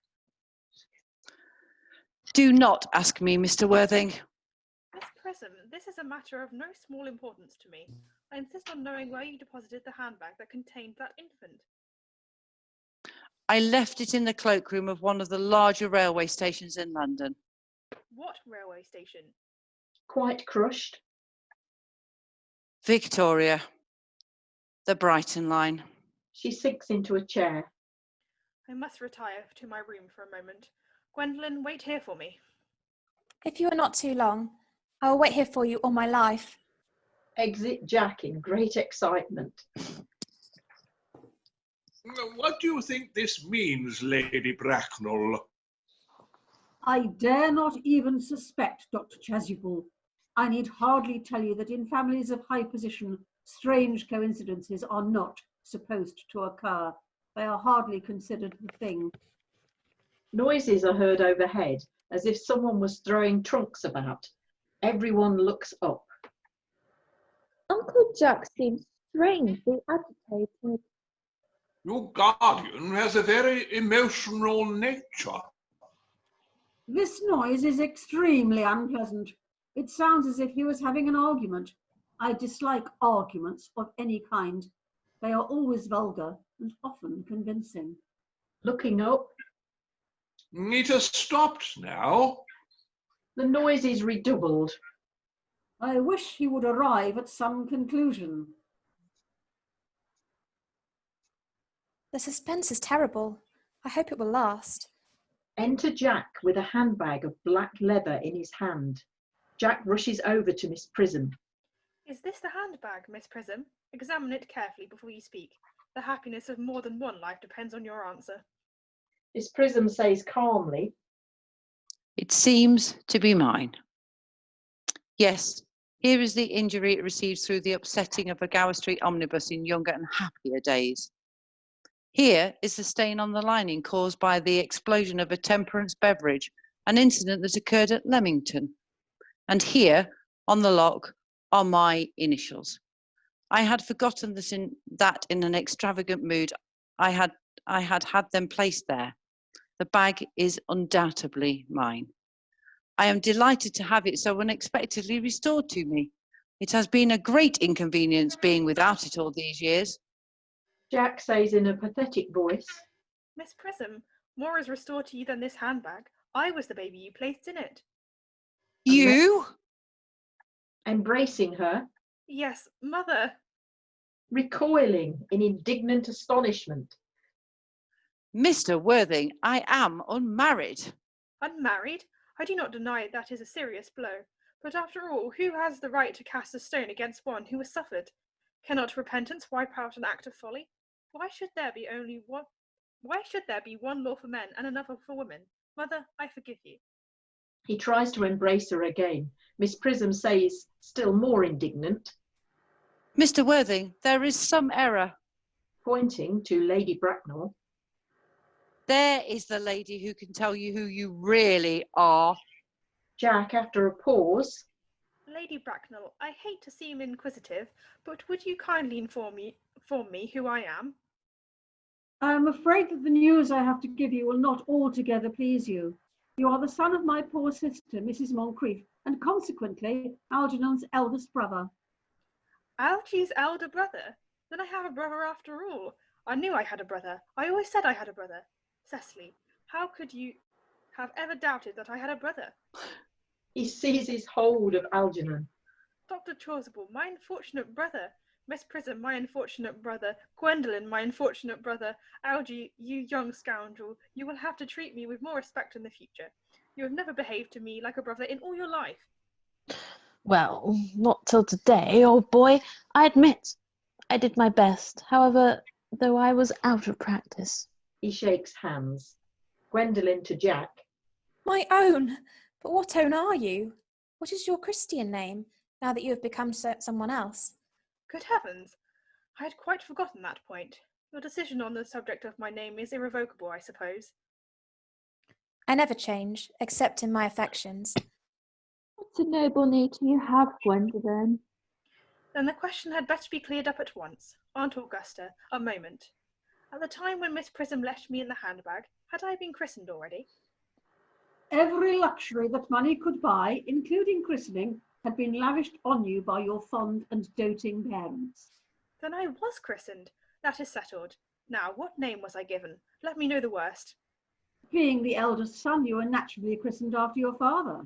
Do not ask me, Mr. Worthing. Miss Prism, this is a matter of no small importance to me. I insist on knowing where you deposited the handbag that contained that infant. I left it in the cloakroom of one of the larger railway stations in London. What railway station? Quite crushed. Victoria. The Brighton line. She sinks into a chair. I must retire to my room for a moment. Gwendolen, wait here for me. If you are not too long, I will wait here for you all my life. Exit Jack in great excitement. What do you think this means, Lady Bracknell? I dare not even suspect, Dr. Chasuble. I need hardly tell you that in families of high position, strange coincidences are not supposed to occur. They are hardly considered the thing. Noises are heard overhead, as if someone was throwing trunks about. Everyone looks up. Uncle Jack seems strangely agitated. Your guardian has a very emotional nature. This noise is extremely unpleasant. It sounds as if he was having an argument. I dislike arguments of any kind. They are always vulgar and often convincing. Looking up. It has stopped now. The noise is redoubled. I wish he would arrive at some conclusion. The suspense is terrible. I hope it will last. Enter Jack with a handbag of black leather in his hand. Jack rushes over to Miss Prism. Is this the handbag, Miss Prism? Examine it carefully before you speak. The happiness of more than one life depends on your answer. Miss Prism says calmly, It seems to be mine. Yes, here is the injury it received through the upsetting of a Gower Street omnibus in younger and happier days. Here is the stain on the lining caused by the explosion of a temperance beverage, an incident that occurred at Leamington. And here, on the lock, are my initials. I had forgotten that in an extravagant mood I had had them placed there. The bag is undoubtedly mine. I am delighted to have it so unexpectedly restored to me. It has been a great inconvenience being without it all these years. Jack says in a pathetic voice, Miss Prism, more is restored to you than this handbag. I was the baby you placed in it. You? Embracing her. Yes, Mother. Recoiling in indignant astonishment. Mr. Worthing, I am unmarried. Unmarried? I do not deny that is a serious blow. But after all, who has the right to cast a stone against one who has suffered? Cannot repentance wipe out an act of folly? Why should there be one law for men and another for women? Mother, I forgive you. He tries to embrace her again. Miss Prism says, still more indignant, Mr. Worthing, there is some error. Pointing to Lady Bracknell. There is the lady who can tell you who you really are. Jack, after a pause. Lady Bracknell, I hate to seem inquisitive, but would you kindly inform me who I am? I am afraid that the news I have to give you will not altogether please you. You are the son of my poor sister, Mrs. Moncrieff, and consequently Algernon's eldest brother. Algie's elder brother? Then I have a brother after all. I knew I had a brother. I always said I had a brother. Cecily, how could you have ever doubted that I had a brother? He seizes hold of Algernon. Dr. Chasuble, my unfortunate brother. Miss Prism, my unfortunate brother. Gwendolen, my unfortunate brother. Algie, you young scoundrel, you will have to treat me with more respect in the future. You have never behaved to me like a brother in all your life. Well, not till today, old boy. I admit I did my best. However, though I was out of practice. He shakes hands. Gwendolen to Jack. My own! But what own are you? What is your Christian name, now that you have become someone else? Good heavens! I had quite forgotten that point. Your decision on the subject of my name is irrevocable, I suppose. I never change, except in my affections. What a noble nature you have, Gwendolen. Then the question had better be cleared up at once. Aunt Augusta, a moment. At the time when Miss Prism left me in the handbag, had I been christened already? Every luxury that money could buy, including christening, had been lavished on you by your fond and doting parents. Then I was christened. That is settled. Now, what name was I given? Let me know the worst. Being the eldest son, you were naturally christened after your father.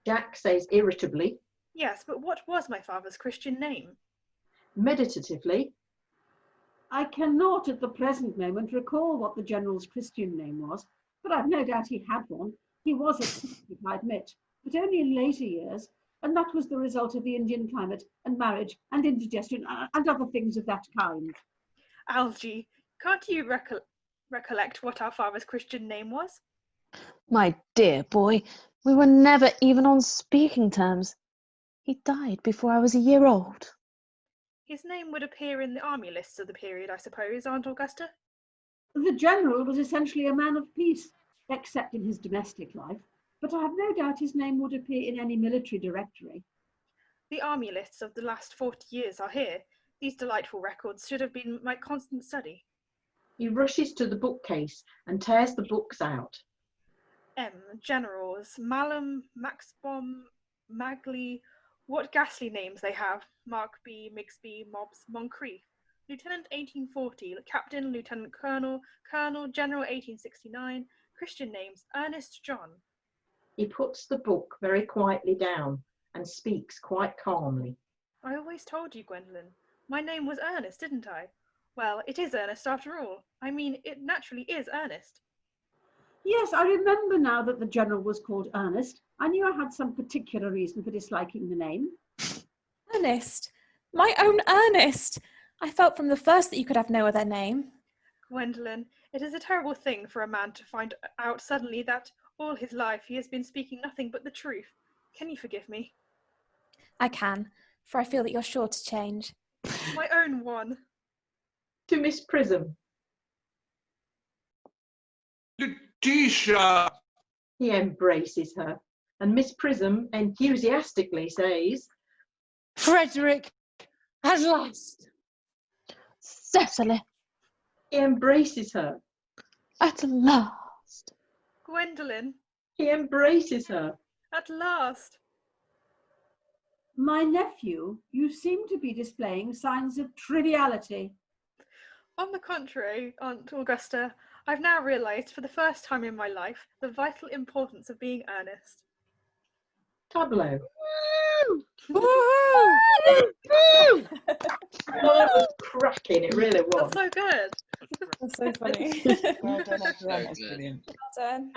Jack says irritably. Yes, but what was my father's Christian name? Meditatively. I cannot at the present moment recall what the General's Christian name was, but I've no doubt he had one. He was eccentric, I admit, but only in later years, and that was the result of the Indian climate and marriage and indigestion and other things of that kind. Algie, can't you recollect what our father's Christian name was? My dear boy, we were never even on speaking terms. He died before I was a year old. His name would appear in the army lists of the period, I suppose, Aunt Augusta? The General was essentially a man of peace, except in his domestic life, but I have no doubt his name would appear in any military directory. The army lists of the last 40 years are here. These delightful records should have been my constant study. He rushes to the bookcase and tears the books out. Generals, Malum, Maxbom, Magley, what ghastly names they have. Markby, Mixby, Mobbs, Moncrieff. Lieutenant 1840, Captain, Lieutenant Colonel, Colonel, General 1869, Christian names, Ernest John. He puts the book very quietly down and speaks quite calmly. I always told you, Gwendolen. My name was Ernest, didn't I? Well, it is Ernest after all. I mean, it naturally is Ernest. Yes, I remember now that the General was called Ernest. I knew I had some particular reason for disliking the name. Ernest! My own Ernest! I felt from the first that you could have no other name. Gwendolen, it is a terrible thing for a man to find out suddenly that all his life he has been speaking nothing but the truth. Can you forgive me? I can, for I feel that you're sure to change. My own one. To Miss Prism. Letitia! He embraces her, and Miss Prism enthusiastically says, Frederick, at last! Cecily, he embraces her. at last! Gwendolen, He embraces her. at last! My nephew, you seem to be displaying signs of triviality. On the contrary, Aunt Augusta, I've now realised for the first time in my life the vital importance of being earnest. Tableau. Woo! Oh, that was cracking, it really was. That's so good. That's so funny. Well done, everyone. That's good. brilliant. Well done.